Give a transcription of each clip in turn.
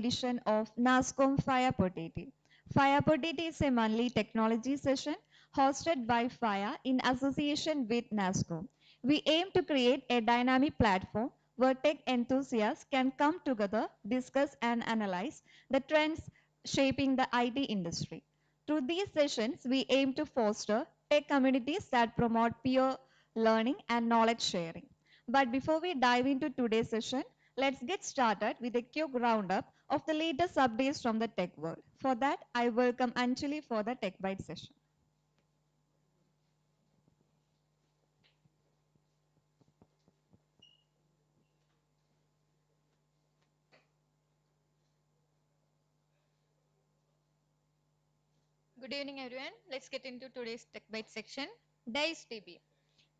edition of nasscom FAYA Potati. FAYA Potati is a monthly technology session hosted by FAYA in association with nasscom. We aim to create a dynamic platform where tech enthusiasts can come together, discuss and analyze the trends shaping the IT industry. Through these sessions, we aim to foster tech communities that promote peer learning and knowledge sharing. But before we dive into today's session, let's get started with a quick roundup of the latest updates from the tech world. For that, I welcome Anjali for the Tech Byte session. Good evening, everyone. Let's get into today's Tech Byte section. DiceDB.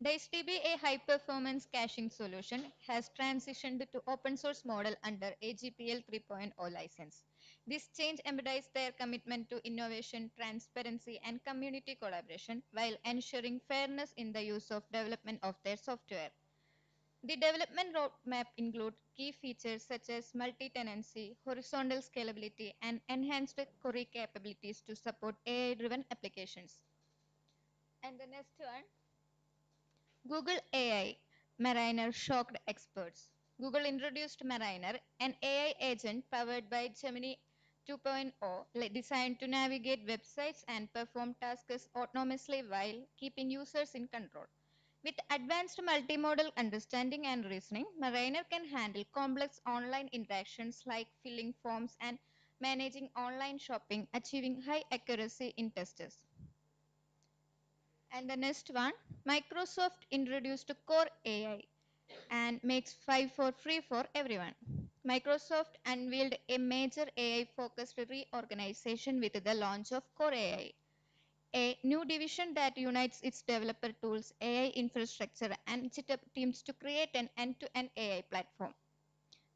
DiceDB, a high-performance caching solution, has transitioned to open source model under AGPL 3.0 license. This change embodies their commitment to innovation, transparency, and community collaboration while ensuring fairness in the use of development of their software. The development roadmap includes key features such as multi-tenancy, horizontal scalability, and enhanced query capabilities to support AI-driven applications. And the next one, Google AI Mariner shocked experts. Google introduced Mariner, an AI agent powered by Gemini 2.0, designed to navigate websites and perform tasks autonomously while keeping users in control. With advanced multimodal understanding and reasoning, Mariner can handle complex online interactions like filling forms and managing online shopping, achieving high accuracy in tests. And the next one, Microsoft introduced Core AI and makes 5 for free for everyone. Microsoft unveiled a major AI-focused reorganization with the launch of Core AI, a new division that unites its developer tools, AI infrastructure, and setup teams to create an end-to-end AI platform.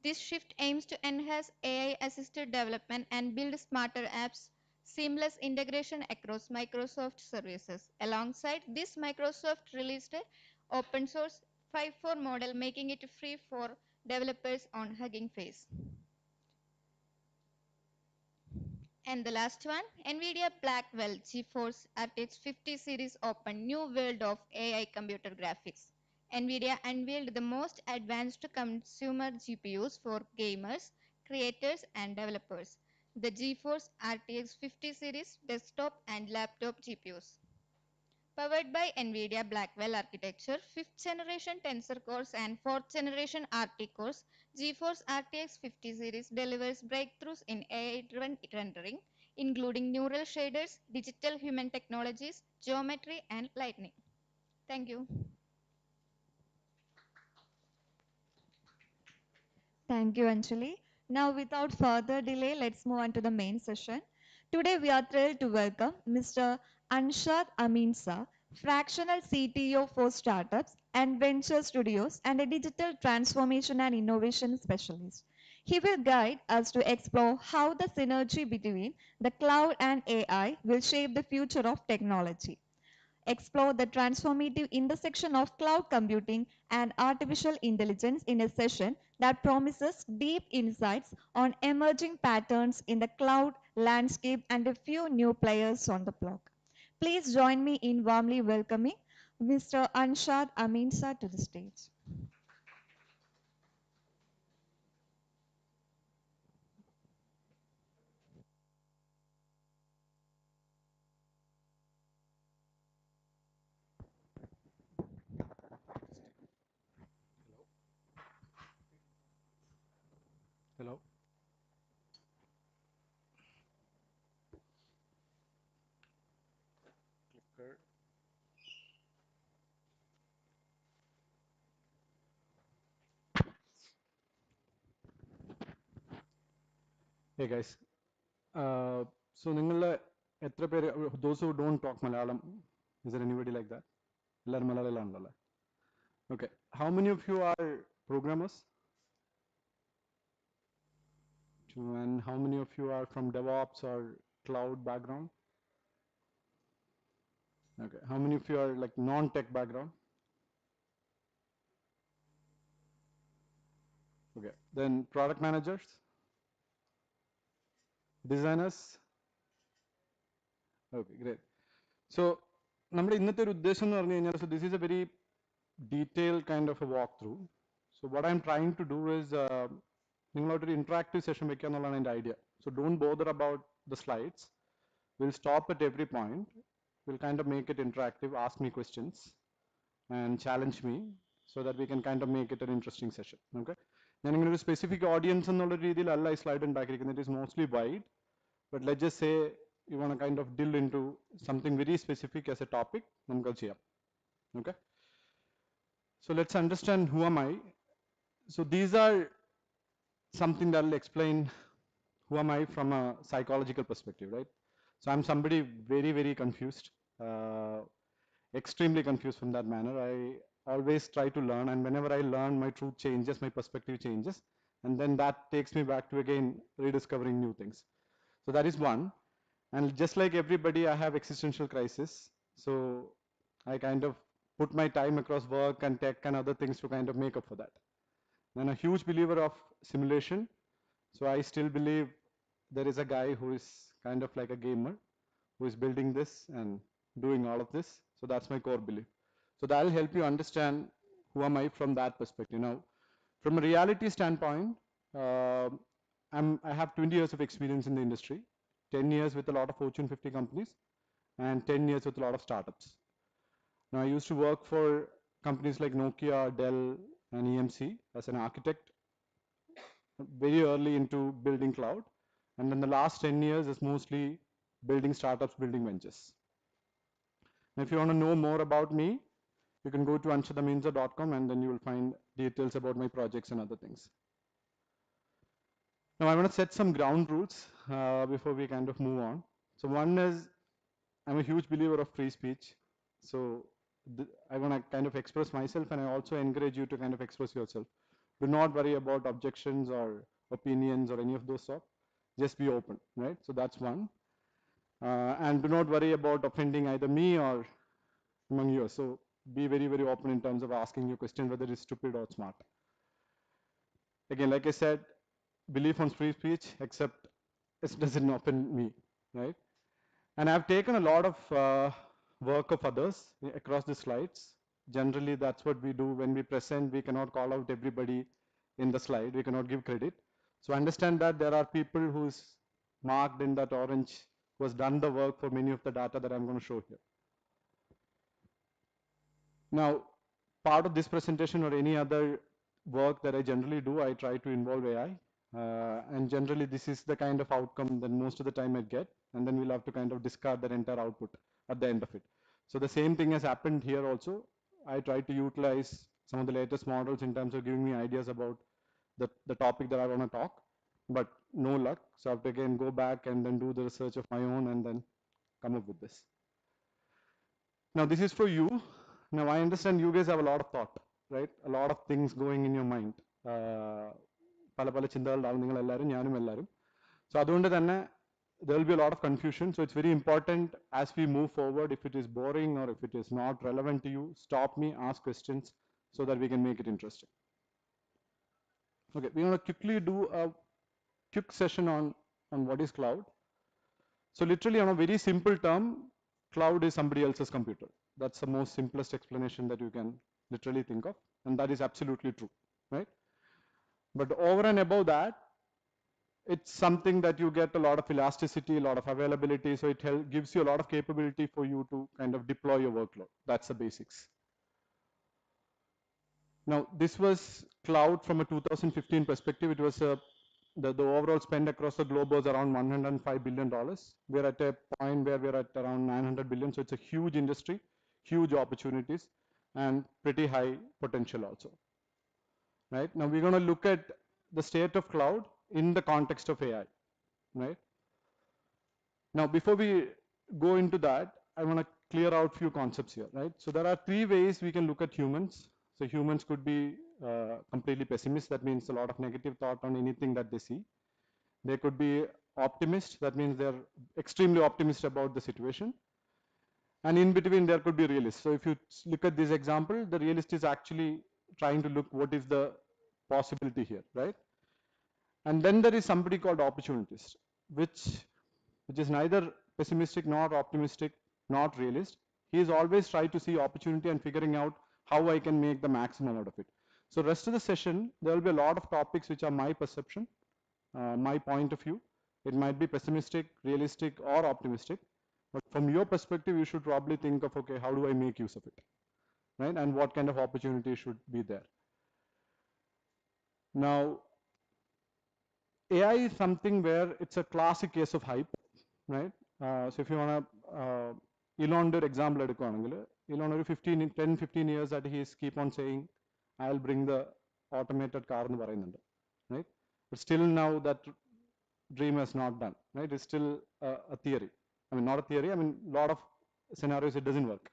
This shift aims to enhance AI-assisted development and build smarter apps, seamless integration across Microsoft services. Alongside this, Microsoft released an open source 5.4 model, making it free for developers on Hugging Face. And the last one, NVIDIA Blackwell GeForce RTX 50 series opened new world of AI computer graphics. NVIDIA unveiled the most advanced consumer GPUs for gamers, creators, and developers. The GeForce RTX 50 series desktop and laptop GPUs. Powered by NVIDIA Blackwell architecture, 5th generation Tensor cores and 4th generation RT cores, GeForce RTX 50 series delivers breakthroughs in AI-driven rendering, including neural shaders, digital human technologies, geometry, and lighting. Thank you. Thank you, Anjali. Now, without further delay, let's move on to the main session. Today, we are thrilled to welcome Mr. Anshad Ameenza, Fractional CTO for Startups and Venture Studios and a digital transformation and innovation specialist. He will guide us to explore how the synergy between the cloud and AI will shape the future of technology, explore the transformative intersection of cloud computing and artificial intelligence in a session that promises deep insights on emerging patterns in the cloud landscape and a few new players on the block. Please join me in warmly welcoming Mr. Anshad Ameenza to the stage. Hello. Clicker. Hey guys. So നിങ്ങളെ എത്ര പേര് those who don't talk Malayalam, is there anybody like that? എല്ലാവരും മലയാളികളാണല്ലോ. Okay. How many of you are programmers? Two. And how many of you are from DevOps or cloud background? Okay. How many of you are like non-tech background? Okay. Then product managers? Designers? Okay, great. So നമ്മുടെ ഇന്നത്തെ ഒരു ഉദ്ദേശം എന്ന് പറഞ്ഞു കഴിഞ്ഞാൽ, so this is a very detailed kind of a walkthrough. So what I'm trying to do is നിങ്ങളോടൊരു interactive session വെക്കുക എന്നുള്ളതാണ് എൻ്റെ idea. So don't bother about the slides. We'll stop at every point. We'll kind of make it interactive, ask me questions and challenge me so that we can kind of make it an interesting session. Okay? ഞാൻ ഇങ്ങനെ ഒരു specific audience എന്നുള്ള രീതിയിലല്ല ഈ slide ഉണ്ടാക്കിയിരിക്കുന്നത്. It is mostly wide. But let's just say you want to kind of drill into something very specific as a topic, okay? So let's understand who am I. So these are something that will explain who am I from a psychological perspective, right? So I'm somebody very, very confused, extremely confused from that manner. I always try to learn, and whenever I learn, my truth changes, my perspective changes, and then that takes me back to again rediscovering new things. So that is one. And just like everybody, I have existential crisis. So I kind of put my time across work and tech and other things to kind of make up for that. I'm a huge believer of simulation. So I still believe there is a guy who is kind of like a gamer who is building this and doing all of this. So that's my core belief. So that'll help you understand who am I from that perspective. Now, from a reality standpoint, uh, I have 20 years of experience in the industry, 10 years with a lot of Fortune 50 companies, and 10 years with a lot of startups. Now, I used to work for companies like Nokia, Dell, and EMC as an architect, very early into building cloud. And then the last 10 years is mostly building startups, building ventures. Now, if you want to know more about me, you can go to anshadameenza.com and then you will find details about my projects and other things. Now, I want to set some ground rules before we kind of move on. So one is, I'm a huge believer of free speech. So I want to kind of express myself, and I also encourage you to kind of express yourself. Do not worry about objections or opinions or any of those stuff. Just be open, right? So that's one. And do not worry about offending either me or among you. So be very, very open in terms of asking your question, whether it's stupid or smart. Again, like I said, belief on free speech, except it doesn't offend me, right? And I've taken a lot of work of others across the slides. Generally, that's what we do when we present. We cannot call out everybody in the slide. We cannot give credit. So understand that there are people who's marked in that orange who has done the work for many of the data that I'm going to show here. Now, part of this presentation or any other work that I generally do, I try to involve AI. And generally, this is the kind of outcome that most of the time I get. And then we'll have to kind of discard that entire output at the end of it. So the same thing has happened here also. I try to utilize some of the latest models in terms of giving me ideas about the topic that I want to talk, but no luck. So I have to again go back and then do the research of my own and then come up with this. Now this is for you. Now I understand you guys have a lot of thought, right? A lot of things going in your mind. പല പല ചിന്തകളുണ്ടാവും നിങ്ങൾ എല്ലാവരും ഞാനും എല്ലാവരും. So അതുകൊണ്ട് തന്നെ there will be a lot of confusion. So it's very important as we move forward, if it is boring or if it is not relevant to you, stop me, ask questions so that we can make it interesting. Okay, we're going to quickly do a quick session on what is cloud. So literally on a very simple term, cloud is somebody else's computer. That's the most simplest explanation that you can literally think of, and that is absolutely true, right? But over and above that, it's something that you get a lot of elasticity, a lot of availability, so it gives you a lot of capability for you to kind of deploy your workload. That's the basics. Now, this was cloud from a 2015 perspective. It was the overall spend across the globe was around $105 billion. We're at a point where we're at around 900 billion. So it's a huge industry, huge opportunities, and pretty high potential also. Right? Now we're going to look at the state of cloud in the context of AI. Right? Now, before we go into that, I want to clear out few concepts here. Right? So there are three ways we can look at humans. So humans could be completely pessimist. That means a lot of negative thought on anything that they see. They could be optimist. That means they're extremely optimistic about the situation. And in between, there could be realist. So if you look at this example, the realist is actually trying to look what is the possibility here, right? And then there is somebody called opportunist. which is neither pessimistic nor optimistic, not realist. He is always trying to see opportunity and figuring out how I can make the maximum out of it. So rest of the session, there will be a lot of topics which are my perception, my point of view. It might be pessimistic, realistic, or optimistic. But from your perspective, you should probably think of, okay, how do I make use of it, right? And what kind of opportunity should be there. Now, AI is something where it's a classic case of hype, right? So if you want to, Elon example എടുക്കുകയാണെങ്കിൽ Elon ഒരു 10-15 years that he is keep on saying I'll bring the automated car എന്ന് പറയുന്നുണ്ട്, right? But still now that dream has not done, right? It's still a theory. I mean, not a theory. I mean, a lot of scenarios it doesn't work.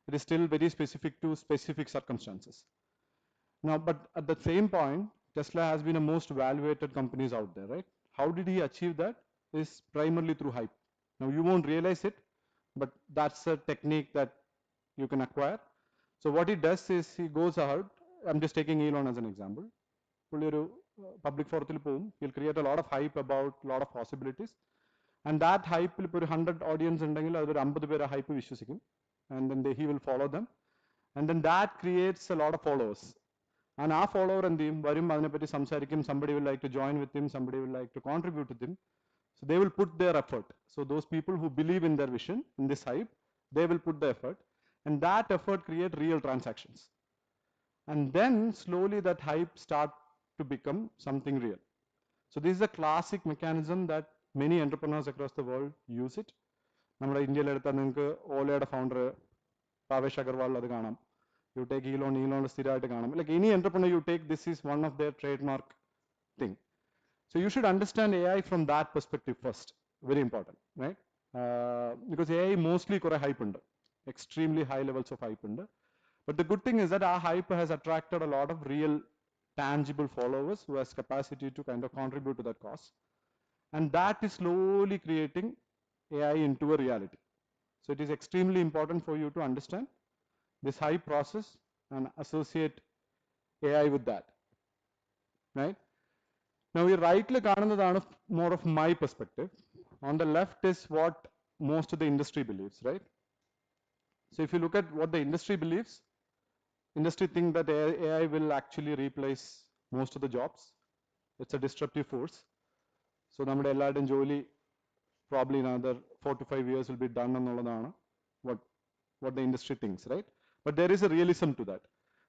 It is still very specific to specific circumstances. Now, but at the same point, Tesla has been the most valuated companies out there, right? How did he achieve that? Is primarily through hype. Now, you won't realize it, but that's a technique that you can acquire. So what he does is he goes ahead. I'm just taking Elon as an example. Public forum, he'll create a lot of hype about a lot of possibilities. And that hype will put 100 audience and hype and then he will follow them. And then that creates a lot of followers. And our follower and them, somebody will like to join with him, somebody will like to contribute to them. So they will put their effort. So those people who believe in their vision, in this hype, they will put the effort. And that effort create real transactions. And then slowly that hype start to become something real. So this is a classic mechanism that many entrepreneurs across the world use it. നമ്മുടെ ഇന്ത്യയിൽ എടുത്താൽ നിങ്ങൾക്ക് ഓലയുടെ founder പാവേഷ് Agarwal അത് കാണാം. You take Elon സ്ഥിരമായിട്ട് കാണാം. Like any entrepreneur you take, this is one of their trademark thing. So you should understand AI from that perspective first. Very important, right? Because AI mostly kore hype ഉണ്ട്, extremely high levels of hype ഉണ്ട്. But the good thing is that our hype has attracted a lot of real tangible followers who has capacity to kind of contribute to that cause. And that is slowly creating AI into a reality. So it is extremely important for you to understand this hype process and associate AI with that, right? Now we rightly കാണുന്നതാണ് more of my perspective. On the left is what most of the industry believes, right? So if you look at what the industry believes, industry think that AI will actually replace most of the jobs. It's a disruptive force. So നമ്മുടെ എല്ലാവരുടെയും ജോലി probably in another 4 to 5 years will be done എന്നുള്ളതാണ് what the industry thinks, right? But there is a realism to that.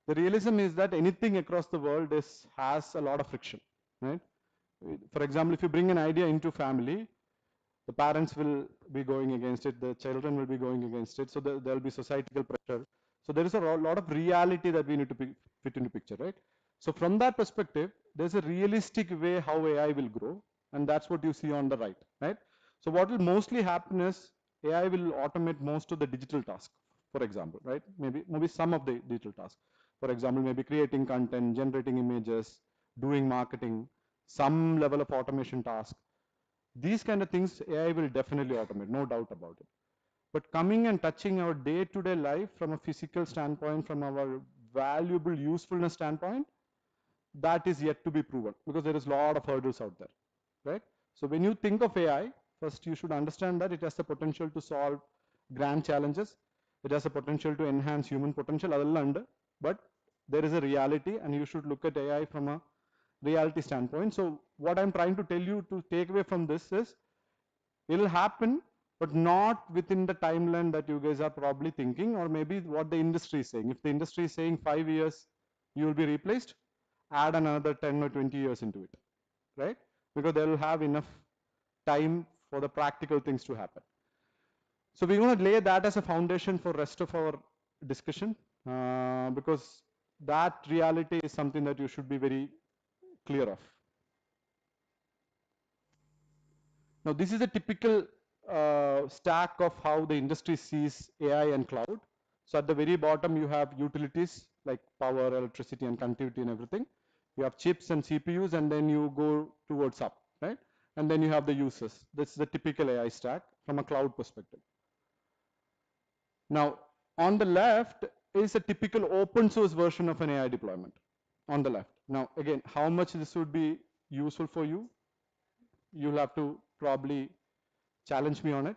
The realism is that anything across the world has a lot of friction, right? For example, if you bring an idea into family, the parents will be going against it, the children will be going against it, so there will be societal pressure. So there is a lot of reality that we need to fit into picture, right? So from that perspective, there's a realistic way how AI will grow, and that's what you see on the right, right? So what will mostly happen is AI will automate most of the digital tasks, for example, right? Maybe some of the digital tasks. For example, maybe creating content, generating images, doing marketing, some level of automation task. These kind of things AI will definitely automate, no doubt about it. But coming and touching our day-to-day life from a physical standpoint, from our valuable usefulness standpoint, that is yet to be proven because there is a lot of hurdles out there, right? So when you think of AI, first you should understand that it has the potential to solve grand challenges. It has the potential to enhance human potential, but there is a reality and you should look at AI from a reality standpoint. So what I'm trying to tell you to take away from this is it will happen, but not within the timeline that you guys are probably thinking, or maybe what the industry is saying. If the industry is saying 5 years you will be replaced, add another 10 or 20 years into it, right? Because they will have enough time for the practical things to happen. So we're going to lay that as a foundation for rest of our discussion, because that reality is something that you should be very clear of. Now this is a typical stack of how the industry sees AI and cloud. So at the very bottom you have utilities like power, electricity and connectivity and everything. You have chips and CPUs, and then you go towards up, right? And then you have the users. This is the typical AI stack from a cloud perspective. Now on the left is a typical open source version of an AI deployment on the left. Now again, how much this would be useful for you? you'll have to probably challenge me on it.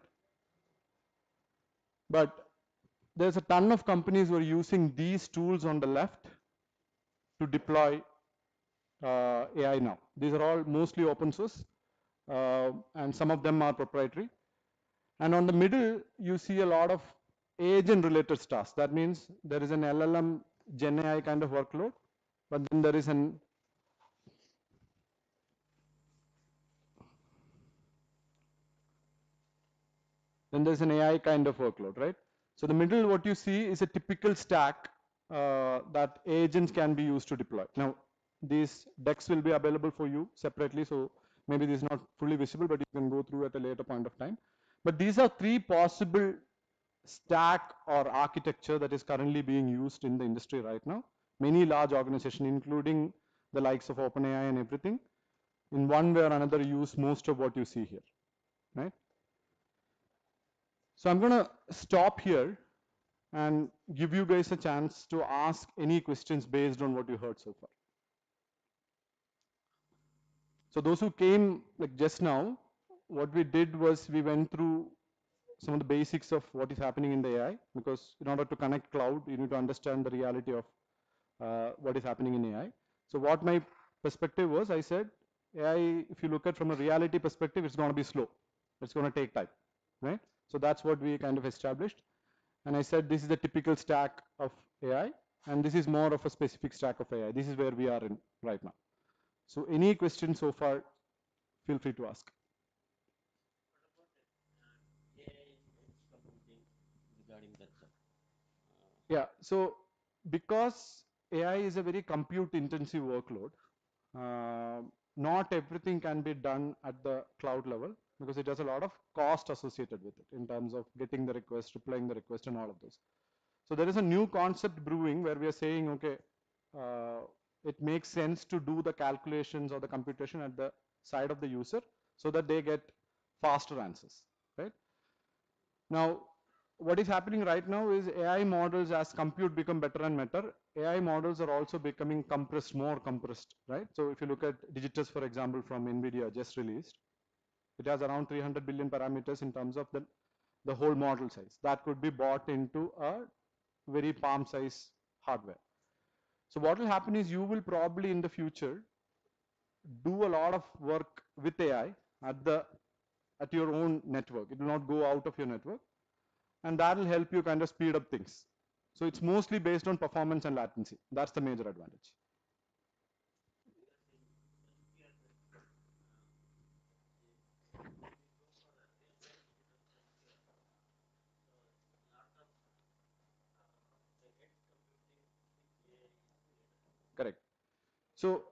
But there's a ton of companies who are using these tools on the left to deploy AI now. These are all mostly open source, and some of them are proprietary. And on the middle, you see a lot of agent-related stuff. That means there is an LLM Gen AI kind of workload, but then there is an AI kind of workload, right? So the middle, what you see is a typical stack that agents can be used to deploy. Now, these decks will be available for you separately, so maybe this is not fully visible, but you can go through at a later point of time. But these are three possible stack or architecture that is currently being used in the industry right now. Many large organizations, including the likes of OpenAI and everything, in one way or another use most of what you see here, right? So I'm going to stop here and give you guys a chance to ask any questions based on what you heard so far. So those who came like just now, what we did was we went through some of the basics of what is happening in the AI, because in order to connect cloud, you need to understand the reality of what is happening in AI. So what my perspective was, I said, AI, if you look at from a reality perspective, it's going to be slow. It's going to take time, right? So that's what we kind of established. And I said, this is the typical stack of AI, and this is more of a specific stack of AI. This is where we are in right now. So any questions so far, feel free to ask. Yeah, so because AI is a very compute intensive workload, not everything can be done at the cloud level because it has a lot of cost associated with it in terms of getting the request, replying the request, and all of those. So there is a new concept brewing where we are saying, okay, it makes sense to do the calculations or the computation at the side of the user so that they get faster answers, right? Now, what is happening right now is AI models, as compute become better and better, AI models are also becoming compressed, more compressed, right? So if you look at Digitus, for example, from NVIDIA just released, it has around 300 billion parameters in terms of the whole model size. That could be bought into a very palm size hardware. So what will happen is you will probably in the future do a lot of work with AI at your own network. It will not go out of your network, and that will help you kind of speed up things. So it's mostly based on performance and latency. That's the major advantage. Correct. So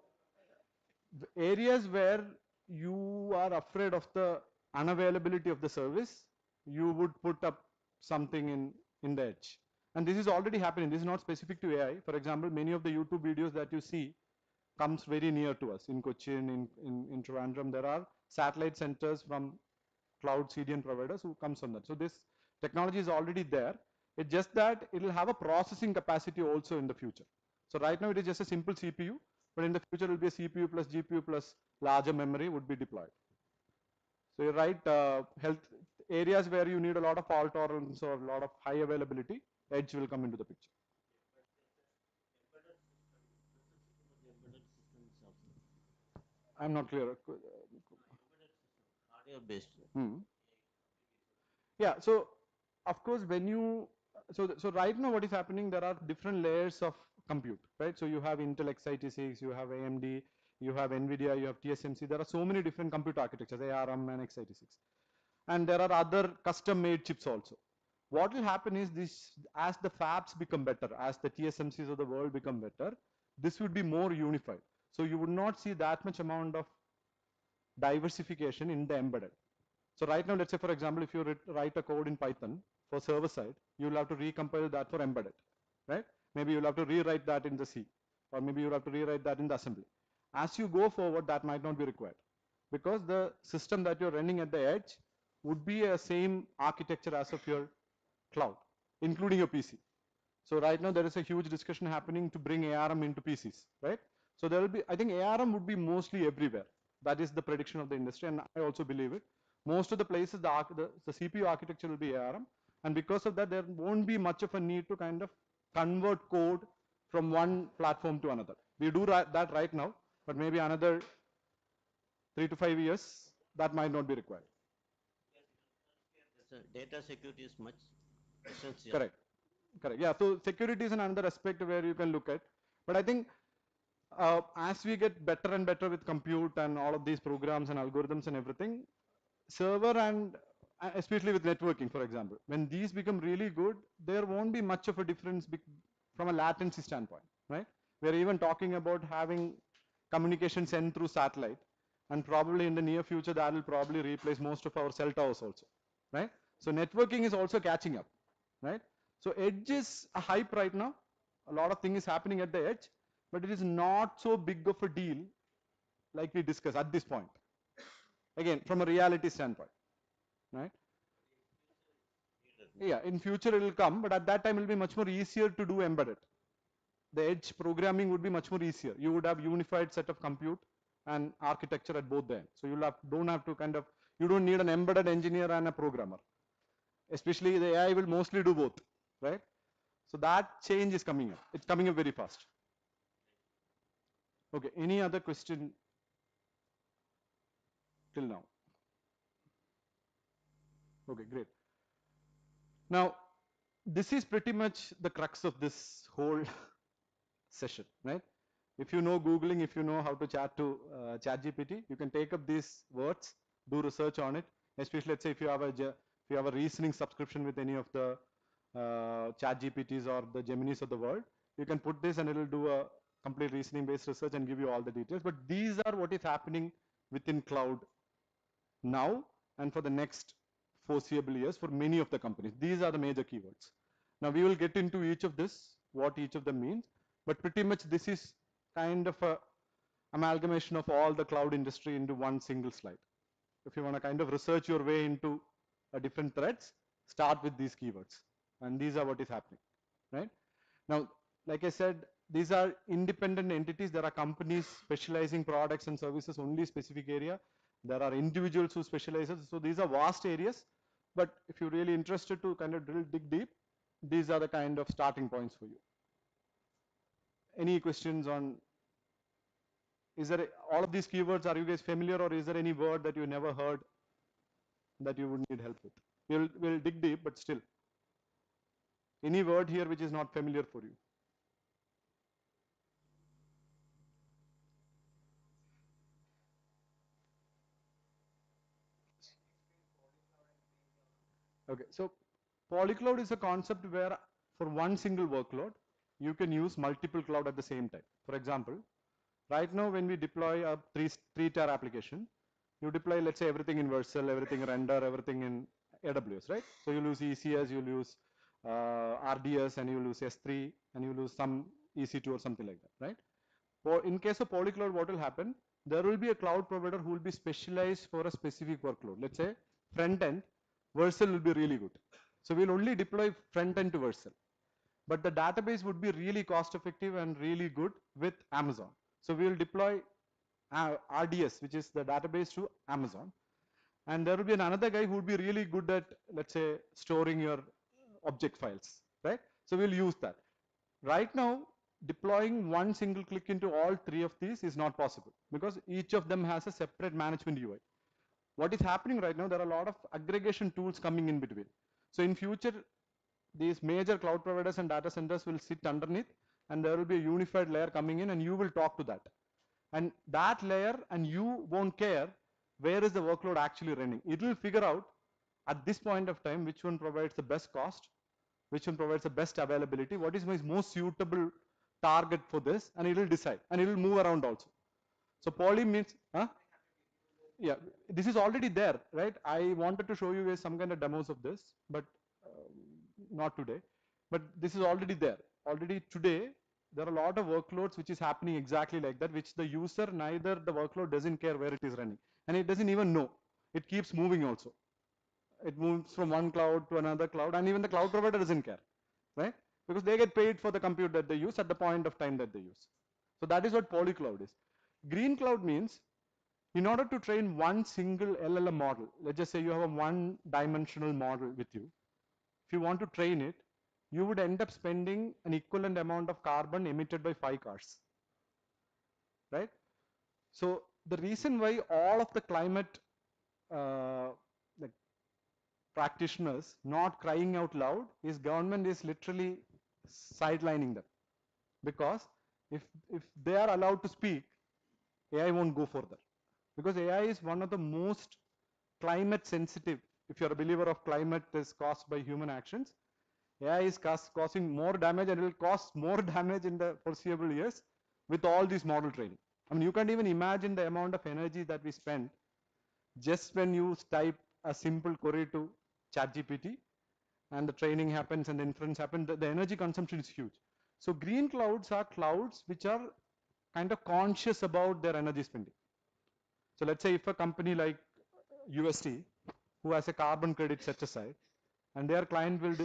the areas where you are afraid of the unavailability of the service, you would put up something in the edge. And this is already happening. This is not specific to AI. For example, many of the YouTube videos that you see comes very near to us. In Cochin, in Trivandrum, there are satellite centers from cloud CDN providers who comes on that. So this technology is already there. It's just that it will have a processing capacity also in the future. So right now it is just a simple CPU, but in the future it will be a CPU plus GPU plus larger memory would be deployed. So you're right, health areas where you need a lot of fault tolerance or a lot of high availability, edge will come into the picture. I'm not clear. Hardware based. Yeah, so of course when you so right now what is happening, there are different layers of compute, right? So you have Intel x86, you have AMD, you have NVIDIA, you have TSMC. There are so many different compute architectures, ARM and x86, and there are other custom made chips also. What will happen is this, as the fabs become better, as the TSMCs of the world become better, this would be more unified. So you would not see that much amount of diversification in the embedded. So right now, let's say for example, if you write a code in Python for server side, you'll have to recompile that for embedded, right? Maybe you'll have to rewrite that in the C, or maybe you'll have to rewrite that in the assembly. As you go forward, that might not be required because the system that you're running at the edge would be a same architecture as of your cloud, including your PC. So right now there is a huge discussion happening to bring ARM into PCs, right? So there will be, I think ARM would be mostly everywhere. That is the prediction of the industry, and I also believe it. Most of the places, the CPU architecture will be ARM, and because of that, there won't be much of a need to kind of convert code from one platform to another. We do that right now, but maybe another 3 to 5 years, that might not be required. So data security is much essential. Correct. Correct. Yeah. So security is another aspect where you can look at. But I think as we get better and better with compute and all of these programs and algorithms and everything, server and especially with networking, for example, when these become really good, there won't be much of a difference from a latency standpoint, right? We're even talking about having communication sent through satellite, and probably in the near future that will probably replace most of our cell towers also, right? So networking is also catching up, right? So edge is a hype right now. A lot of things is happening at the edge, but it is not so big of a deal like we discussed at this point. Again, from a reality standpoint, right? Yeah, in future it will come, but at that time it will be much more easier to do embedded. The edge programming would be much more easier. You would have unified set of compute and architecture at both the ends. So don't have to kind of, you don't need an embedded engineer and a programmer. Especially the AI will mostly do both, right? So that change is coming up. It's coming up very fast. Okay, any other question till now? Okay, great. Now, this is pretty much the crux of this whole session, right? If you know Googling, if you know how to chat to ChatGPT, you can take up these words, do research on it. Especially, let's say if you have a reasoning subscription with any of the ChatGPTs or the Geminis of the world, you can put this and it will do a complete reasoning-based research and give you all the details. But these are what is happening within cloud now and for the next foreseeable years for many of the companies. These are the major keywords. Now we will get into each of this, what each of them means, but pretty much this is kind of a amalgamation of all the cloud industry into one single slide. If you want to kind of research your way into different threads, start with these keywords. And these are what is happening, right? Now, like I said, these are independent entities. There are companies specializing products and services only specific area. There are individuals who specialize. So these are vast areas. But if you're really interested to kind of dig deep, these are the kind of starting points for you. Any questions on, is there all of these keywords, are you guys familiar, or is there any word that you never heard that you would need help with? We'll dig deep, but still. Any word here which is not familiar for you? Okay, so polycloud is a concept where for one single workload, you can use multiple cloud at the same time. For example, right now when we deploy a three-tier application, you deploy, let's say, everything in Vercel, everything render, everything in AWS, right? So you'll use ECS, you'll use RDS, and you'll use S3, and you'll use some EC2 or something like that, right? For in case of polycloud, what will happen? There will be a cloud provider who will be specialized for a specific workload. Let's say front end, Vercel will be really good. So we'll only deploy front end to Vercel. But the database would be really cost effective and really good with Amazon. So we will deploy RDS, which is the database, to Amazon. And there will be another guy who would be really good at, let's say, storing your object files, right? So we'll use that. Right now, deploying one single click into all three of these is not possible because each of them has a separate management UI. What is happening right now, there are a lot of aggregation tools coming in between. So in future, these major cloud providers and data centers will sit underneath, and there will be a unified layer coming in, and you will talk to that. And that layer, and you won't care where is the workload actually running. It will figure out at this point of time which one provides the best cost, which one provides the best availability, what is my most suitable target for this, and it will decide, and it will move around also. So poly means, yeah, this is already there, right? I wanted to show you guys some kind of demos of this, but not today. But this is already there. Already today, there are a lot of workloads which is happening exactly like that, which the user, neither the workload doesn't care where it is running, and it doesn't even know. It keeps moving also. It moves from one cloud to another cloud, and even the cloud provider doesn't care, right? Because they get paid for the compute that they use at the point of time that they use. So that is what polycloud is. Green cloud means In order to train one single LLM model, let's just say you have a one-dimensional model with you. If you want to train it, you would end up spending an equivalent amount of carbon emitted by 5 cars, right? So the reason why all of the climate like practitioners not crying out loud is government is literally sidelining them, because if they are allowed to speak, AI won't go further, because AI is one of the most climate sensitive. If you're a believer of climate is caused by human actions, AI is causing more damage, and it will cause more damage in the foreseeable years with all these model training. I mean, you can't even imagine the amount of energy that we spend just when you type a simple query to ChatGPT and the training happens and the inference happens, the energy consumption is huge. So green clouds are clouds which are kind of conscious about their energy spending. So let's say if a company like UST, who has a carbon credit set aside, and their client will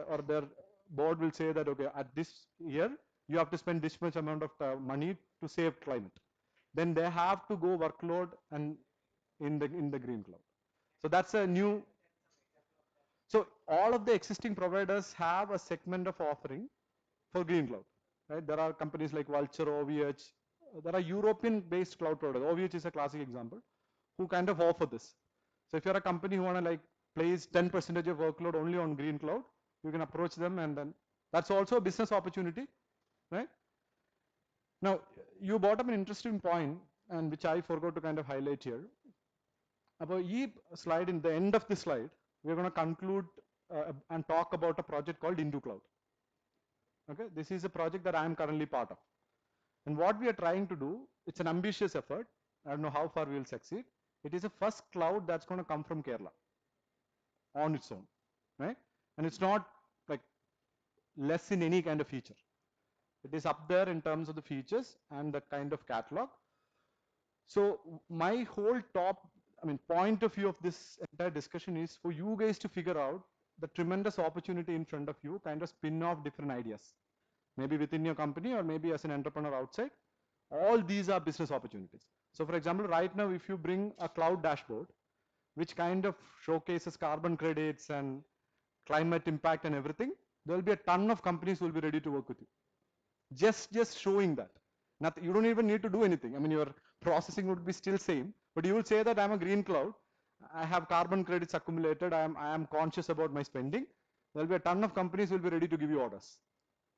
or their board will say that, okay, at this year you have to spend this much amount of money to save climate, then they have to go workload and in the green cloud. So that's a new. So all of the existing providers have a segment of offering for green cloud, right? There are companies like Vulture, OVH. There are European-based cloud providers. OVH is a classic example, who kind of offer this. So if you're a company who want to like place 10% of workload only on green cloud, you can approach them, and then that's also a business opportunity, right? Now, you brought up an interesting point, and which I forgot to kind of highlight here. About slide, in the end of the slide, we're going to conclude and talk about a project called Into Cloud. Okay, this is a project that I am currently part of. And what we are trying to do, it's an ambitious effort. I don't know how far we will succeed. It is a first cloud that's going to come from Kerala on its own, right? And it's not like less in any kind of feature. It is up there in terms of the features and the kind of catalog. So my whole point of view of this entire discussion is for you guys to figure out the tremendous opportunity in front of you, kind of spin off different ideas, maybe within your company or maybe as an entrepreneur outside. All these are business opportunities. So for example, right now, if you bring a cloud dashboard, which kind of showcases carbon credits and climate impact and everything, there will be a ton of companies who will be ready to work with you. Just showing that. Nothing, you don't even need to do anything. I mean, your processing would be still same, but you will say that I'm a green cloud, I have carbon credits accumulated, I am conscious about my spending. There will be a ton of companies who will be ready to give you orders.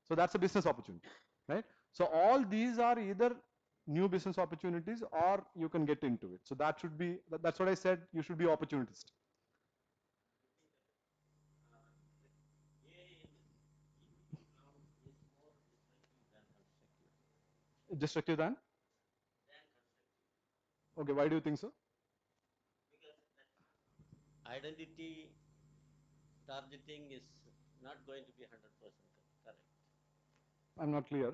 So that's a business opportunity, right? So all these are either new business opportunities or you can get into it. So that should be, that's what I said, you should be opportunist. Destructive than? Okay, why do you think so? Identity targeting is not going to be 100% correct. I'm not clear.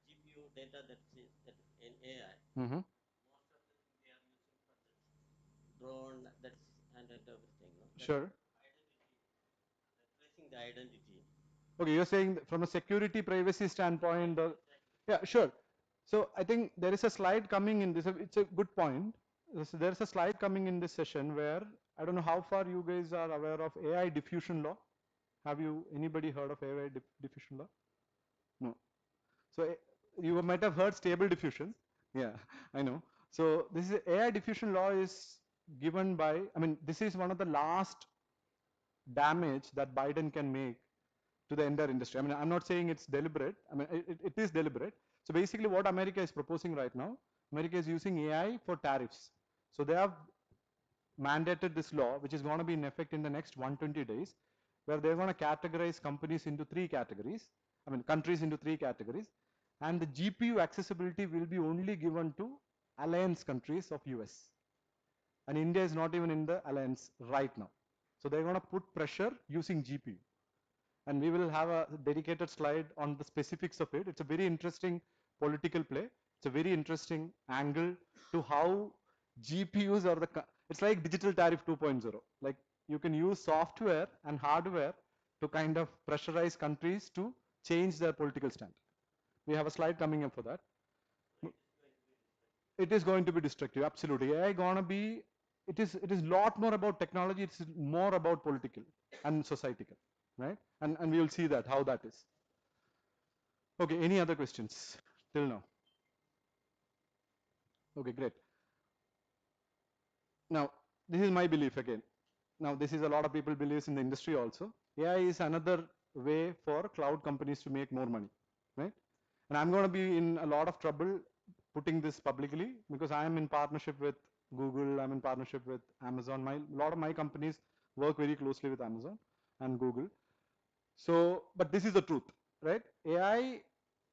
GPU data that in AI, Mm-hmm. most of the things they are using for the drone and everything. No? Sure. Replacing the identity. Okay, you're saying from a security privacy standpoint, yeah, sure. So I think there is a slide coming in this. It's a good point. There's a slide coming in this session where I don't know how far you guys are aware of AI diffusion law. Have you anybody heard of AI diffusion law? No. So you might have heard stable diffusion. Yeah, I know. So this is AI diffusion law is given by. I mean, this is one of the last damage that Biden can make to the entire industry. I mean, I'm not saying it's deliberate. I mean, it is deliberate. So basically what America is proposing right now, America is using AI for tariffs. So they have mandated this law, which is going to be in effect in the next 120 days, where they're going to categorize companies into 3 categories. I mean, countries into 3 categories. And the GPU accessibility will be only given to alliance countries of US. And India is not even in the alliance right now. So they're going to put pressure using GPU. And we will have a dedicated slide on the specifics of it. It's a very interesting political play. It's a very interesting angle to how GPUs are it's like digital tariff 2.0. Like you can use software and hardware to kind of pressurize countries to change their political stand. We have a slide coming up for that. it is going to be destructive. Absolutely. AI gonna be, it is lot more about technology, it's more about political and societal, right? And we will see that, how that is. Okay, any other questions till now? Okay, great. Now, this is my belief again. Now, this is a lot of people believes in the industry also. AI is another way for cloud companies to make more money, right? And I'm going to be in a lot of trouble putting this publicly because I am in partnership with Google, I'm in partnership with Amazon. A lot of my companies work very closely with Amazon and Google. So, but this is the truth, right? AI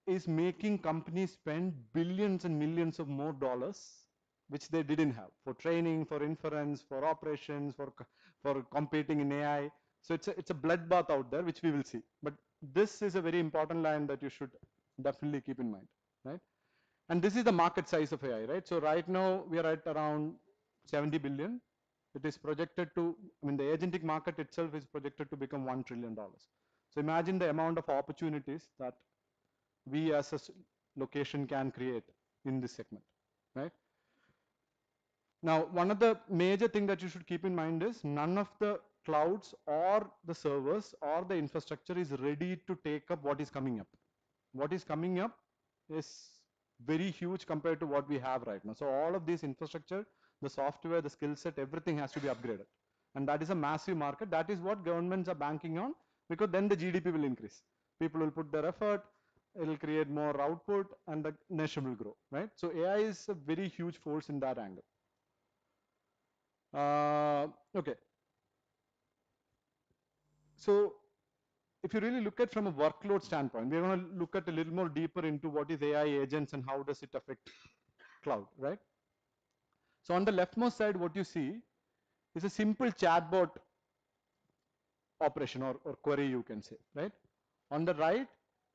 is making companies spend billions and millions of more dollars, which they didn't have, for training, for inference, for operations, for competing in AI. So it's a bloodbath out there, which we will see. But this is a very important line that you should definitely keep in mind, right? And this is the market size of AI, right? So right now we are at around 70 billion. It is projected to, I mean, the agentic market itself is projected to become $1 trillion. So imagine the amount of opportunities that we as a location can create in this segment, right? Now, one of the major thing that you should keep in mind is none of the clouds or the servers or the infrastructure is ready to take up what is coming up. What is coming up is very huge compared to what we have right now. So all of this infrastructure, the software, the skill set, everything has to be upgraded. And that is a massive market. That is what governments are banking on, because then the GDP will increase. People will put their effort, it will create more output, and the nation will grow, right? So AI is a very huge force in that angle. Okay. So if you really look at from a workload standpoint, we're going to look at a little more deeper into what is AI agents and how does it affect cloud, right? So on the leftmost side, what you see is a simple chatbot operation or query, you can say, right? On the right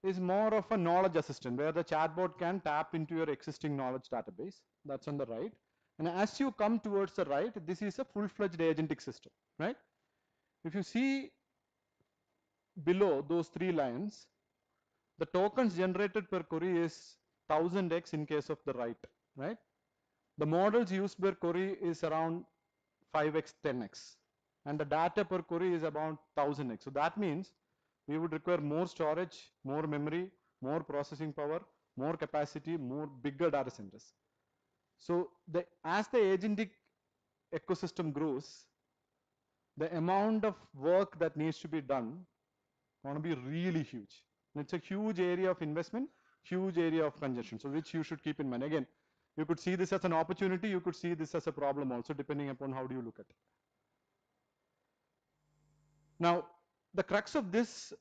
is more of a knowledge assistant where the chatbot can tap into your existing knowledge database. That's on the right. And as you come towards the right, this is a full-fledged agentic system, right? If you see below those three lines, the tokens generated per query is 1000x in case of the right? The models used per query is around 5x, 10x. And the data per query is about 1000x. So that means we would require more storage, more memory, more processing power, more capacity, more bigger data centers. So as the agentic ecosystem grows, the amount of work that needs to be done going to be really huge. And it's a huge area of investment, huge area of congestion, so which you should keep in mind. Again, you could see this as an opportunity, you could see this as a problem also, depending upon how do you look at it. Now, the crux of this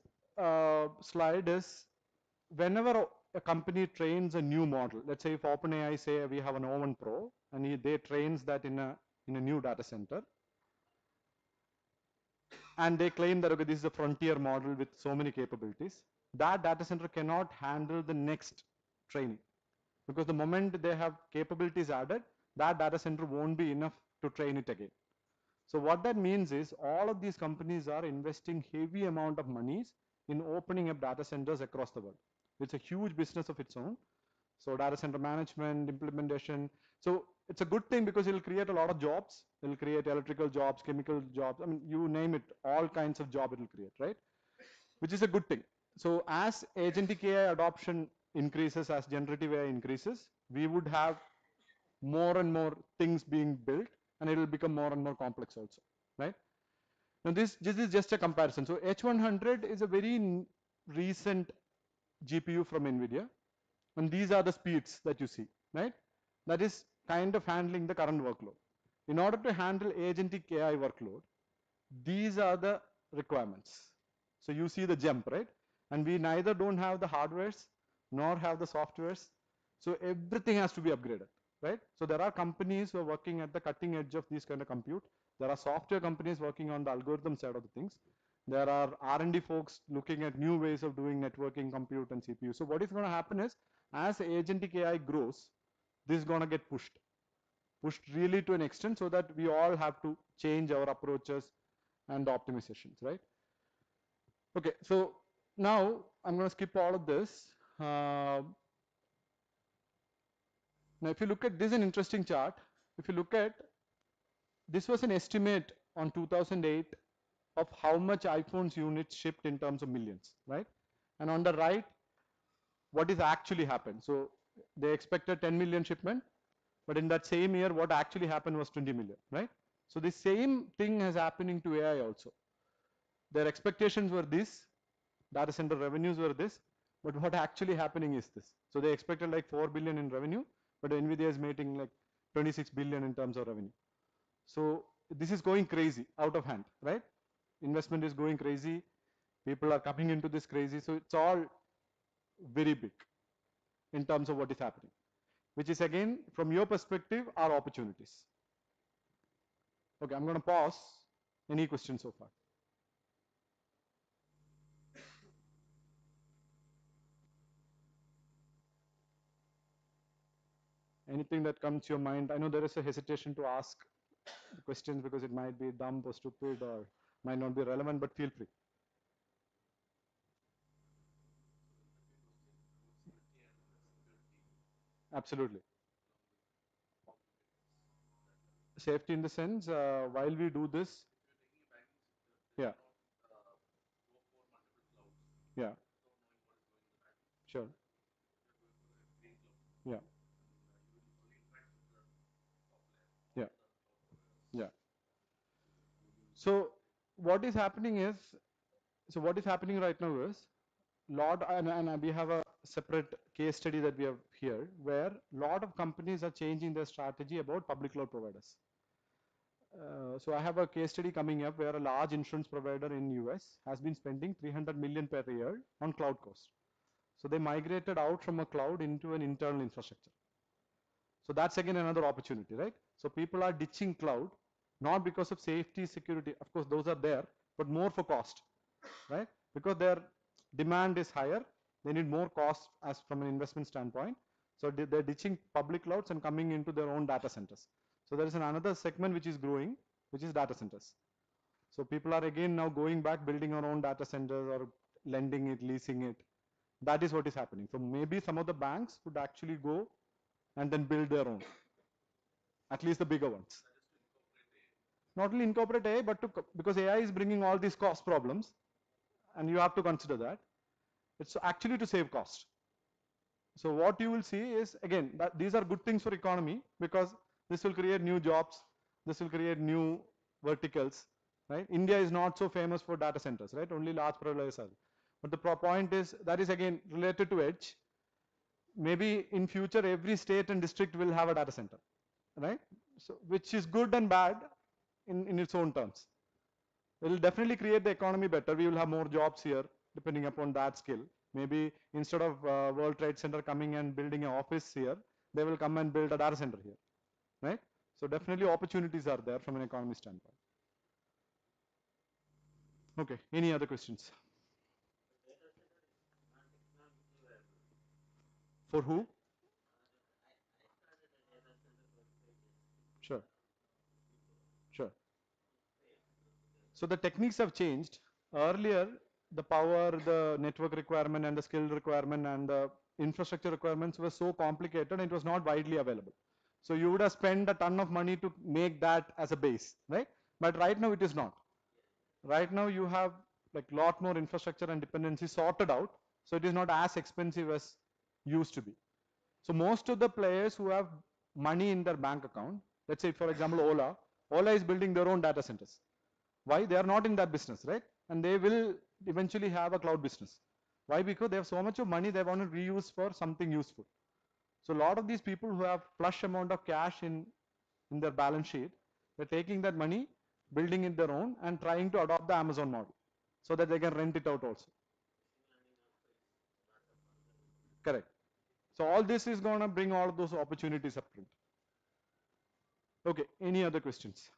slide is whenever a company trains a new model, let's say if OpenAI say we have an O1 Pro and they trains that in a new data center, and they claim that okay, this is a frontier model with so many capabilities, that data center cannot handle the next training, because the moment they have capabilities added, that data center won't be enough to train it again. So what that means is all of these companies are investing heavy amount of monies in opening up data centers across the world. It's a huge business of its own. So data center management, implementation. So it's a good thing because it'll create a lot of jobs. It'll create electrical jobs, chemical jobs. I mean, you name it, all kinds of job it'll create, right? Which is a good thing. So as agentic AI adoption increases, as generative AI increases, we would have more and more things being built, and it will become more and more complex also, right? Now this is just a comparison. So H100 is a very recent GPU from NVIDIA, and these are the speeds that you see, right? That is kind of handling the current workload. In order to handle agentic AI workload, these are the requirements. So you see the jump, right? And we neither don't have the hardwares nor have the softwares. So everything has to be upgraded, right? So there are companies who are working at the cutting edge of these kind of compute. There are software companies working on the algorithm side of the things. There are R&D folks looking at new ways of doing networking, compute, and CPU. So what is going to happen is, as agentic AI grows, this is going to get pushed really to an extent so that we all have to change our approaches and optimizations, right? Okay, so now I'm going to skip all of this. Now, if you look at this, is an interesting chart. If you look at this, was an estimate on 2008 of how much iPhones units shipped in terms of millions, right? And on the right, what is actually happened. So they expected 10 million shipment, but in that same year, what actually happened was 20 million, right? So the same thing is happening to AI also. Their expectations were this, data center revenues were this, but what actually happening is this. So they expected like 4 billion in revenue, but Nvidia is making like 26 billion in terms of revenue. So this is going crazy, out of hand, right? Investment is going crazy. People are coming into this crazy. So it's all very big in terms of what is happening, which is again, from your perspective, are opportunities. Okay, I'm going to pause. Any questions so far? Anything that comes to your mind? I know there is a hesitation to ask the questions because it might be dumb or stupid or might not be relevant, but feel free. Absolutely. Safety in the sense, while we do this, yeah, yeah, sure, yeah, yeah, yeah. So what is happening is, so what is happening right now is, lot and we have a separate case study that we have here, where lot of companies are changing their strategy about public cloud providers. So I have a case study coming up where a large insurance provider in US has been spending 300 million per year on cloud cost. So they migrated out from a cloud into an internal infrastructure. So that's again another opportunity, right? So people are ditching cloud, not because of safety, security, of course those are there, but more for cost, right? Because their demand is higher, they need more cost as from an investment standpoint. So they're ditching public clouds and coming into their own data centers. So there is another segment which is growing, which is data centers. So people are again now going back, building our own data centers or lending it, leasing it. That is what is happening. So maybe some of the banks would actually go and then build their own, at least the bigger ones. Not only incorporate AI, but to, because AI is bringing all these cost problems, and you have to consider that. It's actually to save cost. So what you will see is, again, that these are good things for economy because this will create new jobs, this will create new verticals, right? India is not so famous for data centers, right? Only large providers are. But the point is, that is again related to edge. Maybe in future, every state and district will have a data center, right? So, which is good and bad in its own terms. It will definitely create the economy better. We will have more jobs here, depending upon that skill. Maybe instead of World Trade Center coming and building an office here, they will come and build a data center here, right? So definitely opportunities are there from an economy standpoint. Okay, any other questions? For who? Sure, sure. So the techniques have changed. Earlier, the power, the network requirement and the skill requirement and the infrastructure requirements were so complicated and it was not widely available. So you would have spent a ton of money to make that as a base, right? But right now it is not. Right now you have like lot more infrastructure and dependency sorted out. So it is not as expensive as used to be. So most of the players who have money in their bank account, let's say for example Ola is building their own data centers. Why? They are not in that business, right? And they will eventually have a cloud business. Why? Because they have so much of money they want to reuse for something useful. So a lot of these people who have flush amount of cash in their balance sheet, they're taking that money, building it their own and trying to adopt the Amazon model so that they can rent it out also. Correct. So all this is going to bring all of those opportunities up front. Okay, any other questions?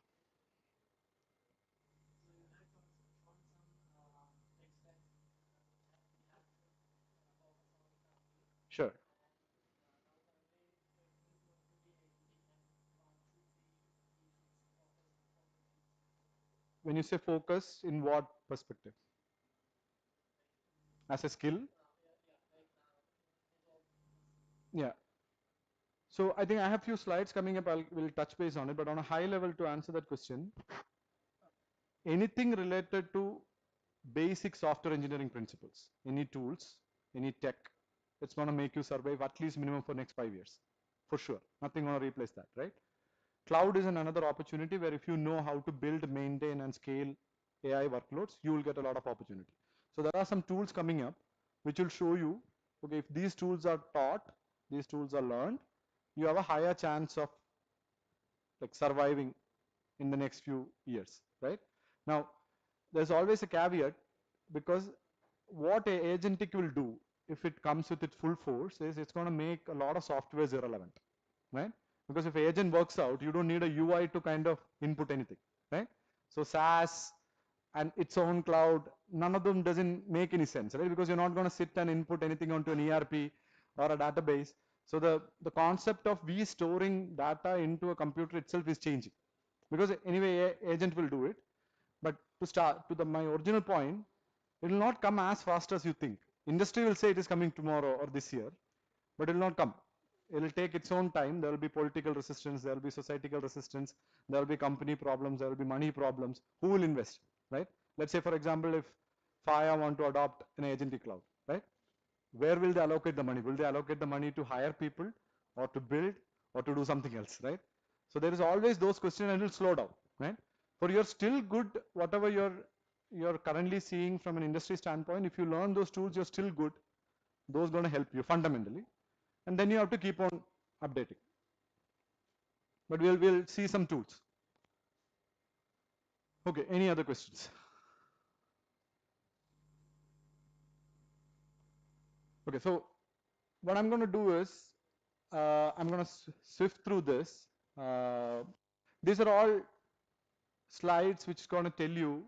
Sure. When you say focus, in what perspective? As a skill? Yeah. So I think I have few slides coming up. We'll touch base on it, but on a high level to answer that question, anything related to basic software engineering principles, any tools, any tech, it's going to make you survive at least minimum for next 5 years, for sure. Nothing going to replace that, right? Cloud is another opportunity where if you know how to build, maintain, and scale AI workloads, you will get a lot of opportunity. So there are some tools coming up which will show you, okay, if these tools are taught, these tools are learned, you have a higher chance of like surviving in the next few years, right? Now, there's always a caveat, because what a agentic will do if it comes with its full force is it's going to make a lot of softwares irrelevant, right? Because if agent works out, you don't need a UI to kind of input anything, right? So SaaS and its own cloud, none of them doesn't make any sense, right? Because you're not going to sit and input anything onto an ERP or a database. So the concept of we storing data into a computer itself is changing, because anyway agent will do it. But to start to my original point, it will not come as fast as you think. Industry will say it is coming tomorrow or this year, but it will not come. It will take its own time. There will be political resistance, there will be societal resistance, there will be company problems, there will be money problems. Who will invest, right? Let's say, for example, if FAYA want to adopt an agentic cloud, right? Where will they allocate the money? Will they allocate the money to hire people or to build or to do something else, right? So there is always those questions, and it will slow down, right? For you're still good, whatever you're currently seeing from an industry standpoint, if you learn those tools, you're still good. Those going to help you fundamentally, and then you have to keep on updating. But we'll see some tools. Okay, any other questions? Okay, so what I'm going to do is I'm going to sift through this. These are all slides which is going to tell you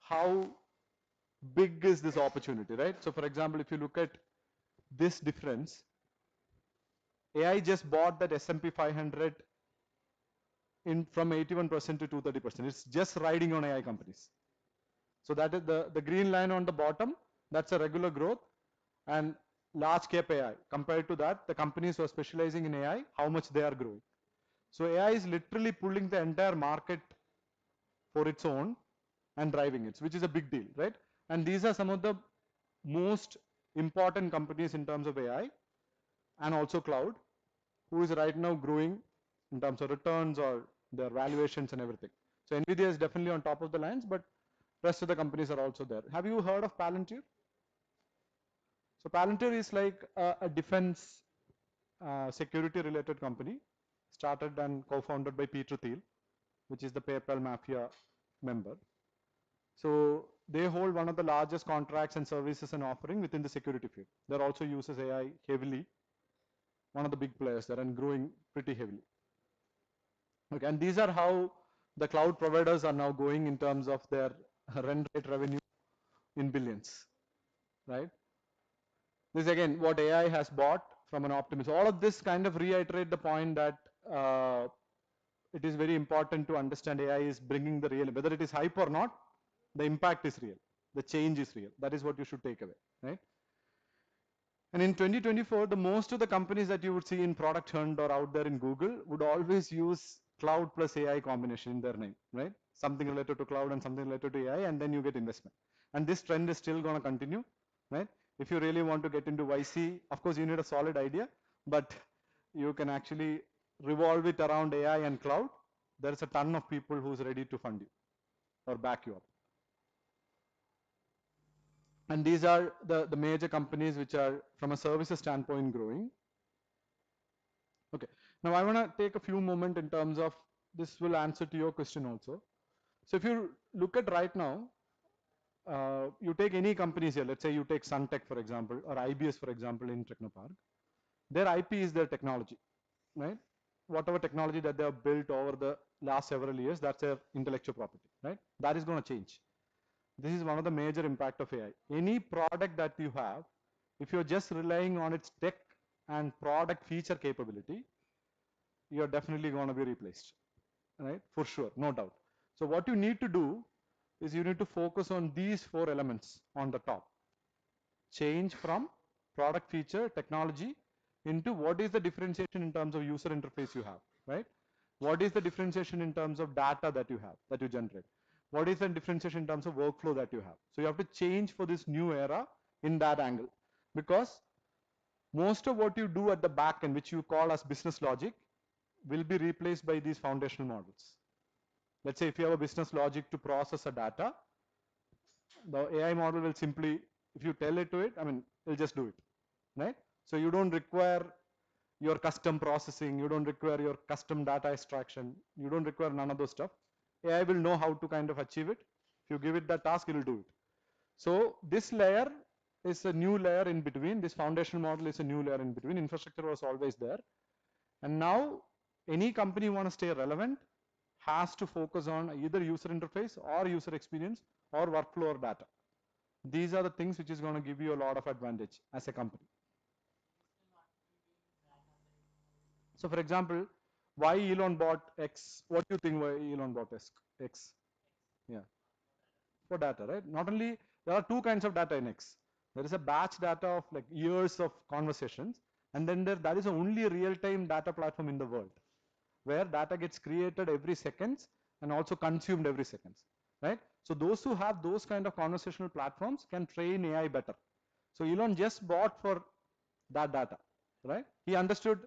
how big is this opportunity, right? So for example, if you look at this difference, AI just bought that S&P 500 in from 81% to 230%. It's just riding on AI companies. So that is the green line on the bottom, that's a regular growth, and large cap AI. Compared to that, the companies who are specializing in AI, how much they are growing. So AI is literally pulling the entire market for its own and driving it, which is a big deal, right? And these are some of the most important companies in terms of AI and also cloud, who is right now growing in terms of returns or their valuations and everything. So NVIDIA is definitely on top of the lines, but rest of the companies are also there. Have you heard of Palantir? So Palantir is like a defense security related company, started and co-founded by Peter Thiel, which is the PayPal mafia member. So they hold one of the largest contracts and services and offering within the security field. They're also uses AI heavily, one of the big players there, and growing pretty heavily. Okay, and these are how the cloud providers are now going in terms of their run rate revenue in billions, right? This is again what AI has bought from an optimist. All of this kind of reiterate the point that it is very important to understand AI is bringing the real, whether it is hype or not, the impact is real, the change is real. That is what you should take away, right? And in 2024, the most of the companies that you would see in Product Hunt or out there in Google would always use cloud plus AI combination in their name, right? Something related to cloud and something related to AI, and then you get investment. And this trend is still going to continue, right? If you really want to get into YC, of course you need a solid idea, but you can actually revolve it around AI and cloud. There's a ton of people who's ready to fund you or back you up. And these are the major companies which are from a services standpoint growing. Okay, now I want to take a few moments in terms of, this will answer to your question also. So if you look at right now, you take any companies here, let's say you take Suntech for example, or IBS for example in Technopark, their IP is their technology, right? Whatever technology that they have built over the last several years, that's their intellectual property, right? That is going to change. This is one of the major impact of AI. Any product that you have, if you're just relying on its tech and product feature capability, you're definitely going to be replaced, right? For sure, no doubt. So what you need to do is you need to focus on these four elements on the top. Change from product feature, technology, into what is the differentiation in terms of user interface you have, right? What is the differentiation in terms of data that you have, that you generate? What is the differentiation in terms of workflow that you have? So you have to change for this new era in that angle, because most of what you do at the back end, which you call as business logic, will be replaced by these foundational models. Let's say if you have a business logic to process a data, the AI model will simply, if you tell it to it, I mean, it'll just do it, right? So you don't require your custom processing, you don't require your custom data extraction, you don't require none of those stuff. AI will know how to kind of achieve it. If you give it the task, it will do it. So this layer is a new layer in between. This foundational model is a new layer in between. Infrastructure was always there. And now any company want to stay relevant has to focus on either user interface or user experience or workflow or data. These are the things which is going to give you a lot of advantage as a company. So for example, why Elon bought X? What do you think why Elon bought X? Yeah, for data, right? Not only, there are two kinds of data in X. There is a batch data of like years of conversations, and then that is the only real-time data platform in the world, where data gets created every seconds and also consumed every seconds, right? So those who have those kind of conversational platforms can train AI better. So Elon just bought for that data, right? He understood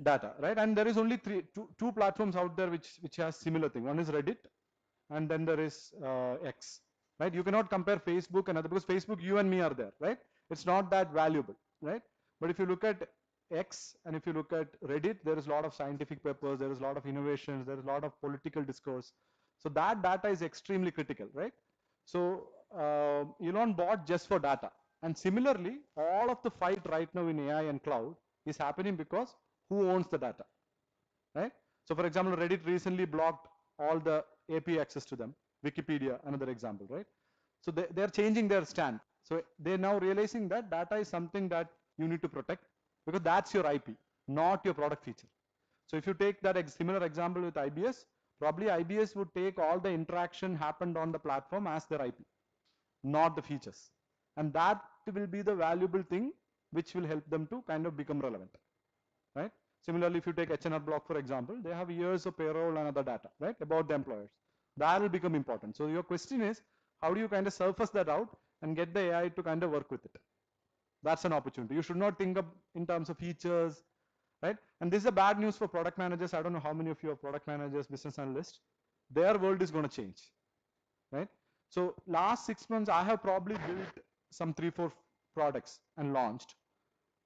data, right? And there is only two platforms out there which has similar thing. One is Reddit, and then there is X, right? You cannot compare Facebook and other, because Facebook, you and me are there, right? It's not that valuable, right? But if you look at X and if you look at Reddit, there is a lot of scientific papers, there is a lot of innovations, there is a lot of political discourse. So that data is extremely critical, right? So Elon bought just for data. And similarly, all of the fight right now in AI and cloud is happening because who owns the data, right? So for example, Reddit recently blocked all the API access to them. Wikipedia, another example, right? So they're changing their stand. So they're now realizing that data is something that you need to protect, because that's your IP, not your product feature. So if you take that similar example with IBS, probably IBS would take all the interaction happened on the platform as their IP, not the features. And that will be the valuable thing which will help them to kind of become relevant, right? Similarly, if you take H&R Block, for example, they have years of payroll and other data, right, about the employers. That will become important. So your question is, how do you kind of surface that out and get the AI to kind of work with it? That's an opportunity. You should not think of in terms of features, right? And this is a bad news for product managers. I don't know how many of you are product managers, business analysts. Their world is going to change, right? So last 6 months, I have probably built some 3-4 products and launched.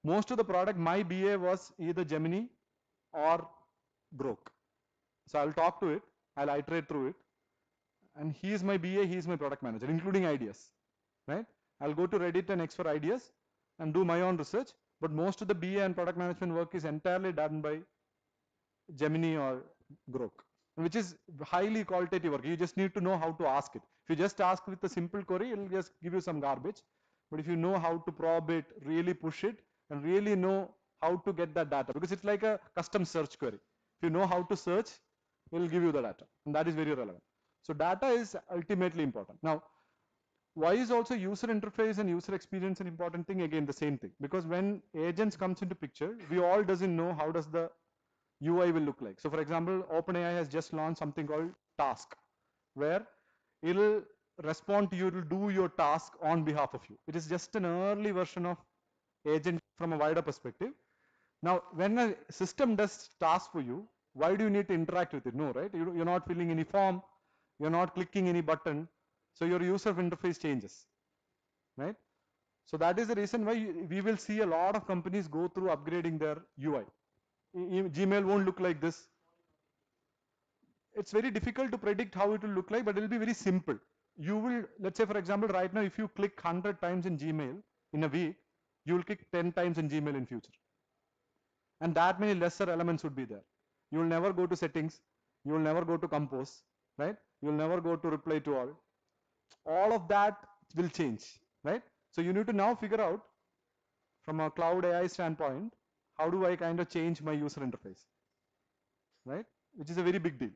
Most of the product, my BA was either Gemini or Grok. So I'll talk to it, I'll iterate through it, and he is my BA, he is my product manager, including ideas, right? I'll go to Reddit and X for ideas and do my own research, but most of the BA and product management work is entirely done by Gemini or Grok, which is highly qualitative work. You just need to know how to ask it. If you just ask with a simple query, it will just give you some garbage. But if you know how to probe it, really push it, and really know how to get that data, because it's like a custom search query. If you know how to search, it will give you the data, and that is very relevant. So data is ultimately important. Now, why is also user interface and user experience an important thing? Again, the same thing, because when agents comes into picture, we all doesn't know how does the UI will look like. So for example, OpenAI has just launched something called task, where it'll respond to you, it'll do your task on behalf of you. It is just an early version of agent from a wider perspective. Now, when a system does task for you, why do you need to interact with it? No, right? You're not filling any form, you're not clicking any button, so your user interface changes, right? So that is the reason why we will see a lot of companies go through upgrading their UI. Gmail won't look like this. It's very difficult to predict how it will look like, but it will be very simple. You will, let's say for example, right now, if you click 100 times in Gmail in a week, you will click 10 times in Gmail in future. And that many lesser elements would be there. You will never go to settings. You will never go to compose, right? You will never go to reply to all. All of that will change, right? So you need to now figure out from a cloud AI standpoint, how do I kind of change my user interface, right? Which is a very big deal.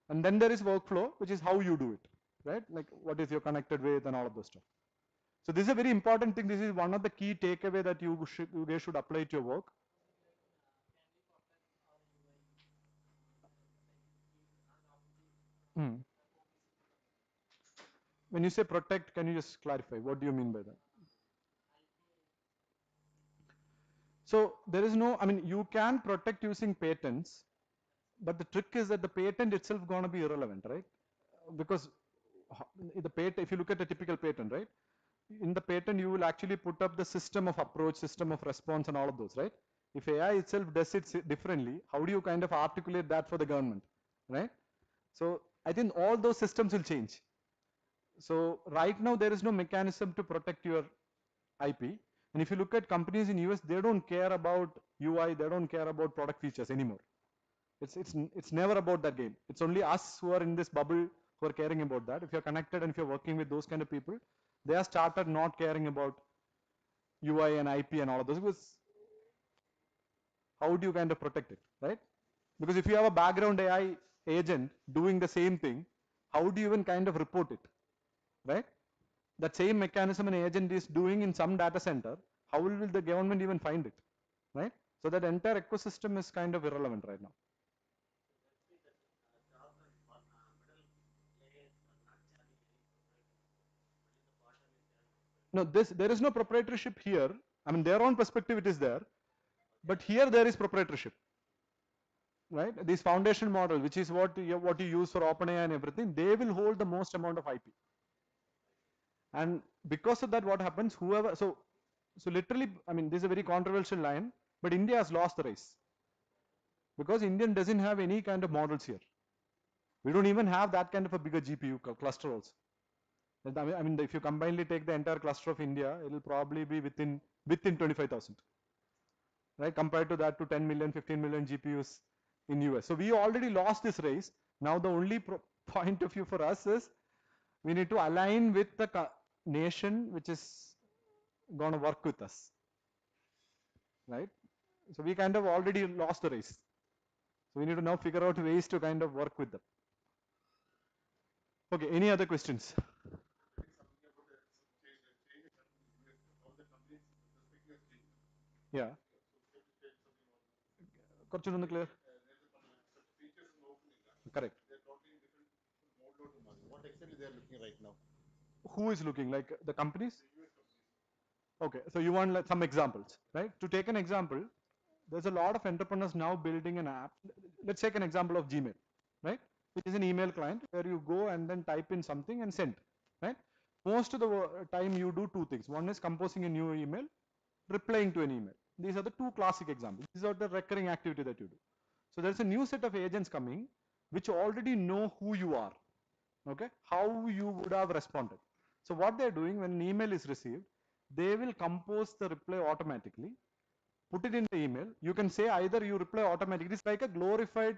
And then there is workflow, which is how you do it, right? Like what is your connected with and all of those stuff. So this is a very important thing. This is one of the key takeaway that you guys should apply to your work. Hmm. When you say protect, can you just clarify? What do you mean by that? So there is no, I mean, you can protect using patents, but the trick is that the patent itself going to be irrelevant, right? Because the patent, if you look at a typical patent, right? In the patent, you will actually put up the system of approach, system of response, and all of those, right? If AI itself does it differently, how do you kind of articulate that for the government, right? So I think all those systems will change. So right now there is no mechanism to protect your IP. And if you look at companies in US, they don't care about UI, they don't care about product features anymore. It's never about that game. It's only us who are in this bubble who are caring about that. If you're connected and if you're working with those kind of people, they have started not caring about UI and IP and all of those, because how do you kind of protect it, right? Because if you have a background AI agent doing the same thing, how do you even kind of report it, right? That same mechanism an agent is doing in some data center, how will the government even find it, right? So that entire ecosystem is kind of irrelevant right now. No, there is no proprietorship here. I mean, their own perspective it is there, but here there is proprietorship, right? This foundation model, which is what you use for OpenAI and everything, they will hold the most amount of IP. And because of that, what happens? Whoever, so literally, I mean, this is a very controversial line, but India has lost the race because Indian doesn't have any kind of models here. We don't even have that kind of a bigger GPU cluster also. I mean, if you combinedly take the entire cluster of India, it will probably be within 25,000, right? Compared to that to 10 million, 15 million GPUs in US. So we already lost this race. Now the only point of view for us is we need to align with the nation which is going to work with us, right? So we kind of already lost the race. So we need to now figure out ways to kind of work with them. Okay, any other questions? Yeah. Korchundu clear. Correct. What exactly they are looking right now? Who is looking, like the companies? Okay, so you want like some examples, right? To take an example, there's a lot of entrepreneurs now building an app. Let's take an example of Gmail, right? Which is an email client where you go and then type in something and send, right? Most of the time you do two things. One is composing a new email, replying to an email. These are the two classic examples. These are the recurring activity that you do. So there's a new set of agents coming which already know who you are, okay, how you would have responded. So what they're doing when an email is received, they will compose the reply automatically, put it in the email. You can say either you reply automatically, it's like a glorified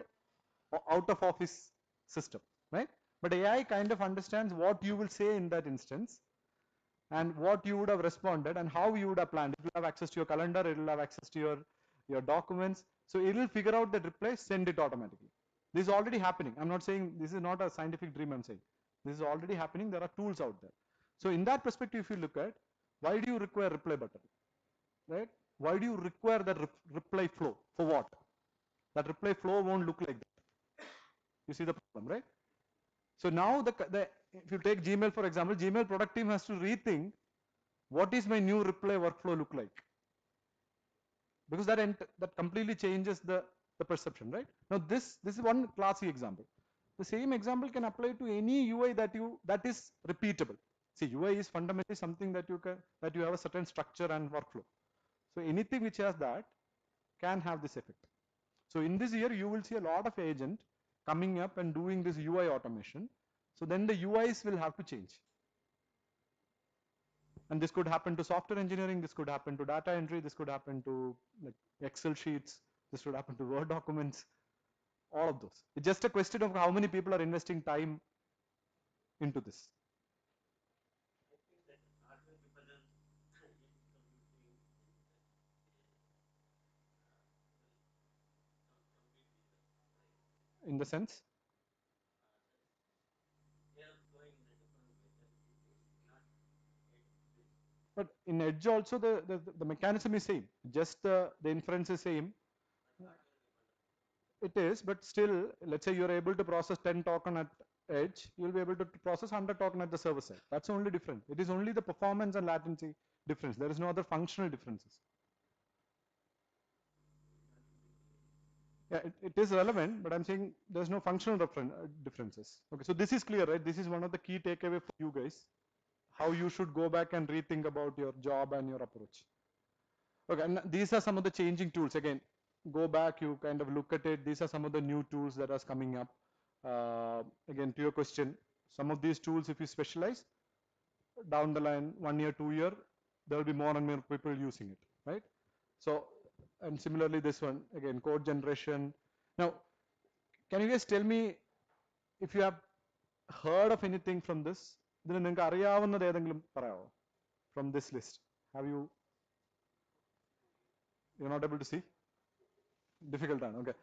out of office system, right? But AI kind of understands what you will say in that instance and what you would have responded and how you would have planned. It will have access to your calendar, it will have access to your documents. So it will figure out that reply, send it automatically. This is already happening. I'm not saying this is not a scientific dream, I'm saying. This is already happening. There are tools out there. So in that perspective, if you look at, why do you require reply button, right? Why do you require that reply flow? For what? That reply flow won't look like that. You see the problem, right? So now if you take Gmail for example, Gmail product team has to rethink what is my new reply workflow look like, because that completely changes the perception, right? Now this is one classic example. The same example can apply to any UI that is repeatable. See, UI is fundamentally something that you have a certain structure and workflow. So anything which has that can have this effect. So in this year you will see a lot of agent coming up and doing this UI automation. So then the UIs will have to change. And this could happen to software engineering, this could happen to data entry, this could happen to like Excel sheets, this could happen to Word documents, all of those. It's just a question of how many people are investing time into this. In the sense? But in edge also the mechanism is same. Just the inference is same. It is, but still, let's say you're able to process 10 token at edge, you'll be able to process 100 token at the server side. That's only different. It is only the performance and latency difference. There is no other functional differences. Yeah, it is relevant, but I'm saying there's no functional differences. Okay, so this is clear, right? This is one of the key takeaway for you guys. How you should go back and rethink about your job and your approach. Okay, and these are some of the changing tools. Again, go back, you kind of look at it. These are some of the new tools that are coming up. Again, to your question, some of these tools, if you specialize, down the line, 1 year, 2 year, there will be more and more people using it, right? So, and similarly this one, again, code generation. Now, can you guys tell me if you have heard of anything from this? From this list? Have you, you're not able to see? Difficult one, okay.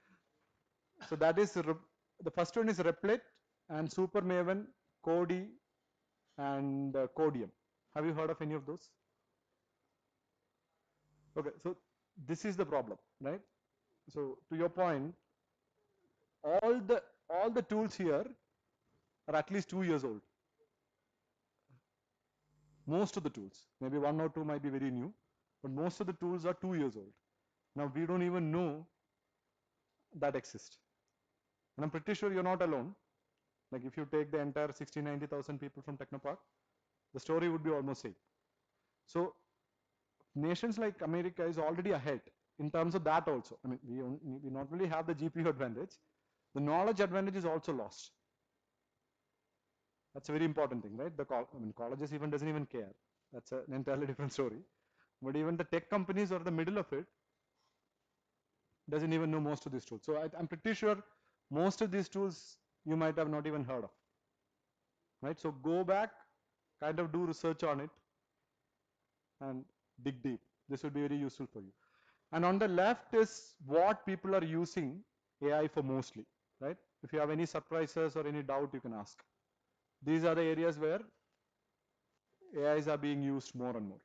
So that is, the first one is Replit and Super Maven, Cody and Codium. Have you heard of any of those? Okay, so this is the problem, right? So to your point, all the tools here are at least 2 years old. Most of the tools, maybe 1 or 2 might be very new, but most of the tools are 2 years old. Now we don't even know that exist. And I'm pretty sure you're not alone. Like if you take the entire 60, 90,000 people from Technopark, the story would be almost same. So nations like America is already ahead in terms of that also. I mean, we not only have the GPU advantage, the knowledge advantage is also lost. That's a very important thing, right? Colleges even doesn't even care. That's an entirely different story. But even the tech companies or the middle of it doesn't even know most of these tools. So I'm pretty sure most of these tools you might have not even heard of, right? So go back, kind of do research on it and dig deep. This would be very useful for you. And on the left is what people are using AI for mostly, right? If you have any surprises or any doubt, you can ask. These are the areas where AIs are being used more and more.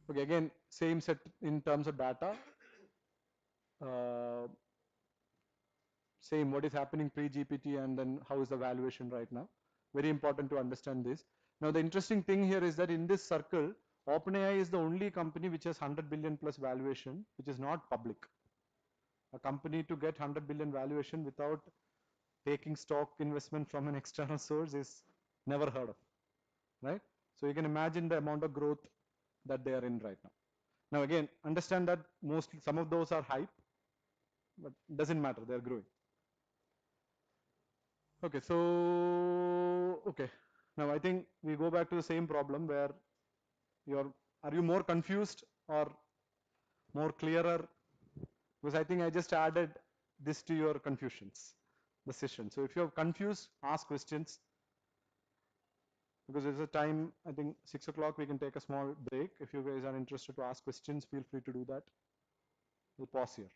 Okay, again, same set in terms of data. Uh, Same, what is happening pre-GPT and then how is the valuation right now. Very important to understand this. Now, the interesting thing here is that in this circle, OpenAI is the only company which has 100 billion plus valuation, which is not public. A company to get 100 billion valuation without taking stock investment from an external source is never heard of, right? So you can imagine the amount of growth that they are in right now. Now again, understand that mostly some of those are hype, but doesn't matter, they're growing. Okay, so, okay. Now I think we go back to the same problem where are you more confused or more clearer? Because I think I just added this to your confusions, the session. So if you're confused, ask questions. Because there's a time, I think 6 o'clock, we can take a small break. If you guys are interested to ask questions, feel free to do that. We'll pause here.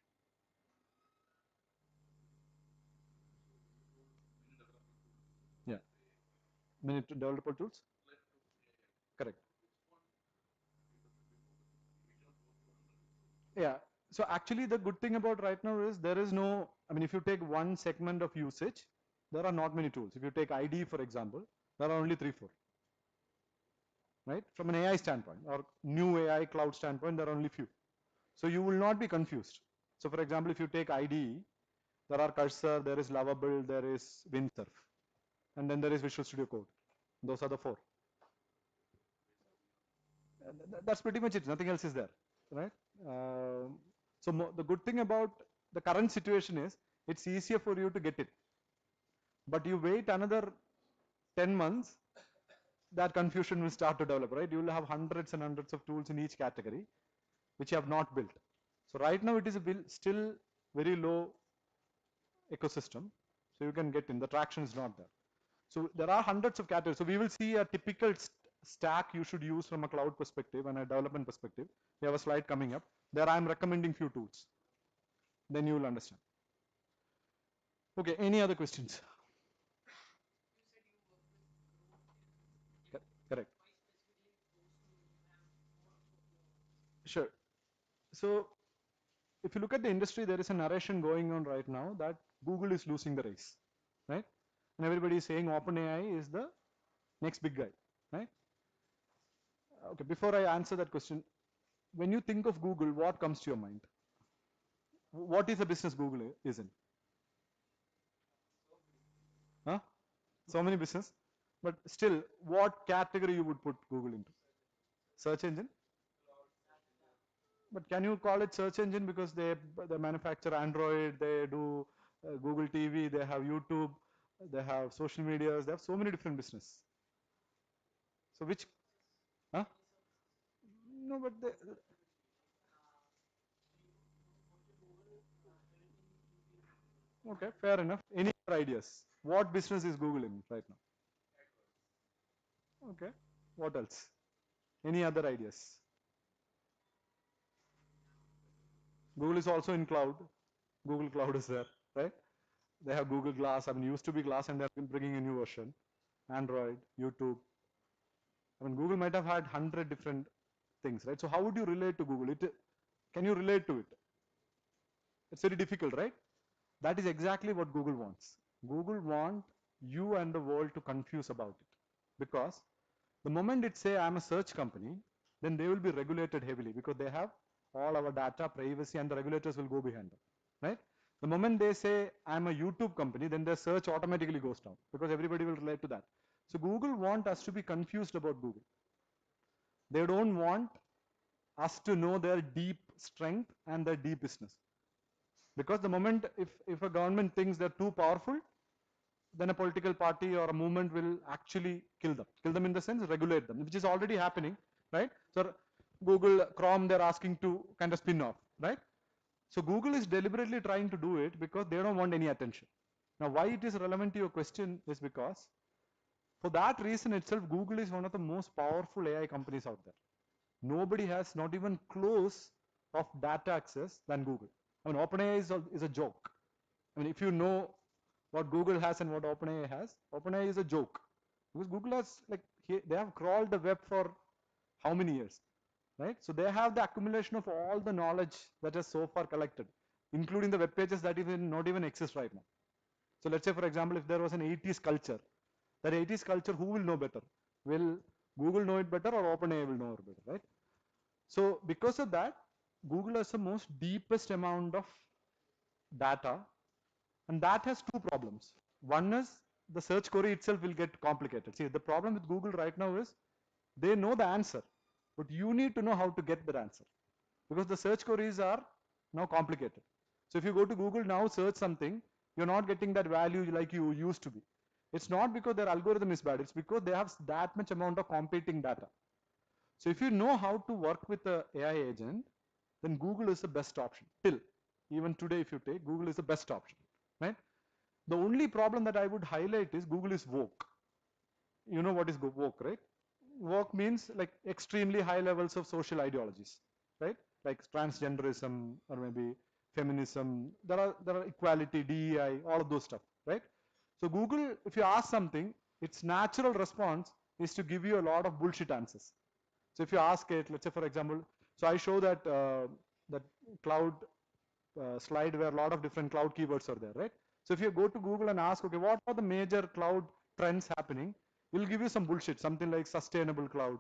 Yeah. Minute developer tools? Correct. Yeah. So actually the good thing about right now is there is no, I mean, if you take one segment of usage, there are not many tools. If you take ID, for example, there are only 3, 4. Right? From an AI standpoint or new AI cloud standpoint, there are only few. So you will not be confused. So for example, if you take IDE, there are Cursor, there is Lovable, there is Windsurf, and then there is Visual Studio Code. Those are the 4. That's pretty much it. Nothing else is there, right? So the good thing about the current situation is it's easier for you to get it. But you wait another 10 months, that confusion will start to develop, right? You will have hundreds and hundreds of tools in each category, which you have not built. So right now it is still very low ecosystem. So you can get in, the traction is not there. So there are hundreds of categories. So we will see a typical stack you should use from a cloud perspective and a development perspective. We have a slide coming up. There I am recommending few tools. Then you will understand. Okay, any other questions? So if you look at the industry, there is a narration going on right now that Google is losing the race, right? And everybody is saying OpenAI is the next big guy, right? Okay, before I answer that question, when you think of Google, what comes to your mind? What is the business Google is in? Huh? So many business, but still, what category you would put Google into? Search engine? But can you call it search engine because they manufacture Android, they do Google TV, they have YouTube, they have social medias, they have so many different business. So which, huh? No, but they, okay, fair enough. Any other ideas? What business is Google in right now? Okay, what else? Any other ideas? Google is also in cloud. Google Cloud is there, right? They have Google Glass. I mean, used to be Glass, and they're bringing a new version. Android, YouTube. I mean, Google might have had 100 different things, right? So how would you relate to Google? Can you relate to it? It's very difficult, right? That is exactly what Google wants. Google want you and the world to confuse about it. Because the moment it say I'm a search company, then they will be regulated heavily because they have all our data, privacy, and the regulators will go behind them, right? The moment they say I'm a YouTube company, then their search automatically goes down because everybody will relate to that. So Google want us to be confused about Google. They don't want us to know their deep strength and their deep business. Because the moment if a government thinks they're too powerful, then a political party or a movement will actually kill them. Kill them in the sense regulate them, which is already happening, right? So Google, Chrome, they're asking to kind of spin off, right? So Google is deliberately trying to do it because they don't want any attention. Now, why it is relevant to your question is because for that reason itself, Google is one of the most powerful AI companies out there. Nobody has not even close of data access than Google. I mean, OpenAI is a joke. I mean, if you know what Google has and what OpenAI has, OpenAI is a joke. Because Google has, like, they have crawled the web for how many years, right? So they have the accumulation of all the knowledge that is so far collected, including the web pages that even not even exist right now. So let's say, for example, if there was an 80s culture, that 80s culture, who will know better? Will Google know it better or OpenAI will know it better, right? So because of that, Google has the most deepest amount of data, and that has two problems. One is the search query itself will get complicated. See, the problem with Google right now is they know the answer, but you need to know how to get that answer because the search queries are now complicated. So if you go to Google now, search something, you're not getting that value like you used to be. It's not because their algorithm is bad, it's because they have that much amount of competing data. So if you know how to work with the AI agent, then Google is the best option. Till even today, if you take, Google is the best option, right? The only problem that I would highlight is Google is woke. You know what is woke, right? Woke means like extremely high levels of social ideologies, right? Like transgenderism or maybe feminism. There are equality, DEI, all of those stuff, right? So Google, if you ask something, its natural response is to give you a lot of bullshit answers. So if you ask it, let's say for example, so I show that that cloud slide where a lot of different cloud keywords are there, right? So if you go to Google and ask, okay, what are the major cloud trends happening? It'll give you some bullshit, something like sustainable cloud.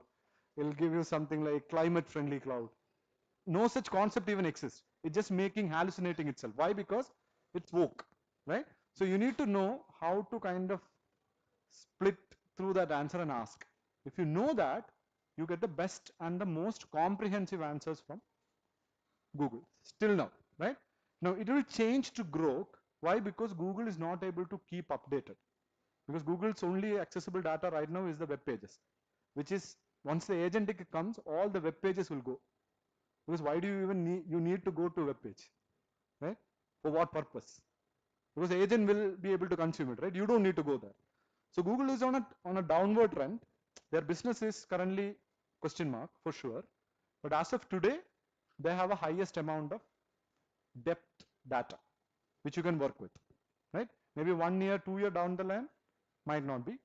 It'll give you something like climate friendly cloud. No such concept even exists. It's just making hallucinating itself. Why? Because it's woke, right? So you need to know how to kind of split through that answer and ask. If you know that, you get the best and the most comprehensive answers from Google. Still now, right? Now it will change to Grok. Why? Because Google is not able to keep updated. Because Google's only accessible data right now is the web pages, which is once the agentic comes, all the web pages will go. Because why do you even need to go to a web page, right? For what purpose? Because the agent will be able to consume it, right? You don't need to go there. So Google is on a downward trend. Their business is currently question mark for sure. But as of today, they have a highest amount of depth data, which you can work with, right? Maybe 1 year, 2 year down the line, might not be.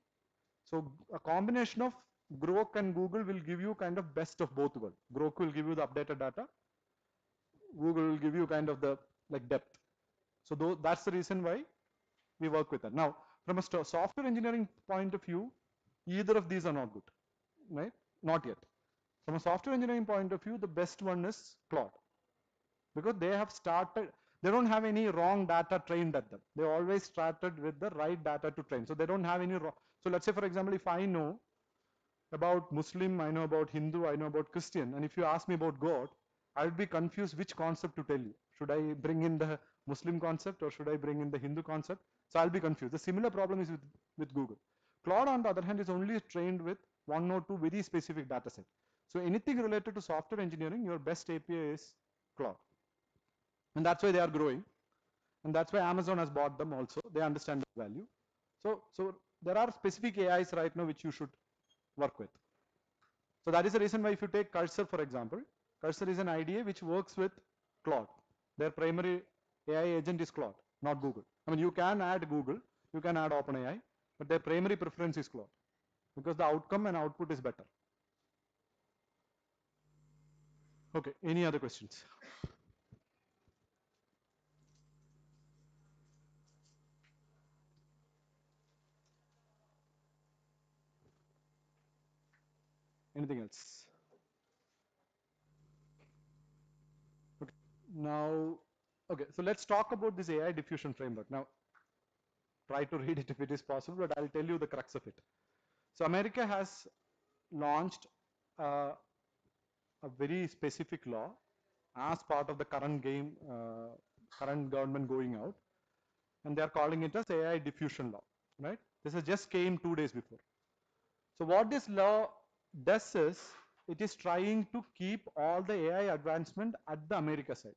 So a combination of Grok and Google will give you kind of best of both worlds. Grok will give you the updated data. Google will give you kind of the like depth. So that's the reason why we work with that. Now, from a software engineering point of view, either of these are not good, right? Not yet. From a software engineering point of view, the best one is Claude, because they have started, they don't have any wrong data trained at them. They always started with the right data to train. So they don't have any wrong. So let's say, for example, if I know about Muslim, I know about Hindu, I know about Christian, and if you ask me about God, I would be confused which concept to tell you. Should I bring in the Muslim concept or should I bring in the Hindu concept? So I'll be confused. The similar problem is with Google. Claude, on the other hand, is only trained with one or two very specific data set. So anything related to software engineering, your best API is Claude. And that's why they are growing. And that's why Amazon has bought them also. They understand the value. So there are specific AIs right now which you should work with. So that is the reason why if you take Cursor, for example, Cursor is an IDE which works with Claude. Their primary AI agent is Claude, not Google. I mean, you can add Google, you can add OpenAI, but their primary preference is Claude because the outcome and output is better. Okay, any other questions? Anything else? Okay, now, okay, so let's talk about this AI diffusion framework. Now, try to read it if it is possible, but I'll tell you the crux of it. So America has launched a very specific law as part of the current game, current government going out, and they are calling it as AI diffusion law, right? This has just came 2 days before. So what this law does is, it is trying to keep all the AI advancement at the America side.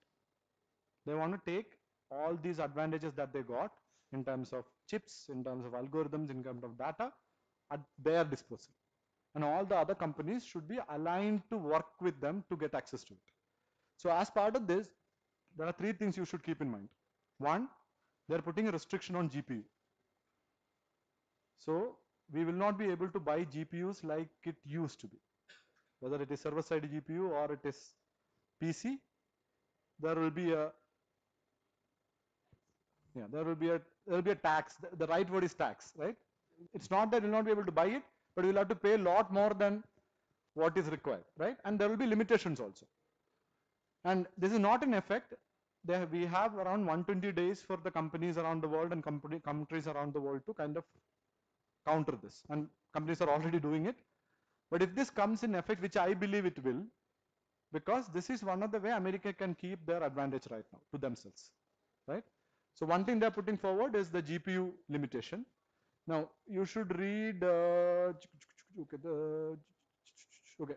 They want to take all these advantages that they got in terms of chips, in terms of algorithms, in terms of data at their disposal. And all the other companies should be aligned to work with them to get access to it. So as part of this, there are 3 things you should keep in mind. One, they're putting a restriction on GPU. So we will not be able to buy GPUs like it used to be. Whether it is server-side GPU or it is PC, there will be a tax. The right word is tax, right? It's not that we'll not be able to buy it, but we'll have to pay a lot more than what is required, right? And there will be limitations also. And this is not in effect. We have around 120 days for the companies around the world and countries around the world to kind of counter this. And companies are already doing it. But if this comes in effect, which I believe it will, because this is one of the way America can keep their advantage right now to themselves, right? So one thing they're putting forward is the GPU limitation. Now you should read, okay,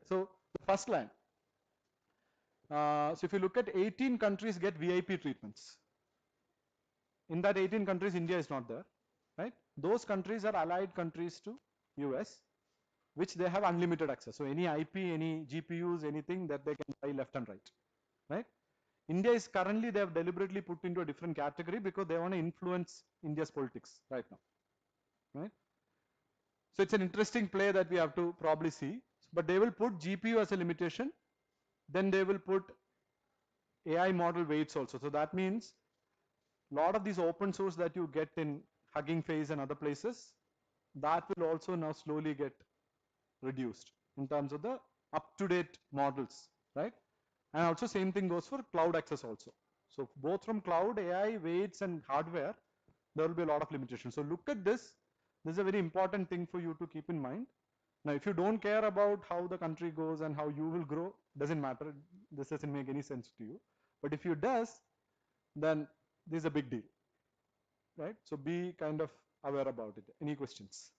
so the first line. So if you look at 18 countries get VIP treatments. In that 18 countries, India is not there, right? Those countries are allied countries to US, which they have unlimited access. So any IP, any GPUs, anything that they can buy left and right, right? India is currently, they have deliberately put into a different category because they want to influence India's politics right now, right? So it's an interesting play that we have to probably see, but they will put GPU as a limitation, then they will put AI model weights also. So that means a lot of these open source that you get in Hugging Face and other places, that will also now slowly get reduced in terms of the up-to-date models, right? And also same thing goes for cloud access also. So both from cloud, AI, weights and hardware, there will be a lot of limitations. So look at this. This is a very important thing for you to keep in mind. Now, if you don't care about how the country goes and how you will grow, doesn't matter. This doesn't make any sense to you. But if you does, then this is a big deal, right? So be kind of aware about it. Any questions?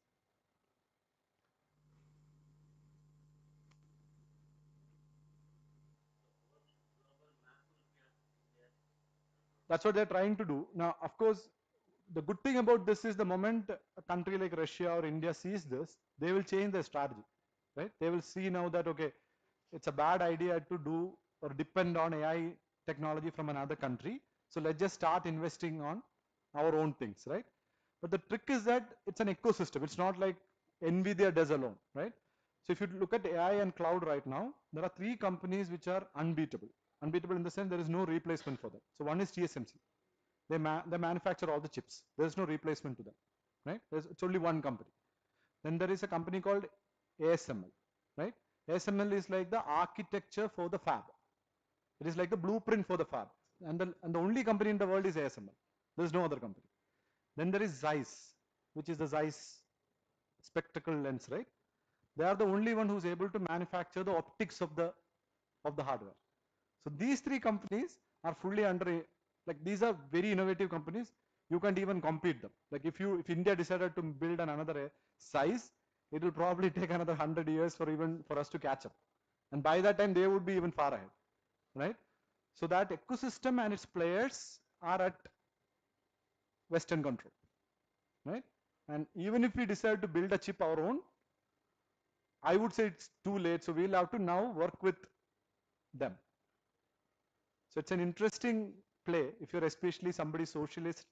That's what they're trying to do. Now, of course, the good thing about this is the moment a country like Russia or India sees this, they will change their strategy, right? They will see now that, okay, it's a bad idea to do or depend on AI technology from another country. So let's just start investing on our own things, right? But the trick is that it's an ecosystem. It's not like NVIDIA does alone, right? So if you look at AI and cloud right now, there are 3 companies which are unbeatable. Unbeatable in the sense there is no replacement for them. So one is TSMC. They manufacture all the chips. There is no replacement to them, right? It's only one company. Then there is a company called ASML, right? ASML is like the architecture for the fab. It is like the blueprint for the fab. And the only company in the world is ASML. There is no other company. Then there is Zeiss, which is the Zeiss spectacle lens, right? They are the only one who's able to manufacture the optics of the hardware. So these three companies are fully under, like these are very innovative companies. You can't even compete them. Like if India decided to build another size, it will probably take another 100 years for us to catch up. And by that time, they would be even far ahead, right? So that ecosystem and its players are at Western control, right? And even if we decide to build a chip our own, I would say it's too late. So we'll have to now work with them. So it's an interesting play. If you're especially somebody socialist,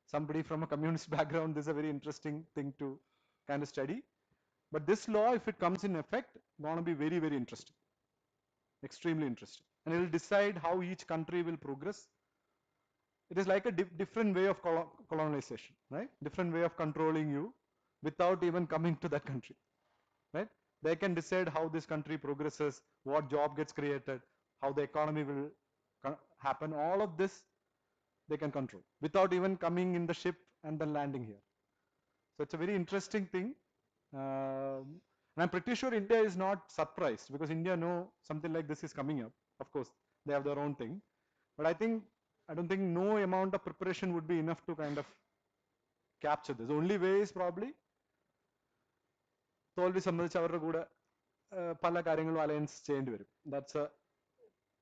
somebody from a communist background, this is a very interesting thing to kind of study. But this law, if it comes in effect, going to be very, very interesting. Extremely interesting. And it will decide how each country will progress. It is like a different way of colonization, right? Different way of controlling you without even coming to that country, right? They can decide how this country progresses, what job gets created, how the economy will happen. All of this they can control without even coming in the ship and then landing here. So it's a very interesting thing. And I'm pretty sure India is not surprised because India know something like this is coming up. Of course, they have their own thing. But I don't think no amount of preparation would be enough to kind of capture this. The only way is probably തോൽവി സംബന്ധിച്ച് അവരുടെ കൂടെ പല കാര്യങ്ങളും alliance ചെയ്യേണ്ടി വരും. That's a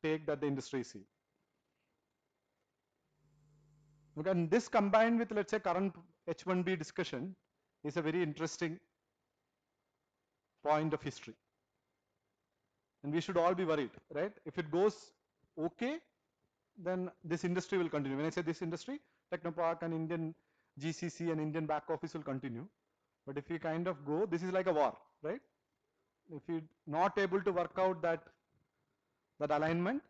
take that the industry is seeing. Okay, and this combined with, let's say, current H1B discussion is a very interesting point of history. And we should all be worried, right? If it goes okay, then this industry will continue. When I say this industry, Technopark and Indian GCC and Indian back office will continue. But if we kind of go, this is like a war, right? If you're not able to work out that alignment,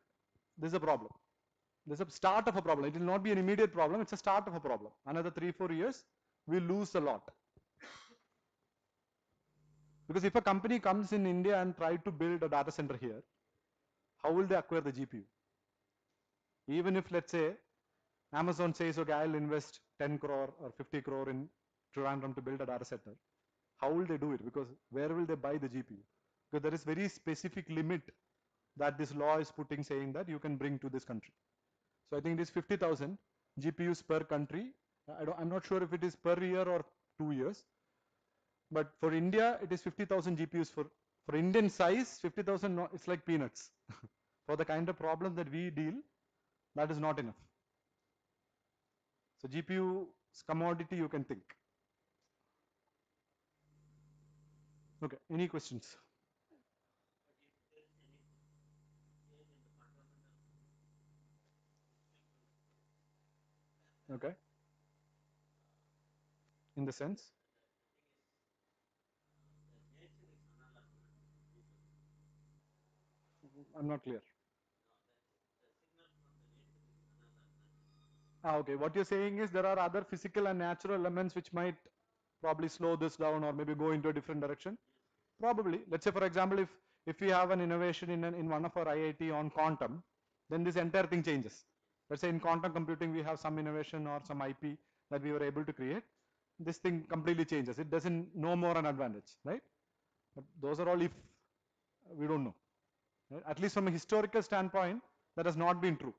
this is a problem. This is a start of a problem. It will not be an immediate problem. It's a start of a problem. Another 3-4 years, we lose a lot. Because if a company comes in India and try to build a data center here, how will they acquire the GPU? Even if, let's say, Amazon says, okay, I'll invest 10 crore or 50 crore in Trivandrum to build a data center. How will they do it? Because where will they buy the GPU? Because there is very specific limit that this law is putting, saying that you can bring to this country. So I think it is 50,000 GPUs per country. I'm not sure if it is per year or 2 years. But for India, it is 50,000 GPUs for Indian size. 50,000, it's like peanuts. For the kind of problem that we deal, that is not enough. So GPU commodity, you can think. Okay, any questions? Okay. In the sense? I'm not clear. Okay, what you're saying is there are other physical and natural elements which might probably slow this down or maybe go into a different direction. Probably. Let's say, for example, if we have an innovation in one of our IIT on quantum, then this entire thing changes. Let's say in quantum computing we have some innovation or some IP that we were able to create. This thing completely changes. It doesn't no more an advantage, right? But those are all if we don't know. Right? At least from a historical standpoint, that has not been true.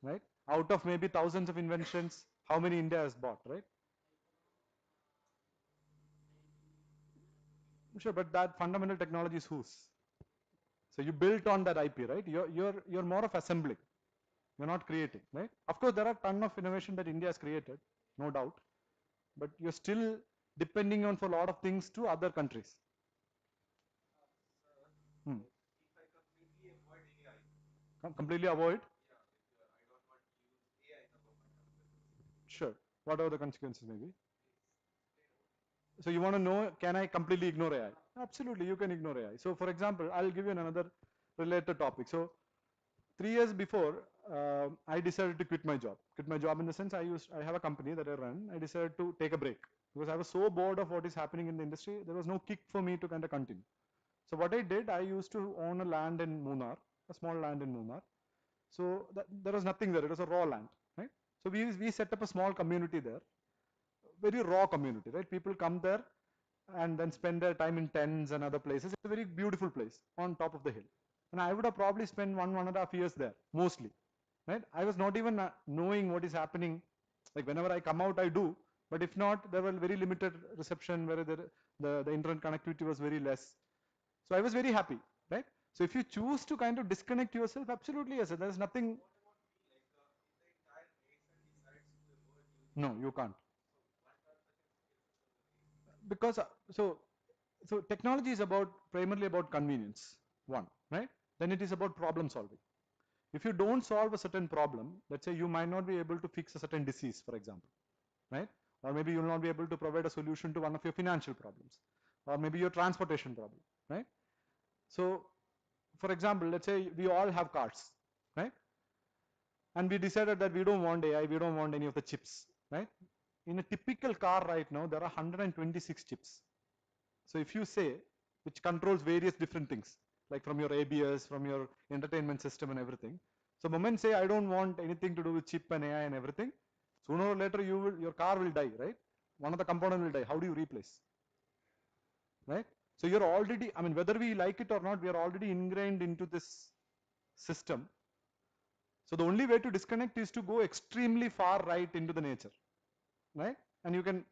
Right? Out of maybe thousands of inventions, how many India has bought, right? Sure, but that fundamental technology is whose? So you built on that IP, right? You're more of assembling. You're not creating, right? Of course, there are a ton of innovation that India has created, no doubt. But you're still depending on for a lot of things to other countries. Hmm. Completely avoid? Sure. What are the consequences maybe? So you want to know, can I completely ignore AI? Absolutely, you can ignore AI. So for example, I'll give you another related topic. So 3 years before, I decided to quit my job. Quit my job in the sense I have a company that I run. I decided to take a break because I was so bored of what is happening in the industry. There was no kick for me to kind of continue. So what I did, I used to own a land in Munnar, a small land in Munnar. So there was nothing there. It was a raw land, right? So we set up a small community there, very raw community, right? People come there and then spend their time in tents and other places. It's a very beautiful place on top of the hill. And I would have probably spent 1.5 years there, mostly, right? I was not even knowing what is happening. Like whenever I come out, I do. But if not, there was very limited reception where the internet connectivity was very less. So I was very happy, right? So if you choose to kind of disconnect yourself, absolutely yes. There is nothing. No, you can't. Because so technology is primarily about convenience, one, right? Then it is about problem solving. If you don't solve a certain problem, let's say you might not be able to fix a certain disease, for example, right? Or maybe you will not be able to provide a solution to one of your financial problems, or maybe your transportation problem, right? So, for example, let's say we all have cars, right? And we decided that we don't want AI, we don't want any of the chips, right? In a typical car right now, there are 126 chips. So if you say, which controls various different things, like from your ABS, from your entertainment system and everything. So moment say, I don't want anything to do with chip and AI and everything, sooner or later your car will die, right? One of the component will die. How do you replace? Right? So you're already, I mean, whether we like it or not, we are already ingrained into this system. So the only way to disconnect is to go extremely far right into the nature, right? And you can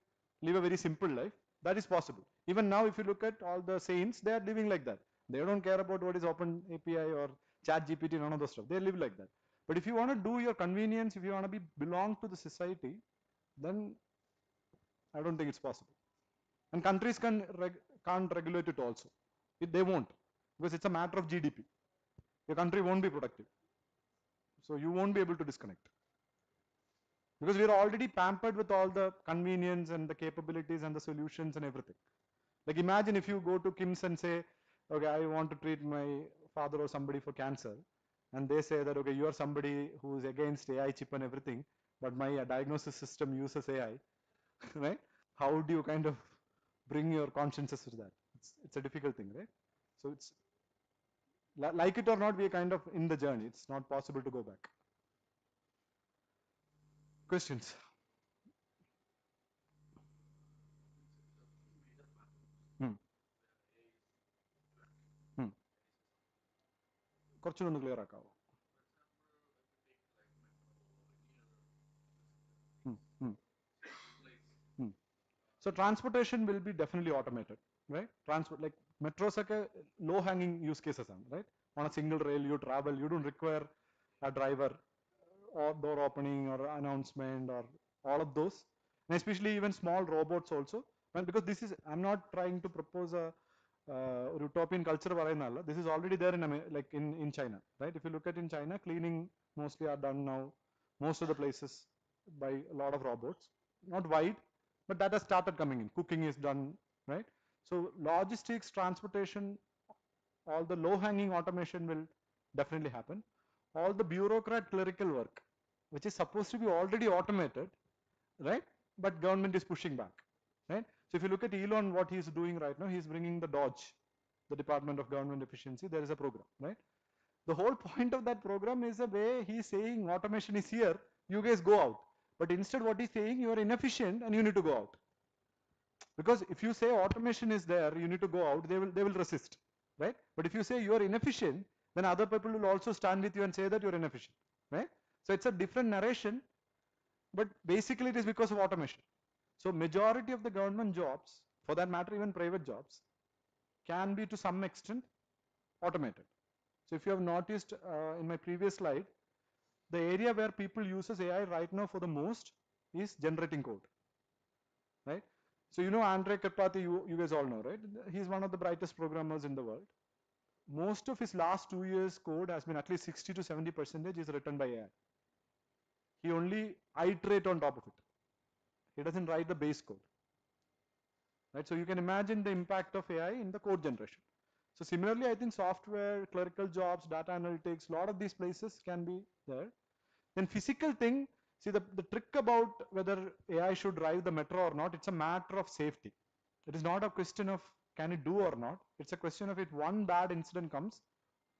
live a very simple life. That is possible. Even now, if you look at all the saints, they are living like that. They don't care about what is open API or chat GPT, none of those stuff. They live like that. But if you want to do your convenience, if you want to belong to the society, then I don't think it's possible. And countries can't regulate it also. They won't, because it's a matter of GDP. Your country won't be productive. So you won't be able to disconnect. Because we are already pampered with all the convenience and the capabilities and the solutions and everything. Like imagine if you go to Kim's and say, okay, I want to treat my father or somebody for cancer. And they say that, okay, you are somebody who is against AI chip and everything, but my diagnosis system uses AI, right? How do you kind of bring your consciences to that? It's a difficult thing, right? So it's, like it or not, we are kind of in the journey. It's not possible to go back. Questions? Hmm. Hmm. കുറച്ചുകൂടി ഒന്ന് clear ആക്കാവോ? Hmm. Hmm. Hmm. So transportation will be definitely automated, right? Transport, like metros are low hanging use cases, right? On a single rail you travel, you don't require a driver or door opening or announcement or all of those, and especially even small robots also. And because this is, I'm not trying to propose a utopian culture. This is already there in in China, right? If you look at in China, cleaning mostly are done now, most of the places by a lot of robots, not wide, but that has started coming in. Cooking is done, right? So logistics, transportation, all the low-hanging automation will definitely happen. All the bureaucrat clerical work, which is supposed to be already automated, right? But government is pushing back, right? So if you look at Elon, what he's doing right now, he's bringing the Dodge, the Department of Government Efficiency. There is a program, right? The whole point of that program is a way he's saying automation is here, you guys go out. But instead what he's saying, you are inefficient and you need to go out. Because if you say automation is there, you need to go out, they will resist, right? But if you say you are inefficient, then other people will also stand with you and say that you're inefficient, right? So it's a different narration, but basically it is because of automation. So majority of the government jobs, for that matter even private jobs, can be to some extent automated. So if you have noticed in my previous slide, the area where people uses AI right now for the most is generating code, right? So you know Andre Karpathy, you guys all know, right? He's one of the brightest programmers in the world. Most of his last 2 years code has been at least 60 to 70% is written by AI. He only iterate on top of it. He doesn't write the base code, right? So you can imagine the impact of AI in the code generation. So similarly, I think software, clerical jobs, data analytics, a lot of these places can be there. Then physical thing, see the trick about whether AI should drive the metro or not, it's a matter of safety. It is not a question of can it do or not. It's a question of if one bad incident comes,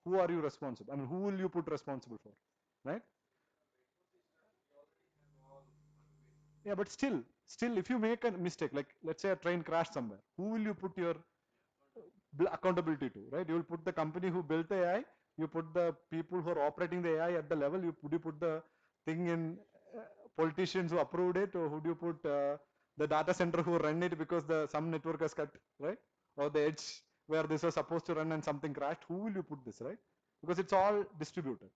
who are you responsible? I mean, who will you put responsible for, right? Yeah, but still, if you make a mistake, like let's say a train crashed somewhere, who will you put your accountability to, right? You will put the company who built the AI, you put the people who are operating the AI at the level, you put the thing in politicians who approved it, or who do you put the data center who run it because some network has cut, right? Or the edge where this was supposed to run and something crashed, who will you put this, right? Because it's all distributed.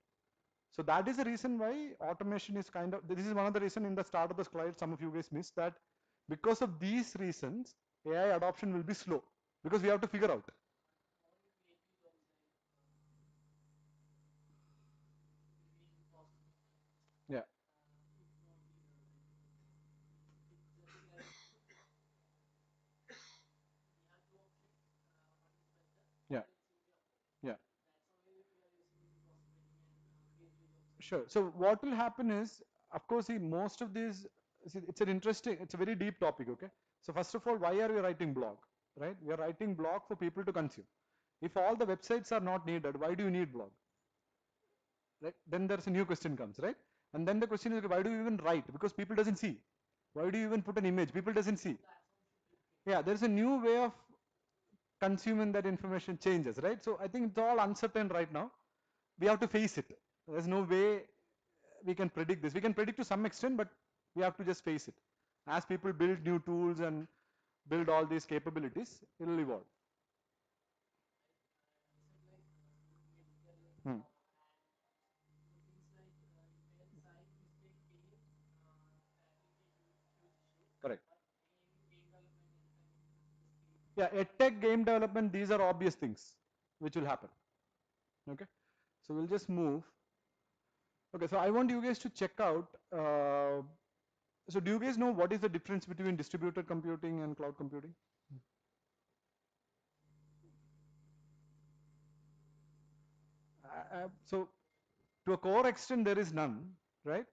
So that is the reason why automation is kind of, this is one of the reason in the start of the slide, some of you guys missed that because of these reasons, AI adoption will be slow because we have to figure out. Yeah. Yeah. Yeah. Sure. So what will happen is, of course, see, most of these, see, it's a very deep topic, okay? So first of all, why are we writing blog, right? We are writing blog for people to consume. If all the websites are not needed, why do you need blog? Right? Then there's a new question comes, right? And then the question is, why do you even write? Because people doesn't see. Why do you even put an image? People doesn't see. Yeah, there's a new way of consuming that information changes, right? So I think it's all uncertain right now. We have to face it. There's no way we can predict this. We can predict to some extent, but we have to just face it. As people build new tools and build all these capabilities, it will evolve. Hmm. Correct. Yeah, edtech, game development, these are obvious things which will happen. Okay, so we'll just move. Okay, so I want you guys to check out. So do you guys know what is the difference between distributed computing and cloud computing? So to a core extent, there is none, right?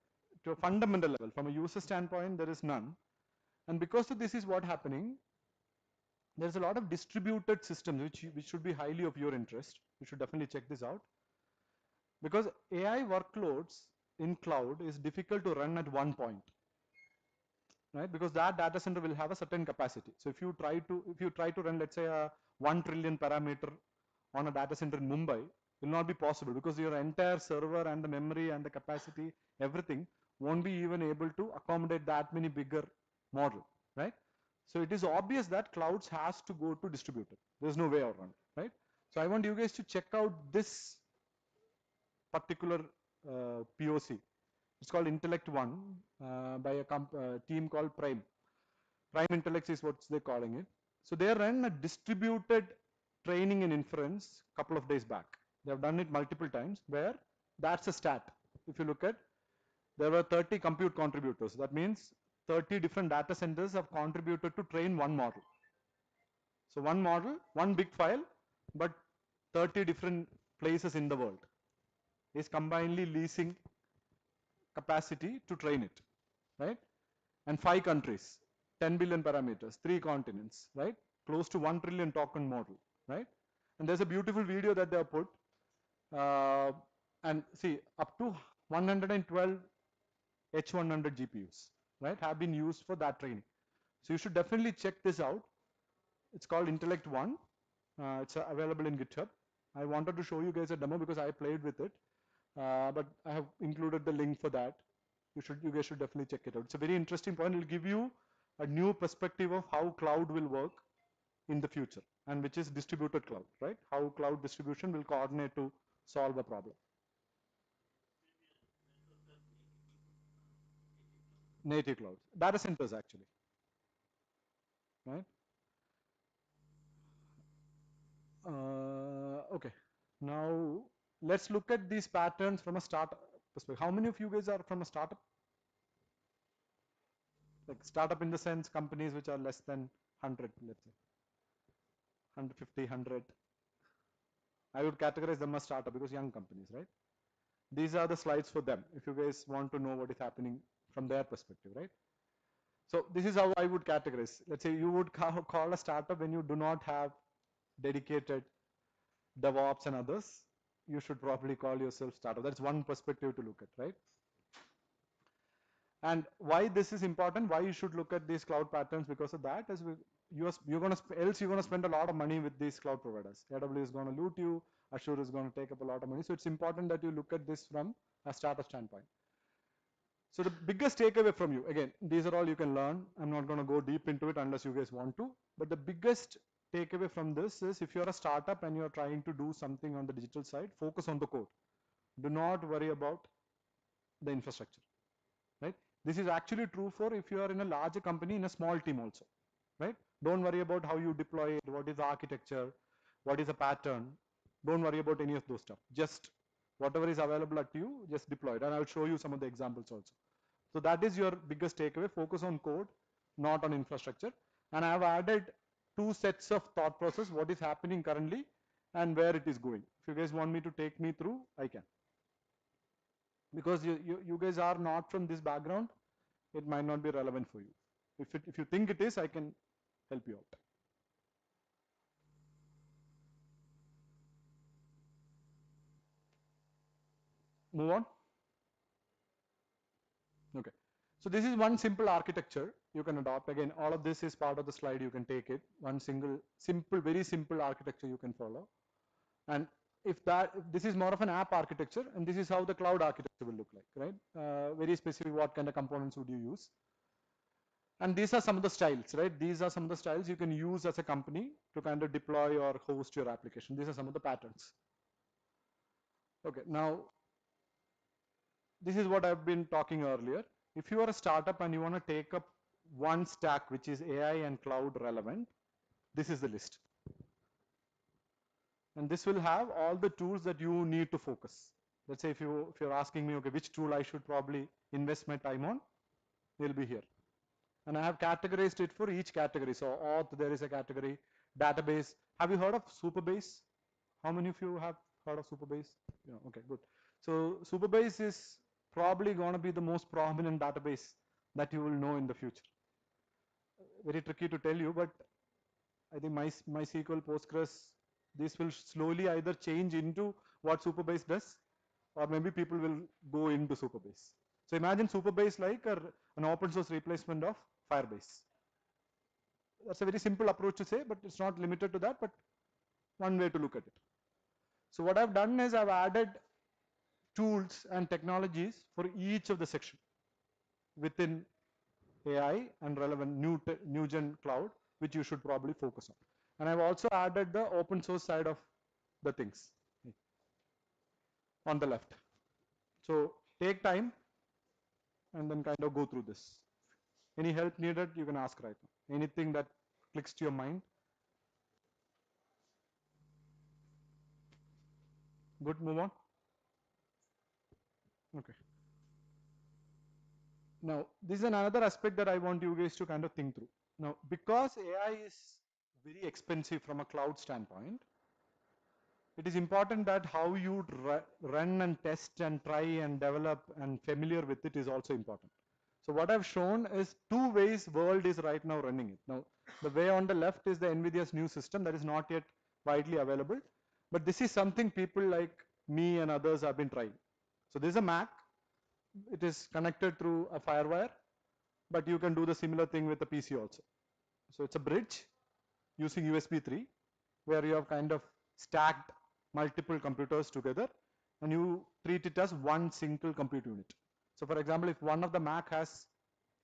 To a fundamental level, from a user standpoint, there is none. And because of this is what happening, there's a lot of distributed systems which should be highly of your interest. You should definitely check this out. Because AI workloads in cloud is difficult to run at one point, right? Because that data center will have a certain capacity. So if you try to run, let's say, a 1 trillion parameter on a data center in Mumbai, will not be possible because your entire server and the memory and the capacity, everything won't be even able to accommodate that many bigger model, right? So it is obvious that clouds has to go to distributed. There's no way around, right? So I want you guys to check out this particular POC. It's called Intellect One by a team called Prime. Prime Intellects is what they're calling it. So they ran a distributed training and inference a couple of days back. They have done it multiple times where that's a stat. If you look at, there were 30 compute contributors. That means 30 different data centers have contributed to train one model. So one model, one big file, but 30 different places in the world is combinedly leasing capacity to train it, right? And 5 countries, 10 billion parameters, 3 continents, right? Close to 1 trillion token model, right? And there's a beautiful video that they have put. And see, up to 112 H100 GPUs, right, have been used for that training. So you should definitely check this out. It's called Intellect One. It's available in GitHub. I wanted to show you guys a demo because I played with it, but I have included the link for that. You guys should definitely check it out. It's a very interesting point. It'll give you a new perspective of how cloud will work in the future, and which is distributed cloud, right? How cloud distribution will coordinate to solve a problem. Native clouds, data centers actually, right? Okay, now let's look at these patterns from a startup perspective. How many of you guys are from a startup? Like startup in the sense companies which are less than 100, let's say 150, 100. I would categorize them as startup because young companies, right? These are the slides for them if you guys want to know what is happening from their perspective, right? So this is how I would categorize. Let's say you would call a startup when you do not have dedicated DevOps and others. You should probably call yourself startup. That's one perspective to look at, right? And why this is important, why you should look at these cloud patterns, because of that, as you're going to, else you're going to spend a lot of money with these cloud providers. AWS is going to loot you, Azure is going to take up a lot of money. So it's important that you look at this from a startup standpoint. So the biggest takeaway from you, again, these are all you can learn. I'm not going to go deep into it unless you guys want to. But the biggest takeaway from this is if you're a startup and you're trying to do something on the digital side, focus on the code. Do not worry about the infrastructure, right? This is actually true for if you are in a larger company in a small team also, right? Don't worry about how you deploy it, what is the architecture, what is the pattern. Don't worry about any of those stuff. Just whatever is available at you, just deploy it. And I'll show you some of the examples also. So that is your biggest takeaway. Focus on code, not on infrastructure. And I have added two sets of thought process, what is happening currently and where it is going. If you guys want me to take me through, I can. Because you guys are not from this background, it might not be relevant for you. If you think it is, I can help you out. Move on. Okay. So this is one simple architecture you can adopt. Again, all of this is part of the slide. You can take it. One single, simple, very simple architecture you can follow. And if this is more of an app architecture, and this is how the cloud architecture will look like, right? Very specific, what kind of components would you use? And these are some of the styles, right? These are some of the styles you can use as a company to kind of deploy or host your application. These are some of the patterns. Okay, now this is what I've been talking earlier. If you are a startup and you want to take up one stack which is AI and cloud relevant, this is the list. And this will have all the tools that you need to focus. Let's say if you're asking me, okay, which tool I should probably invest my time on, it'll be here. And I have categorized it for each category. So auth, there is a category, database. Have you heard of Superbase? How many of you have heard of Superbase? Yeah, okay, good. So Superbase is probably going to be the most prominent database that you will know in the future. Very tricky to tell you, but I think MySQL, Postgres, this will slowly either change into what Superbase does, or maybe people will go into Superbase. So imagine Superbase like an open source replacement of Firebase. That's a very simple approach to say, but it's not limited to that, but one way to look at it. So what I've done is I've added tools and technologies for each of the section within AI and relevant new gen cloud, which you should probably focus on. And I've also added the open source side of the things on the left. So take time and then kind of go through this. Any help needed, you can ask right now. Anything that clicks to your mind. Good, move on. Okay. Now, this is another aspect that I want you guys to kind of think through. Now, because AI is very expensive from a cloud standpoint, it is important that how you run and test and try and develop and familiar with it is also important. So what I've shown is two ways world is right now running it. Now, the way on the left is the NVIDIA's new system that is not yet widely available, but this is something people like me and others have been trying. So this is a Mac. It is connected through a FireWire, but you can do the similar thing with the PC also. So it's a bridge using USB 3, where you have kind of stacked multiple computers together and you treat it as one single compute unit. So for example, if one of the Mac has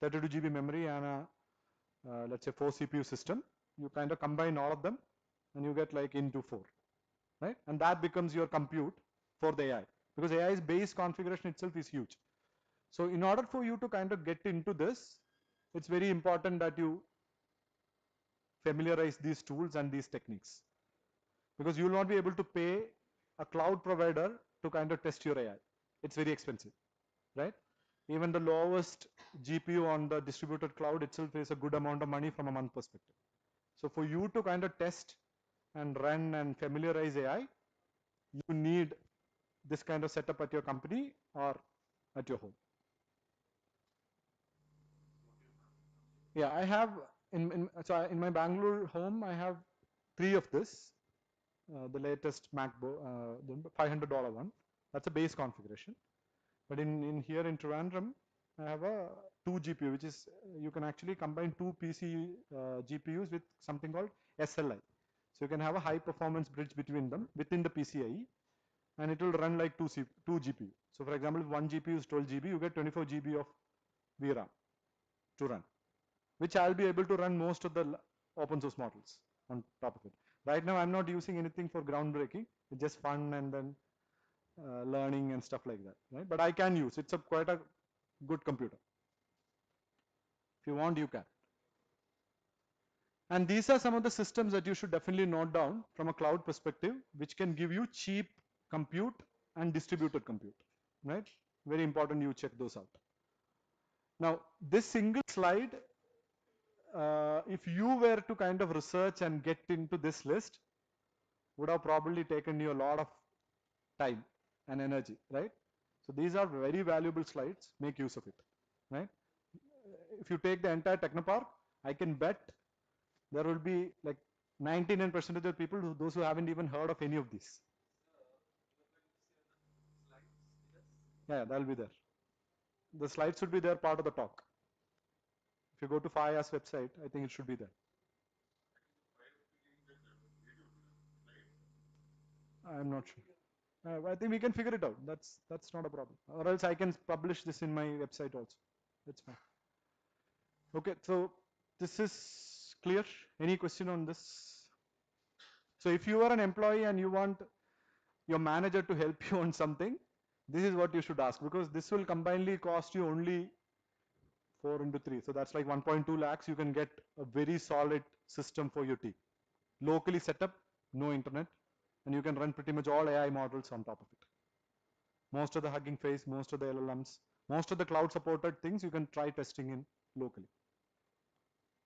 32 GB memory and a, let's say 4 CPU system, you kind of combine all of them and you get like into 4, right? And that becomes your compute for the AI, because AI's base configuration itself is huge. So in order for you to kind of get into this, it's very important that you familiarize these tools and these techniques, because you will not be able to pay a cloud provider to kind of test your AI. It's very expensive, right? Even the lowest GPU on the distributed cloud itself is a good amount of money from a month perspective. So for you to kind of test and run and familiarize AI, you need this kind of setup at your company or at your home. Yeah, I have in my Bangalore home, I have 3 of this. The latest MacBook, the $500 one. That's a base configuration. But in here in Trivandrum, I have a 2 GPU, which is you can actually combine 2 PC GPUs with something called SLI. So you can have a high performance bridge between them within the PCIe, and it will run like 2 GPU. So for example, if 1 GPU is 12 GB, you get 24 GB of VRAM to run, which I'll be able to run most of the open source models on top of it. Right now, I'm not using anything for groundbreaking. It's just fun and then learning and stuff like that, right? But I can use. It's quite a good computer. If you want, you can. And these are some of the systems that you should definitely note down from a cloud perspective, which can give you cheap compute and distributed compute, right? Very important you check those out. Now, this single slide, if you were to kind of research and get into this list, would have probably taken you a lot of time and energy, right? So these are very valuable slides. Make use of it, right? If you take the entire Technopark, I can bet there will be like 99% of the people, those who haven't even heard of any of these. Yeah, that'll be there. The slides should be there, part of the talk. If you go to FAYA's website, I think it should be there. I'm not sure. I think we can figure it out. That's not a problem. Or else I can publish this in my website also. That's fine. Okay, so this is clear. Any question on this? So if you are an employee and you want your manager to help you on something, this is what you should ask, because this will combinedly cost you only 4 into 3. So that's like 1.2 lakhs. You can get a very solid system for your team. Locally set up, no internet, and you can run pretty much all AI models on top of it. Most of the Hugging Face, most of the LLMs, most of the cloud supported things you can try testing in locally.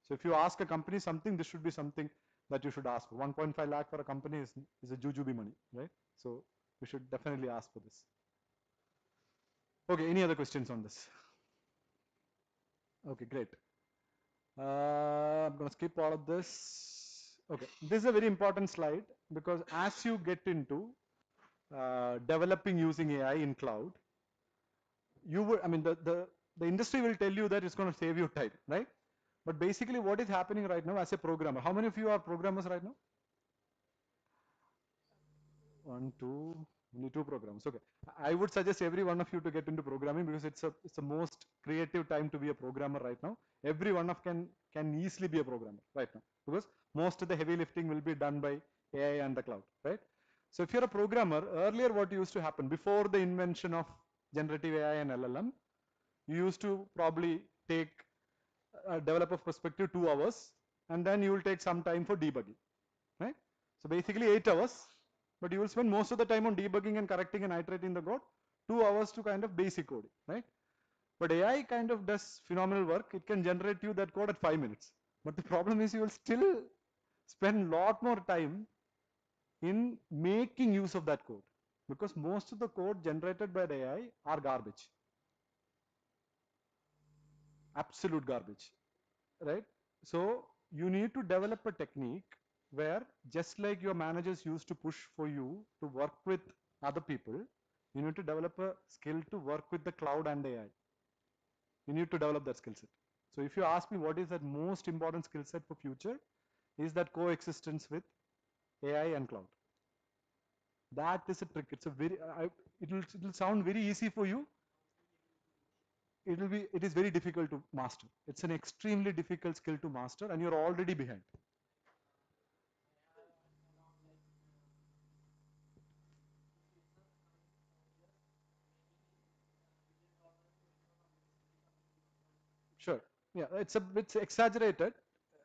So if you ask a company something, this should be something that you should ask for. 1.5 lakh for a company is a jujube money, right? So we should definitely ask for this. Okay, any other questions on this? Okay, great. I'm going to skip all of this. Okay, this is a very important slide, because as you get into developing using AI in cloud, you would, I mean, the industry will tell you that it's going to save you time, right? But basically what is happening right now as a programmer, how many of you are programmers right now? 1, 2, only 2 programs. Okay, I would suggest every one of you to get into programming, because it's the most creative time to be a programmer right now. Every one of can easily be a programmer right now, because most of the heavy lifting will be done by AI and the cloud, right? So if you're a programmer, earlier what used to happen before the invention of generative AI and LLM, you used to probably take a developer perspective 2 hours, and then you will take some time for debugging, right? So basically 8 hours, but you will spend most of the time on debugging and correcting and iterating the code, 2 hours to kind of basic coding, right? But AI kind of does phenomenal work. It can generate you that code at 5 minutes. But the problem is you will still spend a lot more time in making use of that code, because most of the code generated by the AI are garbage. Absolute garbage, right? So you need to develop a technique where, just like your managers used to push for you to work with other people, you need to develop a skill to work with the cloud and AI. You need to develop that skill set. So if you ask me what is that most important skill set for future, is that coexistence with AI and cloud. That is a trick. It's a very, it will sound very easy for you. It is very difficult to master. It's an extremely difficult skill to master, and you're already behind. Sure. Yeah, it's exaggerated.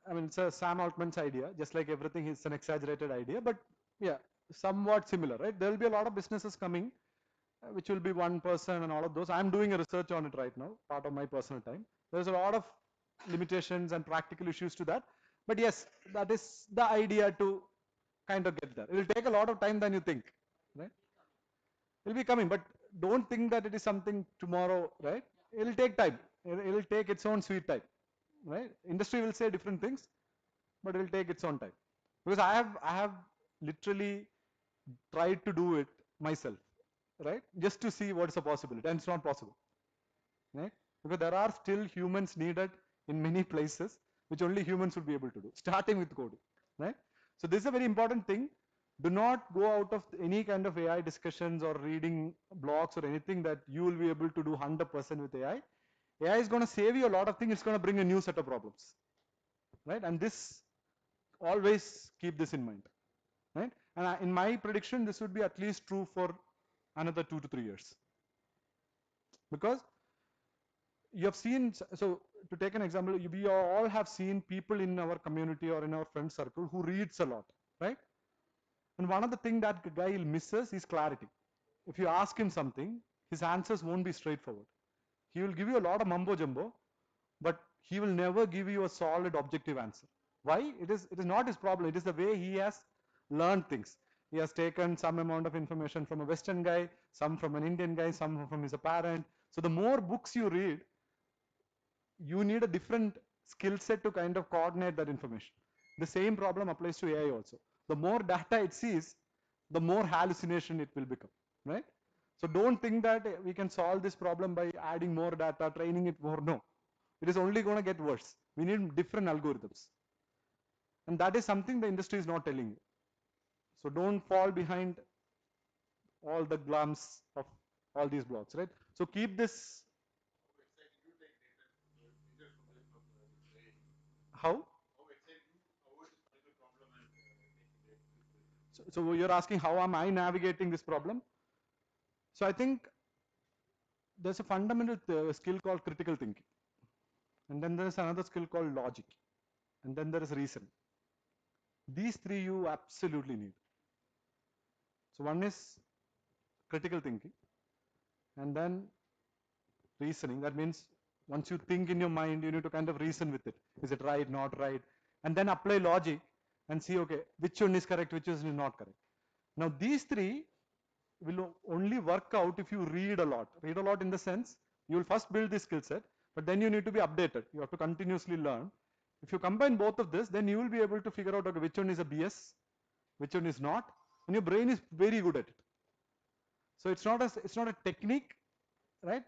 I mean, it's a Sam Altman's idea. Just like everything is an exaggerated idea, but yeah, somewhat similar, right? There will be a lot of businesses coming, which will be one person and all of those. I'm doing a research on it right now, part of my personal time. There's a lot of limitations and practical issues to that. But yes, that is the idea to kind of get there. It will take a lot of time than you think, right? It'll be coming, but don't think that it is something tomorrow, right? It'll take time. It'll take its own sweet time, right? Industry will say different things, but it'll take its own time. Because I have literally tried to do it myself, right? Just to see what is a possibility, and it's not possible, right? Because there are still humans needed in many places, which only humans would be able to do, starting with coding, right? So this is a very important thing. Do not go out of any kind of AI discussions or reading blogs or anything that you will be able to do 100% with AI. AI is going to save you a lot of things. It's going to bring a new set of problems, right? And this, always keep this in mind, right? And in my prediction, this would be at least true for another 2 to 3 years, because you have seen, so to take an example, we all have seen people in our community or in our friend circle who reads a lot, right? And one of the things that guy misses is clarity. If you ask him something, his answers won't be straightforward. He will give you a lot of mumbo jumbo, but he will never give you a solid objective answer. Why? It is not his problem. It is the way he has learned things. He has taken some amount of information from a Western guy, some from an Indian guy, some from his parent. So the more books you read, you need a different skill set to kind of coordinate that information. The same problem applies to AI also. The more data it sees, the more hallucination it will become, right? So don't think that we can solve this problem by adding more data, training it more. No, it is only going to get worse. We need different algorithms, and that is something the industry is not telling you. So don't fall behind all the glums of all these blocks, right? So keep this. How? So you're asking how am I navigating this problem? So I think there's a fundamental skill called critical thinking, and then there's another skill called logic, and then there is reasoning. These three you absolutely need. So one is critical thinking, and then reasoning. That means once you think in your mind, you need to kind of reason with it. Is it right, not right? And then apply logic and see, okay, which one is correct, which is not correct. Now these three will only work out if you read a lot. Read a lot in the sense, you will first build this skill set, but then you need to be updated. You have to continuously learn. If you combine both of this, then you will be able to figure out, okay, which one is a BS, which one is not, and your brain is very good at it. So it's not a technique, right?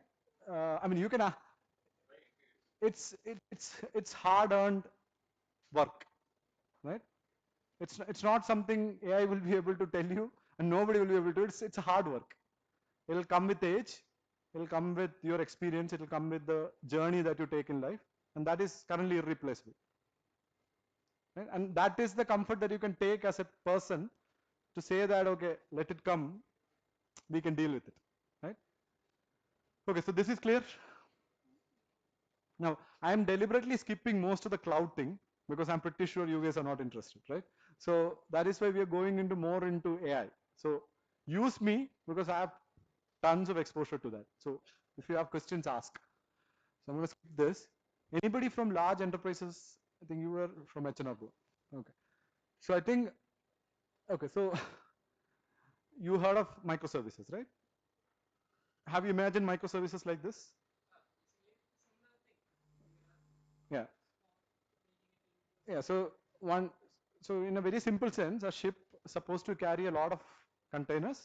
I mean, you can. It's hard-earned work, right? It's not something AI will be able to tell you, and nobody will be able to. It's a hard work. It'll come with age, it'll come with your experience, it'll come with the journey that you take in life, and that is currently irreplaceable. Right? And that is the comfort that you can take as a person to say that, okay, let it come, we can deal with it. Right? Okay, so this is clear. Now, I am deliberately skipping most of the cloud thing because I'm pretty sure you guys are not interested, right? So that is why we are going into more into AI. So use me because I have tons of exposure to that. So if you have questions, ask. So I'm going to skip this. Anybody from large enterprises? I think you were from H&R. Okay. So I think, okay, so you heard of microservices, right? Have you imagined microservices like this? Yeah. Yeah, so in a very simple sense, a ship supposed to carry a lot of containers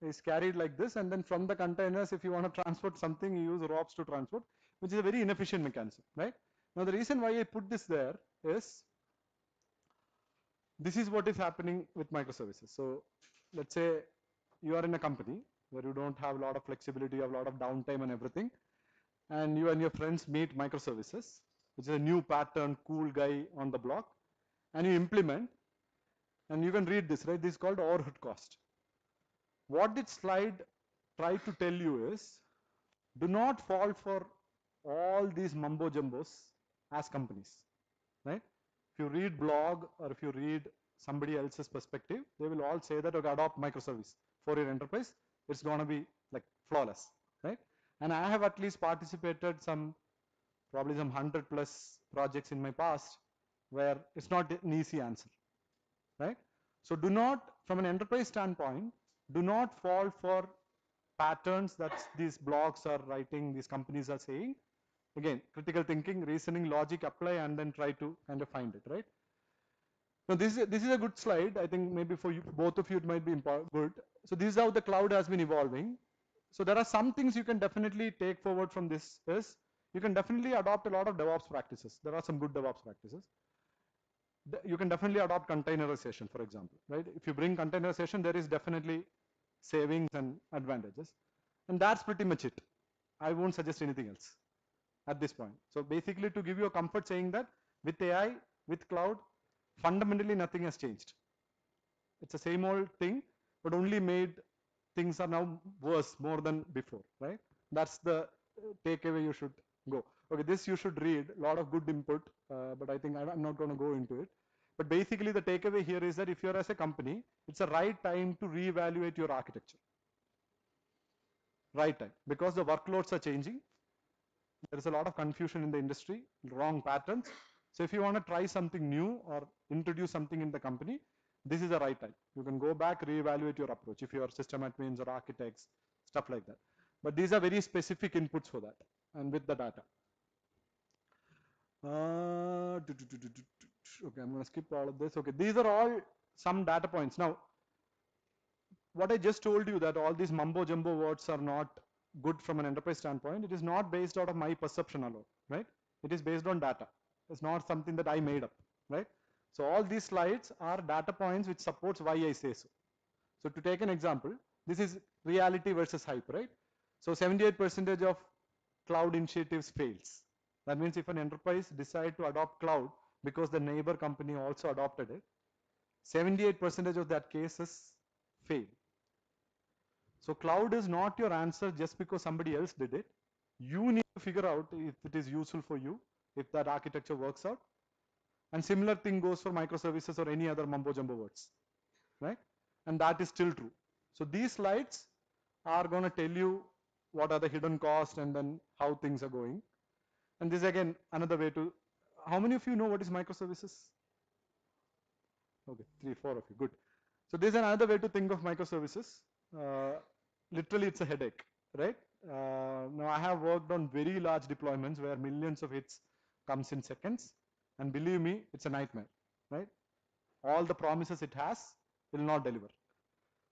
is carried like this, and then from the containers, if you want to transport something, you use ropes to transport, which is a very inefficient mechanism, right? Now the reason why I put this there is this is what is happening with microservices. So let's say you are in a company where you don't have a lot of flexibility, you have a lot of downtime and everything, and you and your friends meet microservices, which is a new pattern, cool guy on the block, and you implement, and you can read this, right? This is called overhead cost. What this slide try to tell you is, do not fall for all these mumbo jumbos as companies, right? If you read blog or if you read somebody else's perspective, they will all say that, okay, adopt microservice for your enterprise. It's going to be like flawless, right? And I have at least participated probably some 100+ projects in my past where it's not an easy answer, right? So do not, from an enterprise standpoint, do not fall for patterns that these blogs are writing, these companies are saying. Again, critical thinking, reasoning, logic, apply, and then try to kind of find it, right? Now this is a good slide. I think maybe for you, both of you, it might be good. So this is how the cloud has been evolving. So there are some things you can definitely take forward from this. Is you can definitely adopt a lot of DevOps practices. There are some good DevOps practices. You can definitely adopt containerization, for example, right? If you bring containerization, there is definitely savings and advantages, and that's pretty much it. I won't suggest anything else at this point. So basically, to give you a comfort saying that with AI, with cloud, fundamentally nothing has changed. It's the same old thing, but only made things are now worse more than before, right? That's the takeaway you should go. Okay, this you should read, a lot of good input, but I think I'm not going to go into it. But basically the takeaway here is that if you're as a company, it's the right time to reevaluate your architecture. Right time, because the workloads are changing. There is a lot of confusion in the industry, wrong patterns. So if you want to try something new or introduce something in the company, this is the right time. You can go back, reevaluate your approach if you are system admins or architects, stuff like that. But these are very specific inputs for that and with the data. Okay, I'm going to skip all of this. Okay, these are all some data points. Now, what I just told you that all these mumbo jumbo words are not good from an enterprise standpoint, it is not based out of my perception alone, right? It is based on data. It's not something that I made up, right? So all these slides are data points which supports why I say so. So to take an example, this is reality versus hype, right? So 78% of cloud initiatives fails. That means if an enterprise decide to adopt cloud because the neighbor company also adopted it, 78% of that cases fail. So cloud is not your answer just because somebody else did it. You need to figure out if it is useful for you, if that architecture works out. And similar thing goes for microservices or any other mumbo jumbo words, right? And that is still true. So these slides are going to tell you what are the hidden costs and then how things are going. And this again another way to, how many of you know what is microservices? Okay, 3, 4 of you, good. So this is another way to think of microservices. Uh, Literally it's a headache, right? Now I have worked on very large deployments where millions of hits comes in seconds, and believe me, it's a nightmare, right? All the promises it has will not deliver.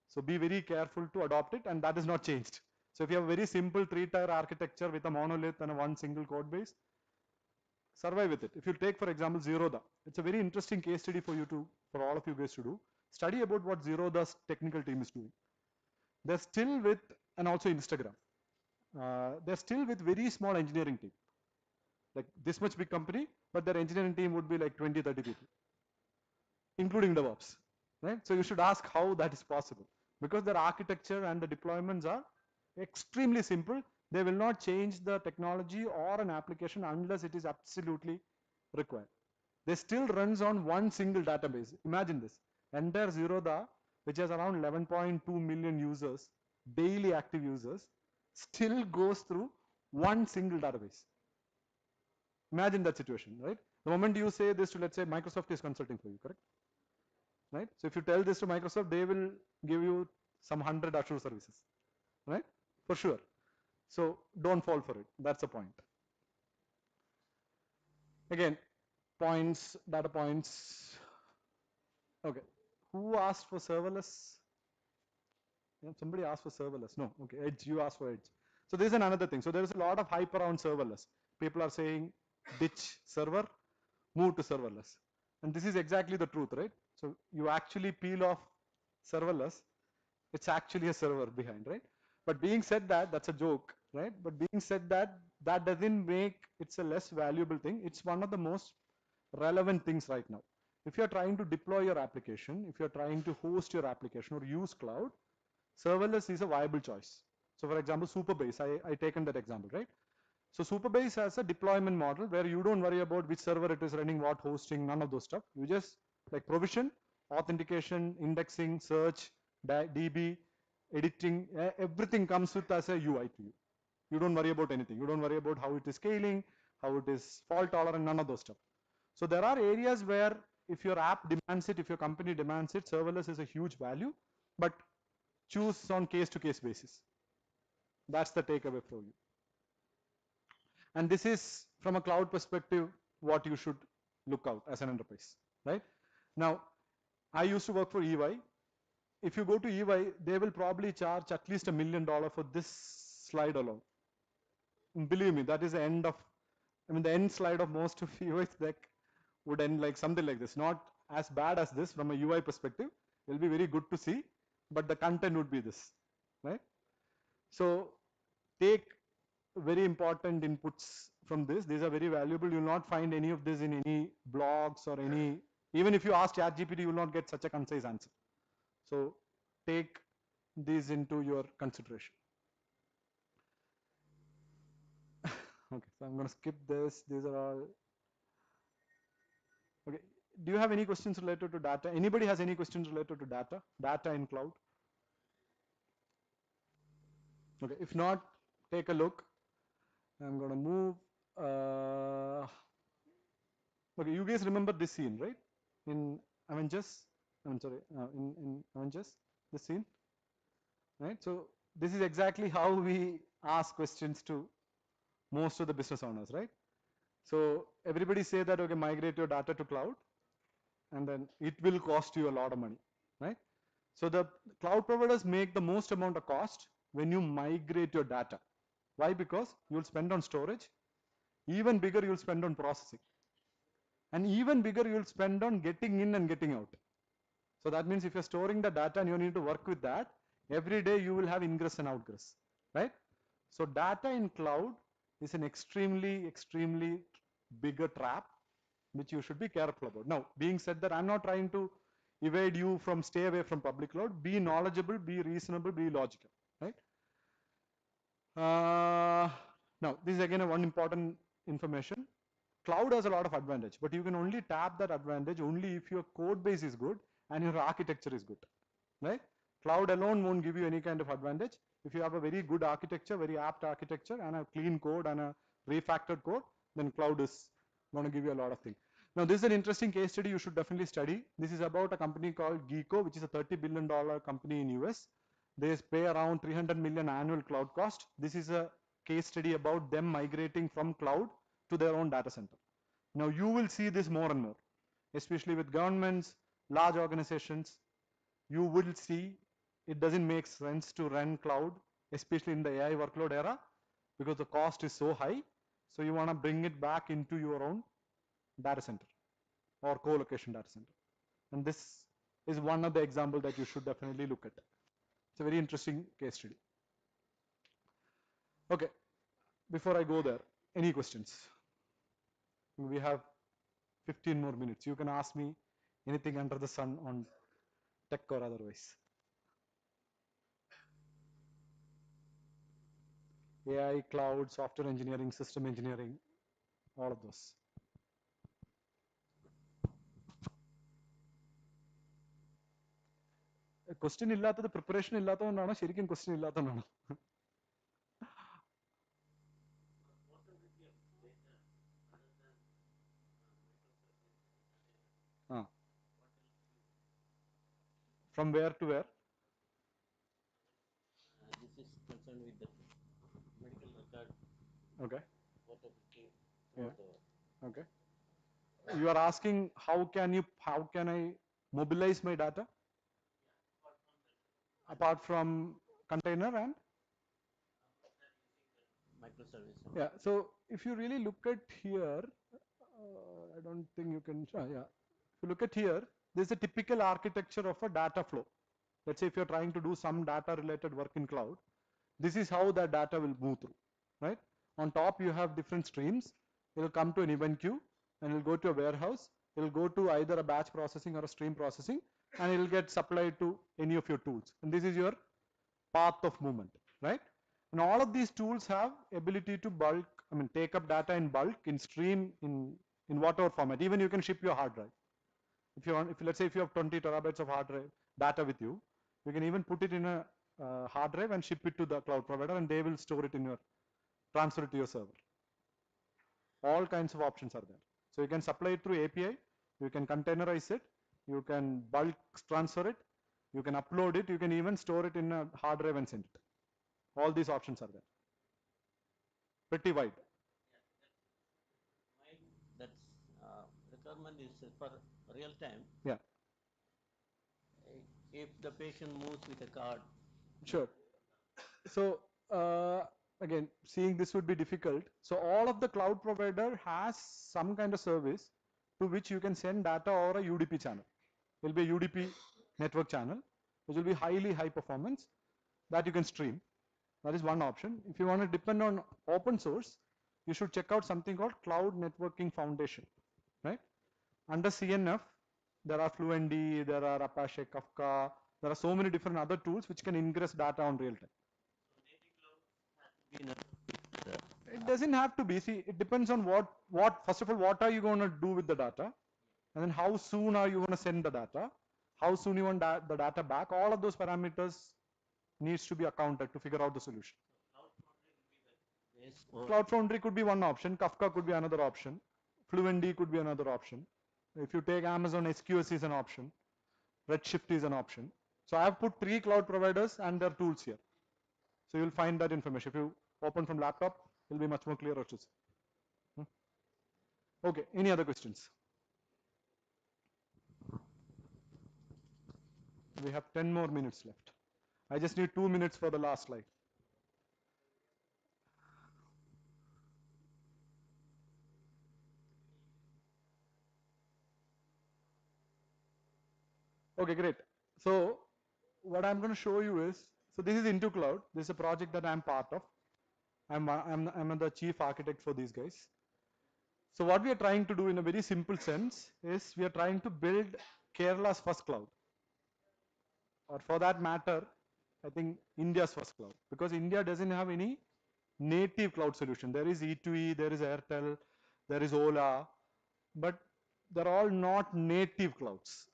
So be very careful to adopt it, and that is not changed. So if you have a very simple 3-tier architecture with a monolith and a one single code base, survive with it. If you take, for example, Zerodha, it's a very interesting case study for you to, for all of you guys to do. Study about what Zerodha's technical team is doing. They're still with, and also Instagram. They're still with very small engineering team. Like this much big company, but their engineering team would be like 20, 30 people, including DevOps, right? So you should ask how that is possible, because their architecture and the deployments are extremely simple. They will not change the technology or an application unless it is absolutely required. They still runs on one single database. Imagine this, entire Zerodha, which has around 11.2 million users, daily active users, still goes through one single database. Imagine that situation, right? The moment you say this to, let's say, Microsoft is consulting for you, correct? Right? So if you tell this to Microsoft, they will give you some 100 Azure services, right? For sure. So don't fall for it. That's the point. Again, points, data points. Okay. Who asked for serverless? Yeah, somebody asked for serverless. No, okay, Edge, you asked for Edge. So this is another thing. So there is a lot of hype around serverless. People are saying ditch server, move to serverless. And this is exactly the truth, right? So you actually peel off serverless, it's actually a server behind, right? But being said that, that's a joke, right? But being said that, that doesn't make it's a less valuable thing. It's one of the most relevant things right now. If you're trying to deploy your application, if you're trying to host your application or use cloud, serverless is a viable choice. So for example, Superbase, I taken that example, right? So Superbase has a deployment model where you don't worry about which server it is running, what hosting, none of those stuff. You just like provision, authentication, indexing, search, DB, editing, everything comes with as a UI to you. You don't worry about anything. You don't worry about how it is scaling, how it is fault tolerant, none of those stuff. So there are areas where if your app demands it, if your company demands it, serverless is a huge value, but choose on case to case basis. That's the takeaway for you. And this is from a cloud perspective what you should look out as an enterprise, right? Now, I used to work for EY. If you go to EY, they will probably charge at least $1 million for this slide alone. And believe me, that is the end of, I mean, the end slide of most of EY's deck would end like something like this. Not as bad as this from a UI perspective. It will be very good to see, but the content would be this, right? So take very important inputs from this. These are very valuable. You will not find any of this in any blogs or any, even if you ask ChatGPT, you will not get such a concise answer. So take these into your consideration. Okay, so I'm going to skip this. These are all. Okay, do you have any questions related to data? Anybody has any questions related to data? Data in cloud? Okay, if not, take a look. I'm going to move. Okay, you guys remember this scene, right? In Avengers, I'm sorry, in Avengers, this scene, right? So this is exactly how we ask questions to most of the business owners, right? So everybody say that, okay, migrate your data to cloud, and then it will cost you a lot of money, right? So the cloud providers make the most amount of cost when you migrate your data. Why? Because you'll spend on storage, even bigger you'll spend on processing, and even bigger you'll spend on getting in and getting out. So that means if you're storing the data and you need to work with that, every day you will have ingress and outgress, right? So data in cloud is an extremely bigger trap which you should be careful about. Now, being said that, I'm not trying to evade you from stay away from public cloud. Be knowledgeable, be reasonable, be logical, right? Now, this is again a one important information. Cloud has a lot of advantage, but you can only tap that advantage only if your code base is good and your architecture is good, right? Cloud alone won't give you any kind of advantage. If you have a very good architecture, very apt architecture, and a clean code and a refactored code, then cloud is going to give you a lot of things. Now, this is an interesting case study you should definitely study. This is about a company called Geeko, which is a $30 billion company in US. They pay around 300 million annual cloud cost. This is a case study about them migrating from cloud to their own data center. Now you will see this more and more, especially with governments, large organizations. You will see it doesn't make sense to run cloud, especially in the AI workload era, because the cost is so high. So you want to bring it back into your own data center or co-location data center. And this is one of the examples that you should definitely look at. It's a very interesting case study. Okay, before I go there, any questions? We have 15 more minutes. You can ask me anything under the sun on tech or otherwise. AI, cloud, software engineering, system engineering, all of those. Question ഇല്ലാത്തത് preparation ഇല്ലാത്തതുകൊണ്ടാണോ ശരിക്കും question ഇല്ലാത്തതുകൊണ്ടാണോ? From where to where? This is concerned with the medical record. Okay. Portability Yeah. throughout the world. Okay. You are asking how can I mobilize my data apart from container and Microservice. yeah. So if you really look at here, I don't think you can. Yeah. If you look at here, this is a typical architecture of a data flow. Let's say if you're trying to do some data related work in cloud, this is how that data will move through, right? On top you have different streams. It will come to an event queue and it will go to a warehouse. It will go to either a batch processing or a stream processing, and it will get supplied to any of your tools. And this is your path of movement, right? And all of these tools have ability to bulk, take up data in bulk, in stream, in whatever format. Even you can ship your hard drive. If you want, if let's say if you have 20 terabytes of hard drive data with you, you can even put it in a hard drive and ship it to the cloud provider, and they will store it in your, transfer it to your server. All kinds of options are there. So you can supply it through API, you can containerize it, you can bulk transfer it, you can upload it, you can even store it in a hard drive and send it. All these options are there. Pretty wide. That's requirement is for real time. Yeah. If the patient moves with a card. Sure. So again, seeing this would be difficult. So all of the cloud provider has some kind of service to which you can send data over a UDP channel. It will be a UDP network channel, which will be highly high performance that you can stream. That is one option. If you want to depend on open source, you should check out something called Cloud Networking Foundation, right? Under CNF, there are Fluentd, there are Apache Kafka, there are so many different other tools which can ingress data on real time. It doesn't have to be. See, it depends on what first of all, what are you going to do with the data? And then how soon are you going to send the data? How soon you want the data back? All of those parameters needs to be accounted to figure out the solution. Cloud Foundry could be one option. Kafka could be another option. Fluentd could be another option. If you take Amazon SQS is an option. Redshift is an option. So I have put 3 cloud providers and their tools here. So you'll find that information. If you open from laptop, it will be much more clearer to see. Okay, any other questions? We have 10 more minutes left. I just need 2 minutes for the last slide. Okay, great. So what I'm going to show you is, so this is Into Cloud. This is a project that I'm part of. I'm the chief architect for these guys. So what we are trying to do in a very simple sense is we are trying to build Kerala's first cloud. Or for that matter, I think India's first cloud. Because India doesn't have any native cloud solution. There is E2E, there is Airtel, there is Ola, but they're all not native clouds.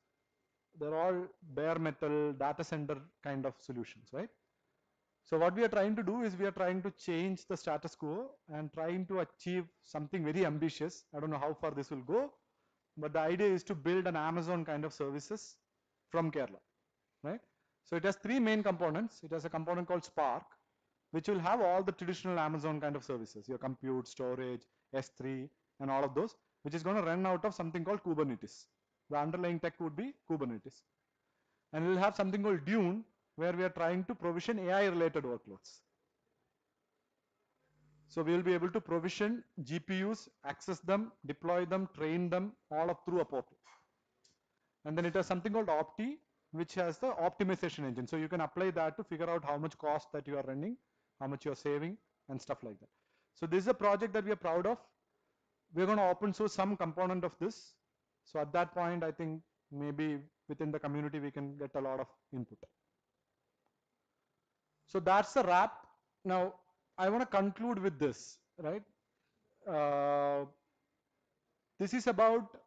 They're all bare metal data center kind of solutions, right? So what we are trying to do is we are trying to change the status quo and trying to achieve something very ambitious. I don't know how far this will go, but the idea is to build an Amazon kind of services from Kerala, right? So it has 3 main components. It has a component called Spark, which will have all the traditional Amazon kind of services, your compute, storage, S3, and all of those, which is going to run out of something called Kubernetes. The underlying tech would be Kubernetes. And we'll have something called Dune, where we are trying to provision AI-related workloads. So we will be able to provision GPUs, access them, deploy them, train them, all up through a portal. And then it has something called Opti, which has the optimization engine. So you can apply that to figure out how much cost that you are running, how much you are saving, and stuff like that. So this is a project that we are proud of. We're going to open source some component of this. So at that point, I think maybe within the community, we can get a lot of input. So that's the wrap. Now, I want to conclude with this, right? This is about,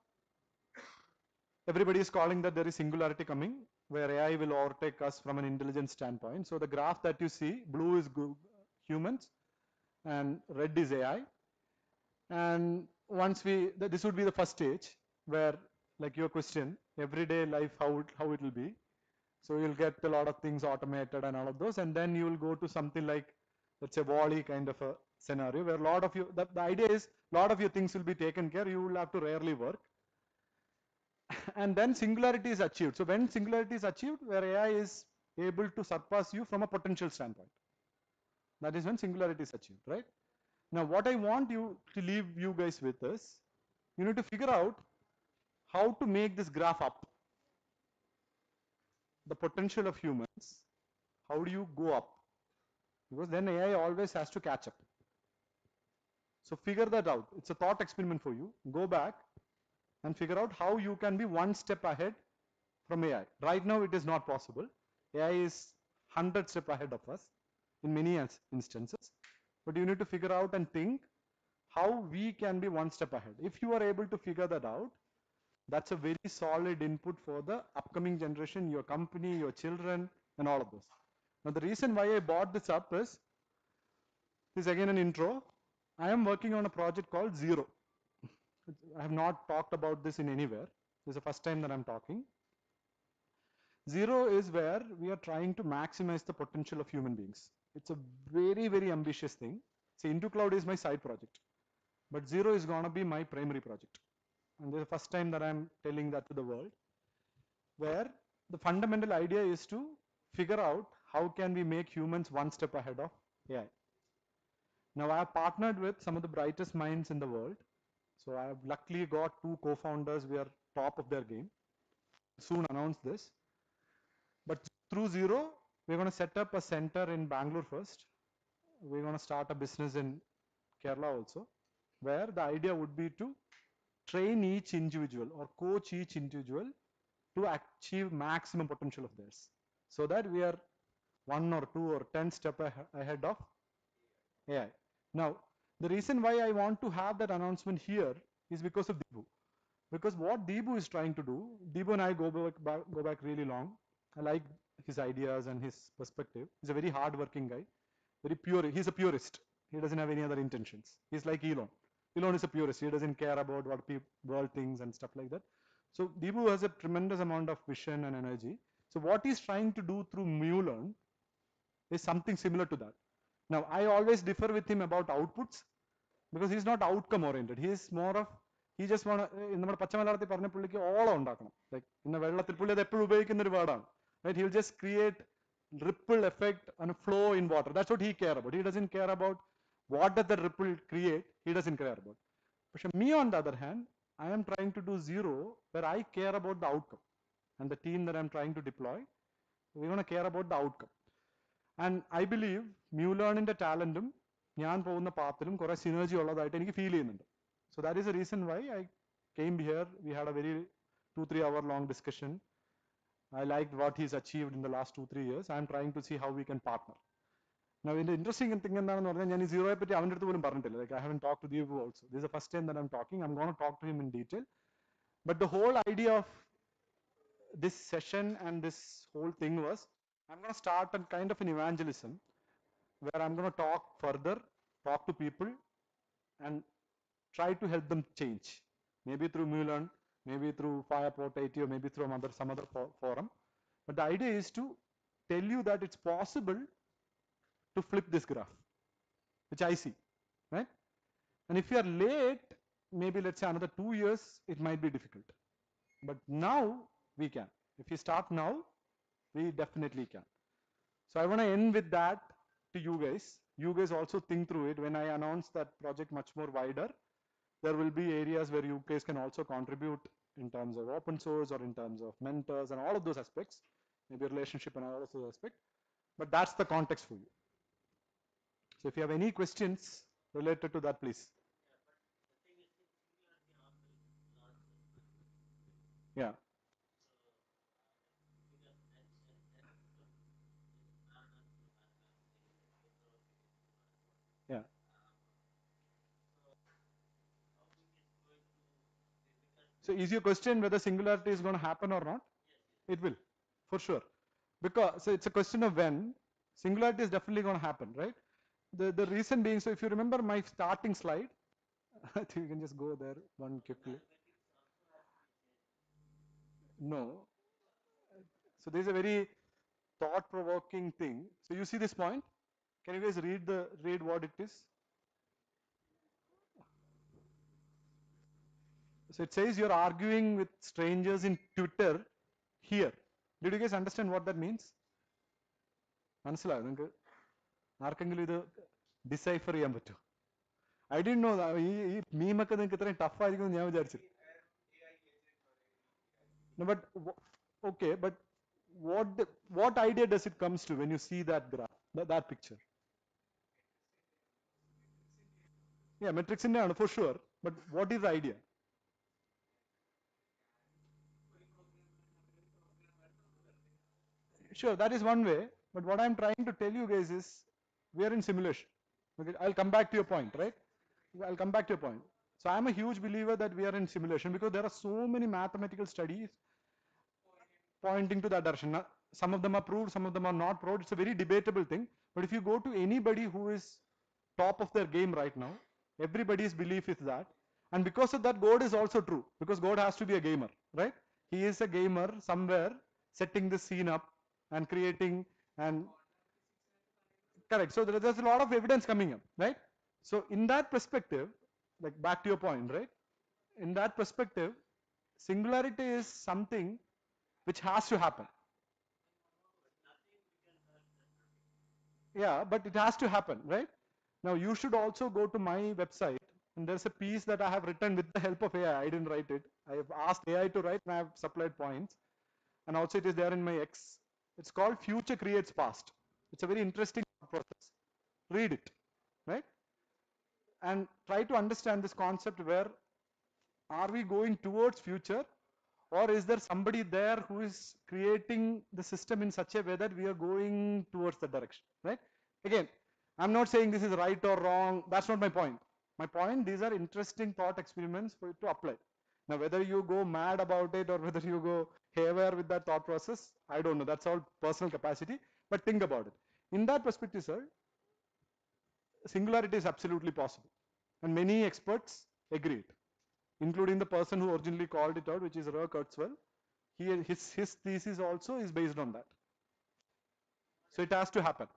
everybody is calling that there is singularity coming, where AI will overtake us from an intelligence standpoint. So the graph that you see, blue is humans, and red is AI. And once this would be the first stage, where, like your question, everyday life, how it will be. So you'll get a lot of things automated and all of those, and then you will go to something like, let's say, Wall-E kind of a scenario, where a lot of you, the idea is, a lot of your things will be taken care, you will have to rarely work. And then singularity is achieved. So when singularity is achieved, where AI is able to surpass you from a potential standpoint, that is when singularity is achieved, right? Now, what I want you to leave you guys with is, you need to figure out how to make this graph up. The potential of humans, how do you go up? Because then AI always has to catch up. So figure that out. It's a thought experiment for you. Go back and figure out how you can be one step ahead from AI. Right now it is not possible. AI is 100 steps ahead of us in many instances. But you need to figure out and think how we can be one step ahead. If you are able to figure that out, that's a very solid input for the upcoming generation, your company, your children, and all of those. Now the reason why I brought this up is, this is again an intro. I am working on a project called Zero. I have not talked about this in anywhere. This is the first time that I'm talking. Zero is where we are trying to maximize the potential of human beings. It's a very, very ambitious thing. See, Into Cloud is my side project, but Zero is gonna be my primary project. And this is the first time that I'm telling that to the world, where the fundamental idea is to figure out how can we make humans one step ahead of AI. Now I have partnered with some of the brightest minds in the world. So I have luckily got two co-founders. We are top of their game. Soon announce this. But through Zero, we're going to set up a center in Bangalore first. We're going to start a business in Kerala also, where the idea would be to train each individual or coach each individual to achieve maximum potential of theirs, so that we are 1 or 2 or 10 steps ahead of AI. Now, the reason why I want to have that announcement here is because of Deepu. Because what Deepu is trying to do, Deepu and I go back really long. I like his ideas and his perspective. He's a very hard-working guy, very pure. He's a purist. He doesn't have any other intentions. He's like Elon. Elon is a purist. He doesn't care about what world thinks and stuff like that. So Deepu has a tremendous amount of vision and energy. So what he's trying to do through MuLearn is something similar to that. Now, I always differ with him about outputs because he's not outcome oriented. He is more of, he just want to, നമ്മുടെ പച്ച മലയാളത്തിൽ പറഞ്ഞ പുള്ളിക്ക് ഓളം ഉണ്ടാക്കണം. Like, ഇന്ന വെള്ളത്തിൽ പുള്ളി അത് എപ്പോഴും ഉപയോഗിക്കുന്ന ഒരു വേർഡാണ്. Right? He'll just create ripple effect and flow in water. That's what he care about. He doesn't care about what does the ripple create. He doesn't care about. But me on the other hand, I am trying to do Zero where I care about the outcome. And the team that I'm trying to deploy, we're going to care about the outcome. And I believe MuLearnന്റെ ടാലന്റും ഞാൻ പോകുന്ന പാത്തിലും കുറെ synergy ഉള്ളതായിട്ട് എനിക്ക് feel ചെയ്യുന്നുണ്ട്. So that is the reason why I came here. We had a very 2-3 hour long discussion. I liked what he's achieved in the last 2-3 years. I'm trying to see how we can partner. Now, in the interesting thing എന്താണെന്ന് പറഞ്ഞാൽ ഞാൻ ഈ സീറോയെ പറ്റി അവൻ്റെ അടുത്ത് പോലും പറഞ്ഞിട്ടില്ല. Like I haven't talked to Deepu also. This is the first time that I'm talking. I'm going to talk to him in detail. But the whole idea of this session and this whole thing was, I'm going to start a kind of an evangelism where I'm going to talk further, talk to people, and try to help them change. Maybe through MuLearn, maybe through FAYA Port 80, or maybe through some other forum. But the idea is to tell you that it's possible to flip this graph, which I see, right? And if you are late, maybe let's say another 2 years, it might be difficult. But now we can. If you start now, we definitely can. So I want to end with that to you guys. You guys also think through it. When I announce that project much more wider, there will be areas where you guys can also contribute in terms of open source or in terms of mentors and all of those aspects, maybe relationship and all of those aspects. But that's the context for you. So if you have any questions related to that, please. Yeah. Yeah. So is your question whether singularity is going to happen or not? It will, for sure. Because so it's a question of when. Singularity is definitely going to happen, right? The reason being, so if you remember my starting slide, I think you can just go there one quickly. No. So this is a very thought-provoking thing. So you see this point? Can you guys read what it is? So it says you're arguing with strangers in Twitter here. Did you guys understand what that means? മനസ്സിലായോ നിങ്ങൾക്ക് ആർക്കെങ്കിലും ഇത് decipher ചെയ്യാൻ പറ്റുമോ? I didn't no ഈ മീമൊക്കെ നിങ്ങൾക്ക് ഇത്രയും tough ആയിരിക്കും എന്ന് ഞാൻ വിചാരിച്ചു. No, but okay, but what idea does it comes to when you see that graph, that picture? Yeah, metrics in there for sure. But what is the idea? Sure, that is one way. But what I'm trying to tell you guys is we are in simulation. Okay, I'll come back to your point, right? I'll come back to your point. So I'm a huge believer that we are in simulation because there are so many mathematical studies pointing to that direction. Now, some of them are proved, some of them are not proved. It's a very debatable thing. But if you go to anybody who is top of their game right now, everybody's belief is that. And because of that, God is also true. Because God has to be a gamer, right? He is a gamer somewhere setting the scene up and creating and correct. So there's a lot of evidence coming up, right? So in that perspective, like back to your point, right? In that perspective, singularity is something which has to happen. Yeah, but it has to happen, right? Now you should also go to my website, and there's a piece that I have written with the help of AI. I didn't write it. I have asked AI to write, and I have supplied points. And also it is there in my X. It's called Future Creates Past. It's a very interesting process. Read it, right? And try to understand this concept where are we going towards future, or is there somebody there who is creating the system in such a way that we are going towards the direction, right? Again, I'm not saying this is right or wrong. That's not my point. My point, these are interesting thought experiments for you to apply. Now, whether you go mad about it or whether you go haywire with that thought process, I don't know. That's all personal capacity. But think about it. In that perspective, sir, singularity is absolutely possible. And many experts agreed, including the person who originally called it out, which is Ray Kurzweil. His thesis also is based on that. So it has to happen.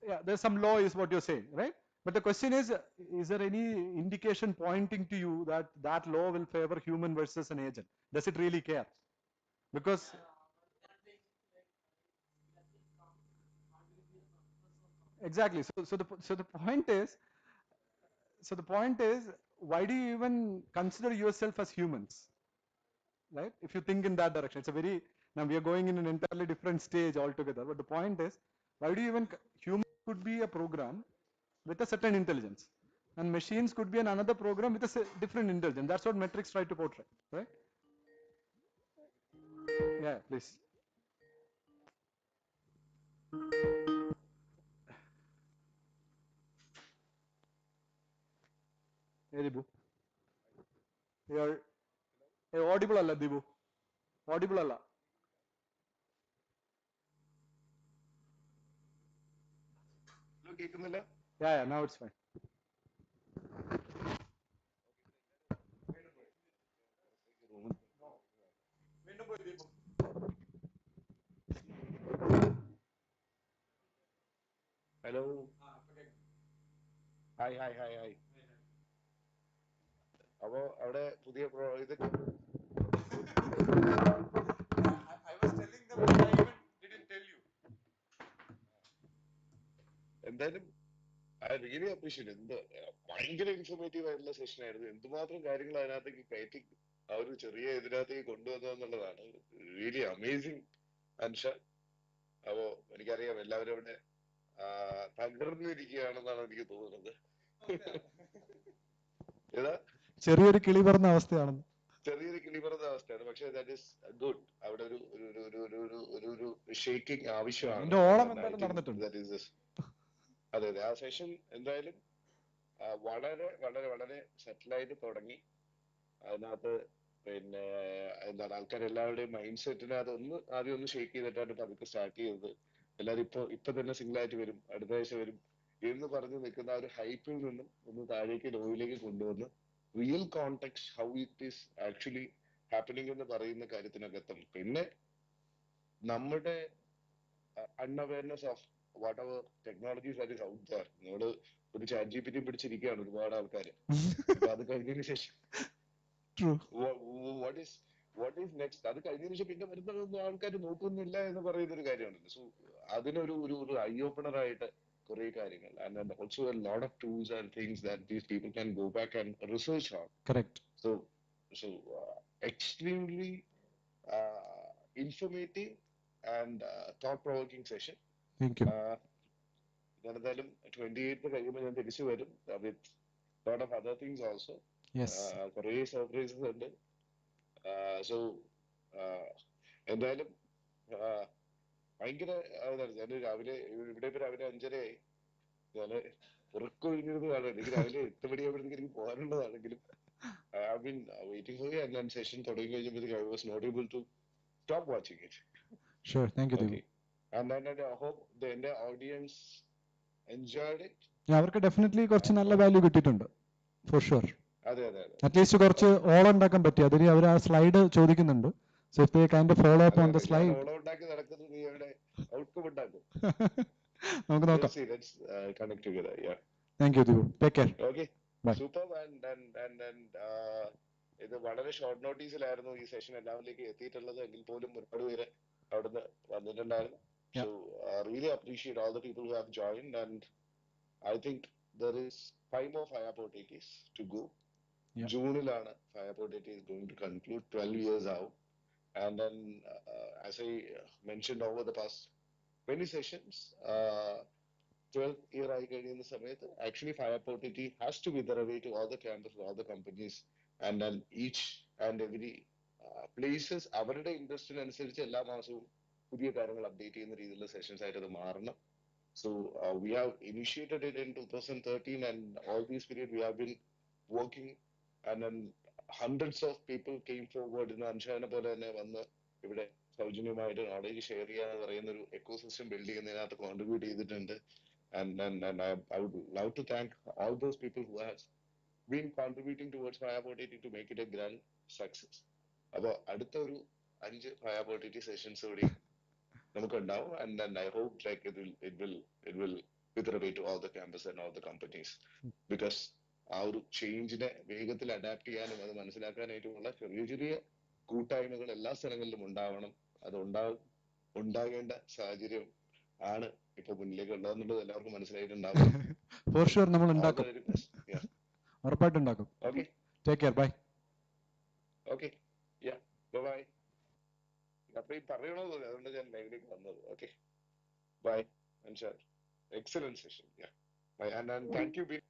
Yeah, there's some law is what you're saying, right? But the question is there any indication pointing to you that that law will favor human versus an agent? Does it really care? Because exactly. So the point is, why do you even consider yourself as humans? Right? If you think in that direction, it's a very, now we are going in an entirely different stage altogether. But the point is, why do you even, human could be a program with a certain intelligence, and machines could be another program with a different intelligence. That's what metrics try to portray, right? Yeah, please. Hey, Dibu. You're audible, Allah, Dibu. Audible, Allah. Yeah, now it's fine. Hello hi hi hi hi അപ്പോ അവിടെ പുതിയ ഇത് എന്തായാലും I really appreciate. ഭയങ്കര informative ആയിട്ടുള്ള session ആയിരുന്നു. എന്തുമാത്രം കാര്യങ്ങൾ അതിനകത്തേക്ക് കയറ്റി ആ ഒരു ചെറിയ ഇതിനകത്തേക്ക് കൊണ്ടുവന്നുള്ളതാണ് റിയലി അമേസിങ് അൻഷ. അപ്പോ എനിക്കറിയാം എല്ലാവരും അവിടെ തകർന്നിരിക്കുകയാണെന്നാണ് എനിക്ക് തോന്നുന്നത്. ഏതാ ചെറിയൊരു കിളി പറഞ്ഞ അവസ്ഥയാണെന്ന്. ചെറിയൊരു കിളി പറഞ്ഞ അവസ്ഥയാണ്. പക്ഷെ ദാറ്റ് ഈസ് ഗുഡ്. അവിടെ ഒരു ഒരു ഒരു ഒരു ഒരു ഒരു ഒരു ഷേക്കിംഗ് ആവശ്യമാണ്. ഓളം എന്തായാലും നടന്നിട്ടുണ്ട്. അതെ അതെ, ആ സെഷൻ എന്തായാലും വളരെ വളരെ വളരെ സെറ്റിലായിട്ട് തുടങ്ങി. അതിനകത്ത് പിന്നെ എന്താണ് ആൾക്കാരെല്ലാവരുടെയും മൈൻഡ് സെറ്റിനകത്ത് ആദ്യം ഒന്ന് ഷേക്ക് ചെയ്തിട്ടാണ് പതുക്കെ സ്റ്റാർട്ട് ചെയ്തത്. എല്ലാവരും ഇപ്പൊ തന്നെ സിംഗിൾ ആയിട്ട് വരും, അടുത്ത ആഴ്ച വരും എന്ന് പറഞ്ഞു നിൽക്കുന്ന ആ ഒരു ഹൈപ്പിൽ നിന്നും ഒന്ന് താഴേക്ക് ലോയിലേക്ക് കൊണ്ടുവന്ന് real context how it is actually happening എന്ന് പറയുന്ന കാര്യത്തിനൊക്കെ എത്തും. പിന്നെ നമ്മുടെ unawareness of whatever technologies that is out there. നമ്മള് ഒരു ചാറ്റ് GPT പിടിച്ചിരിക്കുകയാണ് ഒരുപാട് ആൾക്കാര്. അപ്പൊ അത് കഴിഞ്ഞതിന് ശേഷം വാട്ട് ഈസ് നെക്സ്റ്റ്, അത് കഴിഞ്ഞതിന് ശേഷം പിന്നെ വരുന്നതൊന്നും ആൾക്കാർ നോക്കുന്നില്ല എന്ന് പറയുന്ന ഒരു കാര്യമാണല്ലോ. സോ അതിനൊരു ഒരു ഒരു ഐ ഓപ്പണർ ആയിട്ട് കുറെ കാര്യങ്ങൾ, and also a lot of tools and things that these people can go back and research on. Correct. So extremely informative and thought-provoking session. Thank you. ഞാൻ എന്തായാലും 28th കഴിയുമ്പോൾ ഞാൻ തിരിച്ചു വരും with lot of other things also. Yes. കുറേ surprises ഉണ്ട്. So എന്തായാലും ഭയങ്കര ഞാൻ രാവിലെ ഇവിടെ ഇപ്പൊ രാവിലെ 5:30 ഞാന് ഉറക്കൊഴിഞ്ഞിരുന്ന് കാണാൻ. എനിക്ക് രാവിലെ 8 മണിയാകുമ്പോഴത്തേക്ക് എനിക്ക് പോകാനുള്ളതാണെങ്കിലും I've been waiting for you, and then session തുടങ്ങി കഴിഞ്ഞപ്പോഴത്തേക്ക് I was not able to stop watching it. Sure. Thank you, Devu. Okay. And then I hope the entire audience enjoyed it. അവർക്ക് ഡെഫിനറ്റ്ലി കുറച്ച് നല്ല value കിട്ടിയിട്ടുണ്ട് for sure. അതെ അതെ അതെ at least കുറച്ച് ഓളം ഉണ്ടാക്കാൻ പറ്റി. അതിൽ അവർ ആ സ്ലൈഡ് ചോദിക്കുന്നുണ്ട്. So if they kind of follow up അതെ ഓൺ ദ അതെ. ഞാൻ സ്ലൈഡ് ഓളം ഉണ്ടാക്കി നടക്കുന്നത് നീ എവിടെ ഔട്ട്കം ഉണ്ടാക്കും. നമുക്ക് നോക്കാം. Let's connect together. Yeah. Thank you Deepu. Take care. Okay. Bye. Super. And ഇത് വളരെ ഷോർട്ട് നോട്ടീസിലായിരുന്നു ഈ സെഷൻ എല്ലാവരിലേക്ക് എത്തിയിട്ടുള്ളത്. എങ്കിൽ പോലും ഒരുപാട് പേര് അവിടുന്ന് വന്നിട്ടുണ്ടായിരുന്നു. So really appreciate all the people who have joined, and I think there is 5 more FAYA portalities to go. ജൂണിലാണ് FAYA portality is going to conclude. 12 years out. And then, as I mentioned over the past many sessions, 12th year ആയി കഴിയുന്ന സമയത്ത് actually FAYA portality has to be the way to all the campuses, all the companies, and then each and every places അവരുടെ ഇൻട്രസ്റ്റിനനുസരിച്ച് എല്ലാ മാസവും പുതിയ കാര്യങ്ങൾ update ചെയ്യുന്ന രീതിയിലുള്ള സെഷൻസ് ആയിട്ട് അത് മാറണം. So we have initiated it in 2013, and all these period we have been working, and then hundreds of people came forward. ഇന്ന് അൻഷാദിനെ പോലെ തന്നെ വന്ന് ഇവിടെ സൗജന്യമായിട്ട് നോളേജ് ഷെയർ ചെയ്യാന്ന് പറയുന്ന ഒരു എക്കോസിസ്റ്റം ബിൽഡ് ചെയ്യുന്നതിനകത്ത് കോൺട്രിബ്യൂട്ട് ചെയ്തിട്ടുണ്ട്. And I would love to thank all those people who have been contributing towards FAYA portality to make it a grand success. അപ്പോൾ അടുത്ത ഒരു 5 FAYA portality സെഷൻസ് കൂടി നമുക്കുണ്ടാവും. And then I hope like it will wither away to all the campus and all the companies, because ആ ഒരു ചേഞ്ചിനെ വേഗത്തിൽ adapt ചെയ്യാനും അത് മനസ്സിലാക്കാനായിട്ടുമുള്ള ചെറിയ ചെറിയ കൂട്ടായ്മകൾ എല്ലാ സ്ഥലങ്ങളിലും ഉണ്ടാവണം. അത് ഉണ്ടാകേണ്ട സാഹചര്യം ആണ് ഇപ്പൊ മുന്നിലേക്ക് ഉള്ളതെന്നുള്ളത് എല്ലാവർക്കും മനസ്സിലായിട്ടുണ്ടാവും. ഫോർ ഷുവർ നമ്മൾ ഉണ്ടാക്കും, ഉറപ്പായിട്ടുണ്ടാക്കും. Okay, take care. Bye. Okay, yeah bye. അത്രയും പറയണോ തോന്നി, അതുകൊണ്ട് ഞാൻ ലൈവിലേക്ക് വന്നത്. Okay, bye Anshad. Excellent session. Yeah bye. And thank you.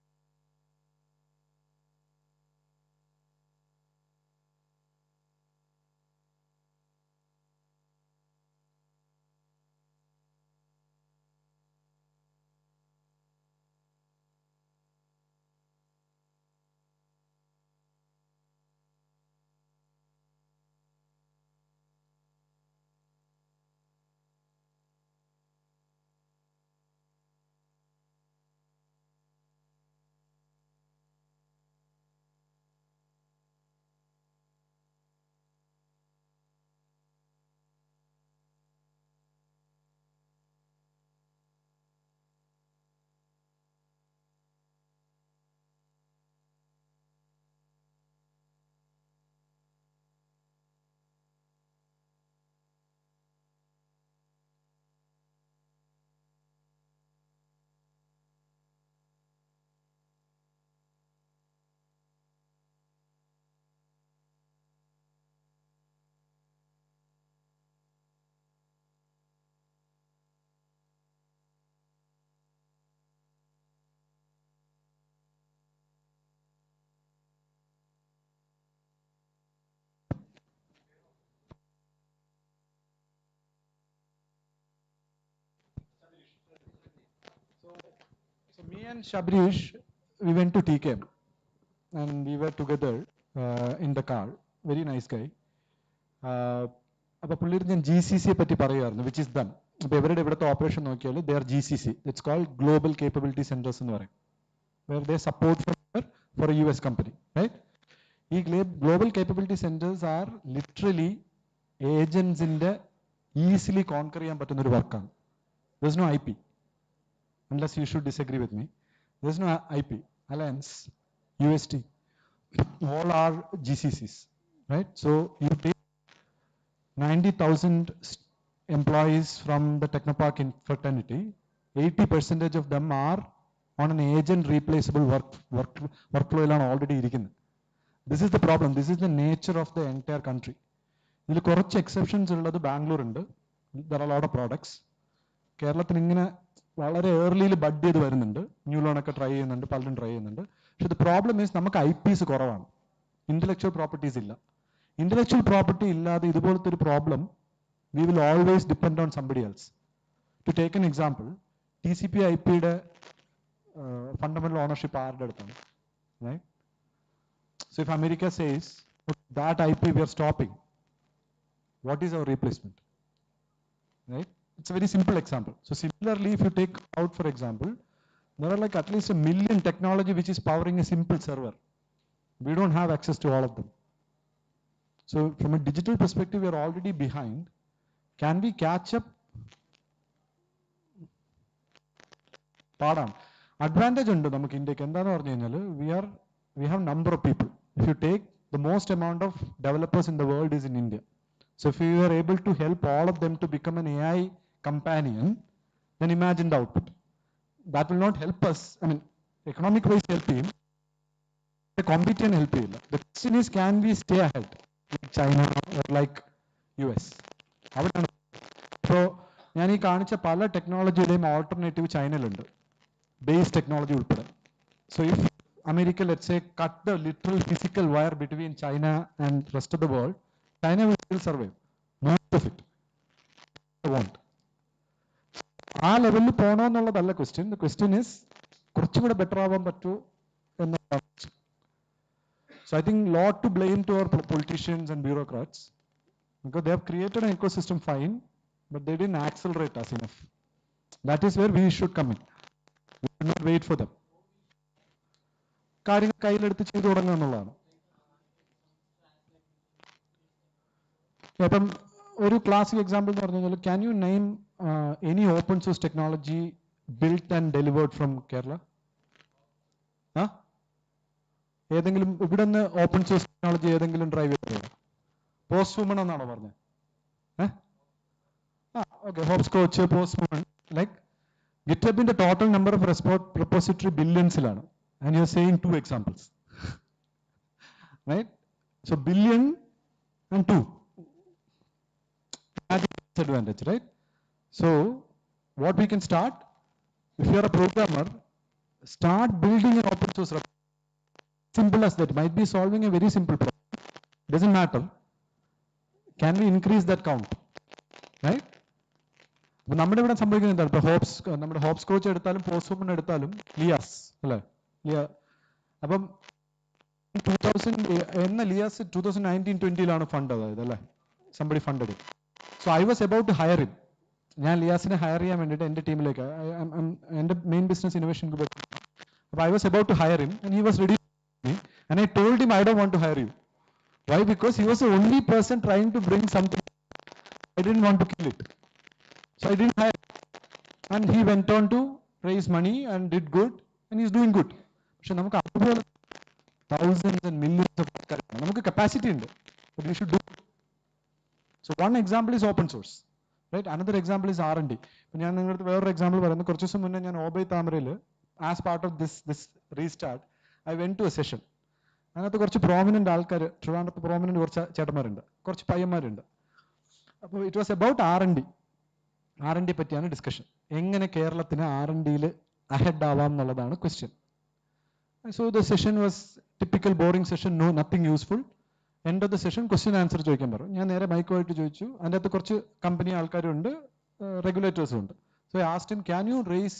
So me and Shabrish, we went to TK and we were together in the car. Very nice guy. അപ്പോൾ പുള്ളിയുടെ ഞാൻ GCCയെ പറ്റി പറയുമായിരുന്നു, വിച്ച് ഇസ് ദം. അപ്പോൾ ഇവരുടെ ഇവിടുത്തെ ഓപ്പറേഷൻ നോക്കിയാൽ they are GCC. It's called global capability centres എന്ന് പറയും. Where they support for a US company, right? ഈ global capability centres are literally ഏജൻസിന്റെ ഈസിലി കോൺകർ ചെയ്യാൻ പറ്റുന്ന ഒരു വർക്കാണ്. There is no IP. Unless you should disagree with me, there's no IP. Alliance, UST, all are GCCs, right? So you take 90,000 employees from the Technopark in fraternity, 80% of them are on an agent replaceable workflow already irikkunnu. This is the problem. This is the nature of the entire country. ഇതിൽ കുറച്ച് exceptions ഉള്ളത് ബാംഗ്ലൂർ ഉണ്ട്. There are a lot of products. കേരളത്തിൽ ഇങ്ങനെ വളരെ ഏർലിയിൽ bud ചെയ്ത് വരുന്നുണ്ട്. New ലോണൊക്കെ ട്രൈ ചെയ്യുന്നുണ്ട്, പലരും ട്രൈ ചെയ്യുന്നുണ്ട്. പക്ഷെ ദ പ്രോബ്ലം ഈസ് നമുക്ക് IPs കുറവാണ്, ഇന്റലക്ച്വൽ പ്രോപ്പർട്ടീസ് ഇല്ല. ഇന്റലക്ച്വൽ പ്രോപ്പർട്ടി ഇല്ലാതെ ഇതുപോലത്തെ ഒരു problem we will always depend on somebody else. To take an example, TCP IPയുടെ ഫണ്ടമെന്റൽ ഓണർഷിപ്പ് ആരുടെ അടുത്താണ്? Right? So if America says that IP we are stopping, what is our replacement? Right? It's a very simple example. So similarly, if you take out, for example, There are like at least 1 million technology which is powering a simple server. We don't have access to all of them. So from a digital perspective, we are already behind. Can we catch up? Advantage under നമുക്ക് ഇന്ത്യക്ക് എന്താന്ന് പറഞ്ഞു കഴിഞ്ഞാൽ we have number of people. If you take the most amount of developers in the world is in India. So if we are able to help all of them to become an AI companion, then imagine the output. That will not help us. I mean, economic wise help him. The competition help you. The question is, can we stay ahead like China or like US? So, ഞാൻ ഈ കാണിച്ച പല ടെക്നോളജിയുടെയും alternative ചൈനയിലുണ്ട്. Base technology ulpade. So if America, let's say, cut the literal physical wire between China and rest of the world, China will still survive. Most of it. I want. ആ ലെവലിൽ പോകണോ എന്നുള്ളതല്ല question. The question is കുറച്ചും കൂടെ better ആവാൻ പറ്റുമോ എന്നതാണ്. So I think lot to blame to our politicians and bureaucrats because they have created an ecosystem fine, but they didn't accelerate us enough. That is where we should come in. We should not wait for them. കാര്യങ്ങൾ കയ്യിലെടുത്ത് ചെയ്തു തുടങ്ങുക എന്നുള്ളതാണ്. അപ്പം ഒരു classic example എന്ന് പറഞ്ഞു കഴിഞ്ഞാൽ can you name any open source technology built and delivered from Kerala? ഏതെങ്കിലും ഇവിടെ നിന്ന് ഓപ്പൺ സോഴ്സ് ടെക്നോളജി ഏതെങ്കിലും ഡ്രൈവ് ചെയ്തോ? പോസ്റ്റ് വുമൺ എന്നാണോ പറഞ്ഞത്? Okay, Hoppscotch, Postwoman, like ഗിറ്റബിന്റെ ടോട്ടൽ നമ്പർ ഓഫ് റെപ്പോസിറ്ററി ബില്യൺസിലാണ്. And you're saying 2 examples, right? So billion and 2. Disadvantage, right? So what we can start, if you're a programmer, start building an open source. Simple as that. Might be solving a very simple problem. Doesn't matter. Can we increase that count, right? നമ്മുടെ ഇവിടെ സംഭവിക്കുന്നത് എന്താണ്? ഇപ്പോൾ നമ്മുടെ hops coach എടുത്താലും post woman എടുത്താലും ലിയാസ് അല്ലേ? അപ്പം 2000 ലിയാസ് 2019-20 ഫണ്ട്, അതായത് അല്ലേ, somebody funded. So I was about to hire him. ഞാൻ ലിയാസിനെ ഹയർ ചെയ്യാൻ വേണ്ടിയിട്ട് എൻ്റെ ടീമിലേക്ക്, എൻ്റെ മെയിൻ ബിസിനസ് ഇന്നോവേഷൻ ഗ്രൂപ്പ്. അപ്പോൾ I was about to hire him and he was ready me and I told him I don't want to hire you. Why? Because he was the only person trying to bring something. I didn't want to kill it, so I didn't hire him. And he went on to raise money and did good and he's doing good. പക്ഷെ നമുക്ക് അതുപോലെ thousands and millions of നമുക്ക് capacity ഉണ്ട്, but we should do it. So one example is open source, right? Another example is R&D. ഇപ്പം ഞാൻ നിങ്ങളുടെ വേറൊരു example പറയുന്നത്, കുറച്ച് ദിവസം മുന്നേ ഞാൻ ഓബൈ താമരയിൽ as part of this restart I went to a session. അതിനകത്ത് കുറച്ച് പ്രോമിനന്റ് ആൾക്കാർ, ട്രിവാൻഡ്രത്ത് പ്രോമിനന്റ് കുറച്ച് ചേട്ടന്മാരുണ്ട്, കുറച്ച് പയ്യന്മാരുണ്ട്. അപ്പോൾ ഇറ്റ് വാസ് അബൌട്ട് R&D പറ്റിയാണ് ഡിസ്കഷൻ. എങ്ങനെ കേരളത്തിന് R&Dയിൽ അഹെഡ് ആവാം എന്നുള്ളതാണ് question. So the session was typical boring session, nothing useful. End of the session question answer ചോദിക്കാൻ പറഞ്ഞു. ഞാൻ നേരെ മൈക്കുമായിട്ട് ചോദിച്ചു. അതിൻ്റെ അകത്ത് കുറച്ച് കമ്പനി ആൾക്കാരുണ്ട്, റെഗുലേറ്റേഴ്സും ഉണ്ട്. So I asked him, can you raise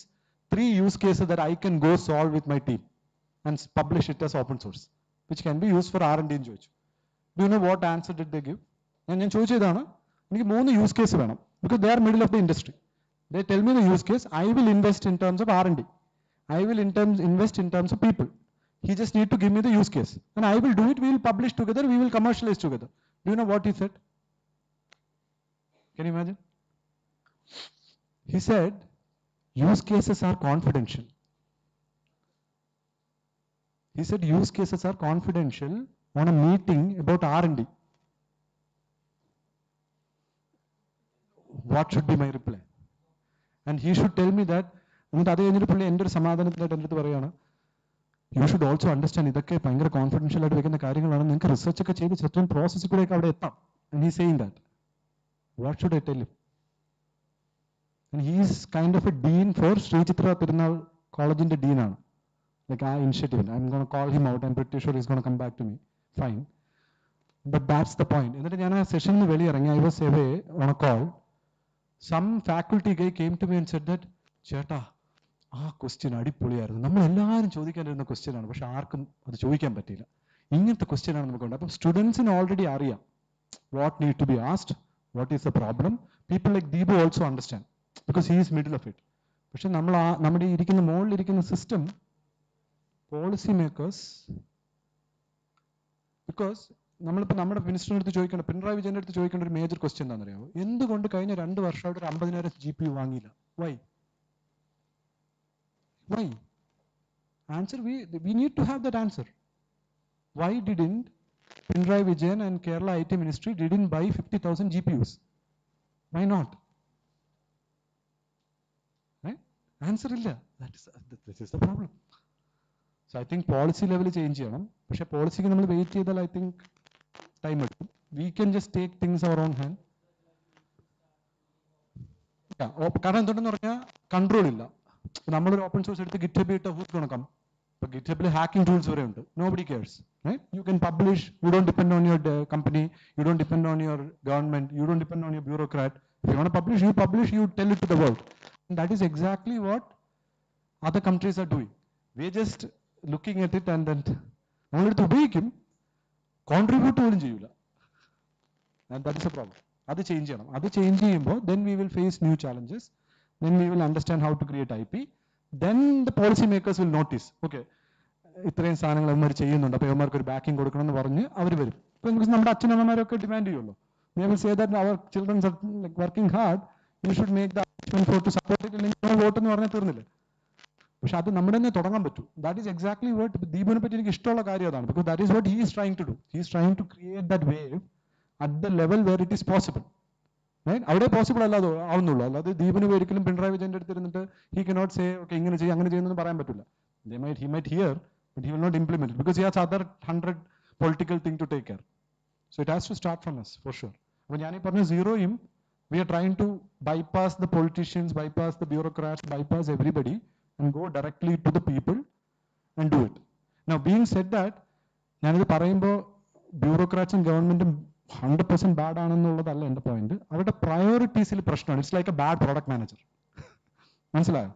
3 use cases that I can go solve with my team and publish it as open source, which can be used for R&D എന്ന് ചോദിച്ചു. Do you know what answer did they give? ഞാൻ ചോദിച്ചതാണ്, എനിക്ക് 3 use case വേണം, because they are middle of the industry. They tell me the use case, I will invest in terms of R&D, I will invest in terms of people. He just need to give me the use case and I will do it. We will publish together, we will commercialize together. Do you know what he said? Can you imagine? He said use cases are confidential. He said use cases are confidential on a meeting about R&D. What should be my reply? And he should tell me that. എന്നിട്ട് അത് കഴിഞ്ഞിട്ട് പുള്ളി എൻ്റെ ഒരു സമാധാനത്തിനായിട്ട് എൻ്റെ അടുത്ത് പറയുകയാണ്, you should also understand ഇതൊക്കെ ഭയങ്കര കോൺഫിഡൻഷ്യൽ ആയിട്ട് വെക്കുന്ന കാര്യങ്ങളാണ്, നിങ്ങൾക്ക് റിസർച്ച് ഒക്കെ ചെയ്ത് സെർട്ടൻ പ്രോസസ്സിൽ കൂടെയൊക്കെ അവിടെ എത്താം. And he saying that. What should I tell him? And he is kind of a dean for Shri Chitra Thirunal കോളേജിൻ്റെ ഡീനാണ്. Like our initiative, I'm going to call him out. I'm pretty sure he's going to come back to me. Fine. But that's the point. എന്നിട്ട് ഞാൻ ആ സെഷനിൽ വെളിയിറങ്ങി. I was away on a call. Some faculty guy came to me and said that, ചേട്ടാ ആ question അടിപൊളിയായിരുന്നു, നമ്മൾ എല്ലാവരും ചോദിക്കാനിരുന്ന question ആണ്, പക്ഷെ ആർക്കും അത് ചോദിക്കാൻ പറ്റിയില്ല. ഇങ്ങനത്തെ ക്വസ്റ്റ്യൻ ആണ് നമുക്കുണ്ട്. അപ്പം സ്റ്റുഡൻസിന് ഓൾറെഡി അറിയാം what need to be asked, what is the problem. People like Deepu also understand because he is middle of it. പക്ഷെ നമ്മുടെ ഇരിക്കുന്ന മുകളിലിരിക്കുന്ന സിസ്റ്റം പോളിസി മേക്കേഴ്സ്, ബിക്കോസ് നമ്മളിപ്പോൾ നമ്മുടെ മിനിസ്റ്ററിൻ്റെ അടുത്ത് ചോദിക്കേണ്ട, പിണറായി വിജയൻ്റെ അടുത്ത് ചോദിക്കേണ്ട ഒരു മേജർ ക്വസ്റ്റ്യൻ എന്താണെന്നറിയാമോ? എന്തുകൊണ്ട് കഴിഞ്ഞ 2 വർഷമായിട്ട് ഒരു 50,000 GPU വാങ്ങിയില്ല? Why? Answer, we need to have that answer. Why didn't Pinarayi Vijayan and Kerala IT Ministry didn't buy 50,000 GPUs? Why not? Right? Answer illa. This is the problem. So I think policy level change cheyyanam. പക്ഷേ പോളിസിക്ക് നമ്മൾ wait ചെയ്താൽ I think time എടുക്കും. We can just take things our own hand. കാരണം എന്തുകൊണ്ടെന്ന് പറഞ്ഞാൽ control ഇല്ല. നമ്മളൊരു open source എടുത്ത് ഗിറ്റബിൽ ഇട്ട who's gonna. But GitHub hacking tools vare undu. Nobody cares, right? You can publish. You don't depend on your company. You don't depend on your government. You don't depend on your bureaucrat. If you want to publish, you tell it to the world. And that is exactly what other countries are doing. We're just looking at it and then only to make him contribute to it. And that is a problem. That change cheyyanam. That change cheyumbo then we will face new challenges. Then we will understand how to create IP. Then the policy makers will notice, okay, ഇത്രയും സാധനങ്ങൾ അവന്മാർ ചെയ്യുന്നുണ്ട്, അപ്പോൾ ഇവന്മാർക്ക് ഒരു backing കൊടുക്കണം എന്ന് പറഞ്ഞ് അവർ വരും. ഇപ്പം നമ്മുടെ അച്ഛനമ്മമാരൊക്കെ ഡിമാൻഡ് ചെയ്യുമല്ലോ. They will say that our children are like working hard, you should make the arrangement for to support it, അല്ലെങ്കിൽ വോട്ട് എന്ന് പറഞ്ഞാൽ തീർന്നില്ല. പക്ഷെ അത് നമ്മുടെ തന്നെ തുടങ്ങാൻ പറ്റൂ. ദാറ്റ് ഈസ് എക്സാക്ട്ലി വാട്ട് ദീപുവിനെ പറ്റി എനിക്ക് ഇഷ്ടമുള്ള കാര്യം അതാണ്. Because that is what he is trying to do. He is trying to create that wave at the level where it is possible. അവിടെ പോസിബിൾ അല്ലാതെ ആവുന്നുള്ളൂ. അല്ലാതെ ദീപന് ഒരിക്കലും പിണറായി വിജയന്റെ അടുത്ത് ഇരുന്നിട്ട് ഹി കനോട്ട് സേ ഓക്കെ ഇങ്ങനെ ചെയ്യും അങ്ങനെ ചെയ്യുന്നൊന്നും പറയാൻ പറ്റില്ല. He might hear, but he will not implement it because he has other 100 political thing to take care. So it has to start from us for sure. അപ്പോൾ ഞാനീ പറഞ്ഞ സീറോയും we are trying to bypass the politicians, bypass the bureaucrats, bypass everybody and go directly to the people and do it. Now being said that, ഞാനിത് പറയുമ്പോൾ ബ്യൂറോക്രാറ്റ്സും ഗവൺമെന്റും 100% bad ആണെന്നുള്ളതല്ല എൻ്റെ point. അവരുടെ പ്രയോറിറ്റീസിൽ പ്രശ്നമാണ്. It's like a bad product manager. മനസ്സിലായോ?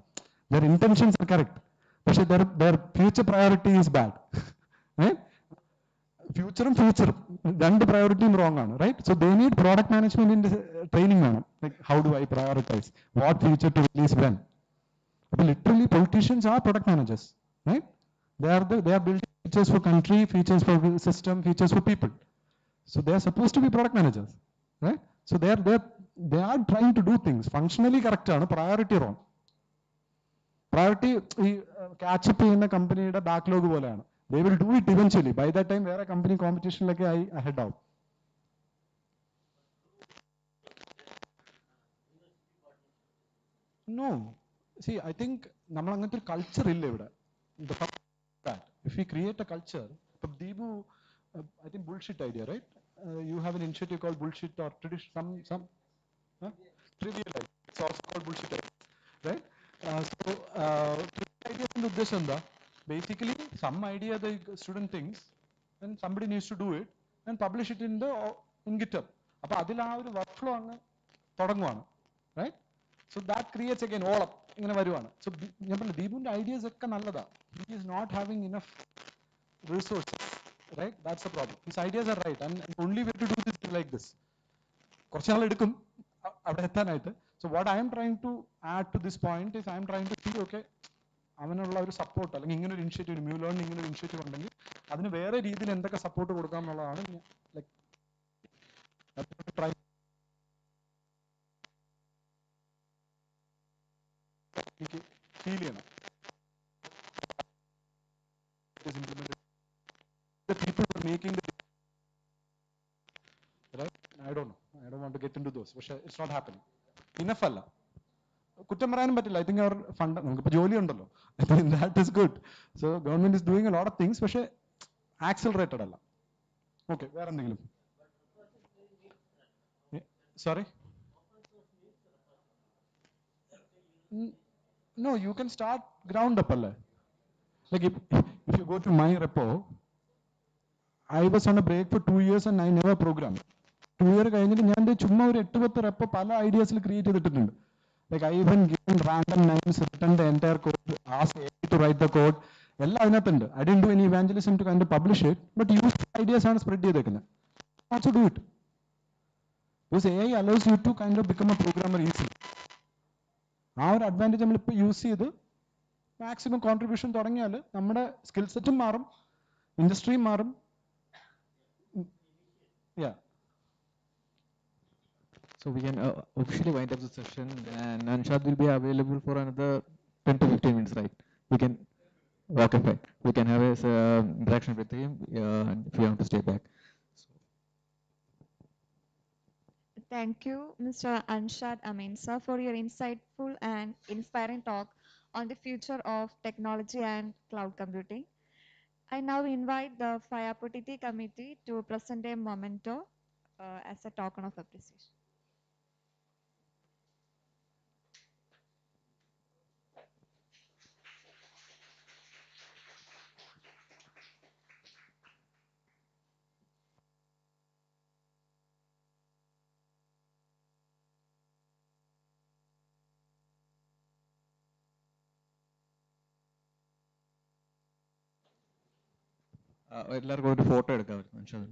Their intentions are correct, പക്ഷേ their feature priority is bad. ഫ്യൂച്ചറും രണ്ട് പ്രയോറിറ്റിയും റോങ് ആണ്, right? So they need product മാനേജ്മെന്റിന്റെ ട്രെയിനിങ് വേണം. Like how do I prioritise what feature to release when. അപ്പോൾ literally politicians are product managers, right? They are building features for country, features for system, features for people. So they are supposed to be product managers, right? So they are trying to do things functionally correct ആണ്, priority wrong. Priority catch up ചെയ്യുന്ന കമ്പനിയുടെ backlog പോലെയാണ്. They will do it eventually. By that time വേറെ company കോമ്പറ്റീഷനിലൊക്കെ ahead ആവും. No, see, I think നമ്മൾ അങ്ങനത്തെ ഒരു culture ഇല്ല ഇവിടെ. If we create a culture, Deepu, I think bullshit idea, right? You have an initiative called bullshit or tradition, some trivial idea. It's also called bullshit idea, right? Trivial idea in the basically some idea the student thinks and somebody needs to do it and publish it in GitHub. അപ്പോൾ അതിൽ ആ ഒരു workflow അങ്ങ് തുടങ്ങുവാണ്, right? So that creates again all up ഇങ്ങനെ വരുവാണ്. So ഞാൻ പറഞ്ഞു ദീപുവിന്റെ ഐഡിയാസ് ഒക്കെ നല്ലതാണ്. He is not having enough resources, right? That's the problem. His ideas are right and the only way to do this is like this. കുറച്ച് നാൾ എടുക്കും അവിടെ എത്താനായിട്ട്. So what I am trying to add to this point is I am trying to see, okay, അവനുള്ള ഒരു support അല്ലെങ്കിൽ ഇങ്ങനെ ഒരു ഇനിഷ്യേറ്റീവ്, മ്യൂ ലേൺ ഇങ്ങനെ ഒരു ഇനിഷ്യേറ്റീവ് ഉണ്ടെങ്കിൽ അതിന് വേറെ രീതിയിൽ എന്തൊക്കെ സപ്പോർട്ട് കൊടുക്കാം എന്നുള്ളതാണ് ലൈക്ക് ട്രൈ എനിക്ക് ഫീൽ ചെയ്യണം. Is implemented. The people who are making the right. I don't know. I don't want to get into those. But it's not happening. Enough alla. കുറ്റം പറയാനും പറ്റില്ല. I think our fund നമുക്കിപ്പോൾ ജോലി ഉണ്ടല്ലോ. I think that is good. So government is doing a lot of things. പക്ഷേ accelerated അല്ല. Okay. വേറെ എന്തെങ്കിലും? Sorry. No, you can start ground up അല്ലേ. Like if you go to my repo, I was on a break for 2 years and I never programmed. 2 years കഴിഞ്ഞിട്ട് ഞാൻ ചുമ്മാ ഒരു 8-10 repo പല ഐഡിയാസിൽ ക്രിയേറ്റ് ചെയ്തിട്ടുണ്ട്. Like I even given random names, written the entire code, asked AI to write the code. എല്ലാം അതിനകത്തുണ്ട്. I didn't do any evangelism to kind of publish it, but use ideas ആണ് spread ചെയ്തേക്കുന്നത്. Also do it. Because AI allows you to kind of become a programmer easily. ആ ഒരു advantage നമ്മളിപ്പോൾ use ചെയ്ത് maximum contribution തുടങ്ങിയാൽ നമ്മുടെ skill സെറ്റും മാറും, ഇൻഡസ്ട്രിയും മാറും. യാ. So we can officially wind up the session, and Anshad will be available for another 10 to 15 minutes, right? We can, okay, fine. We can have a interaction with him, and if you want to stay back. Thank you, Mr. Anshad Ameenza, for your insightful and inspiring talk on the future of technology and cloud computing. I now invite the FAYA committee to present a memento as a token of appreciation. എല്ലാവർക്കും ഒരു photo എടുക്കാം. Anshad.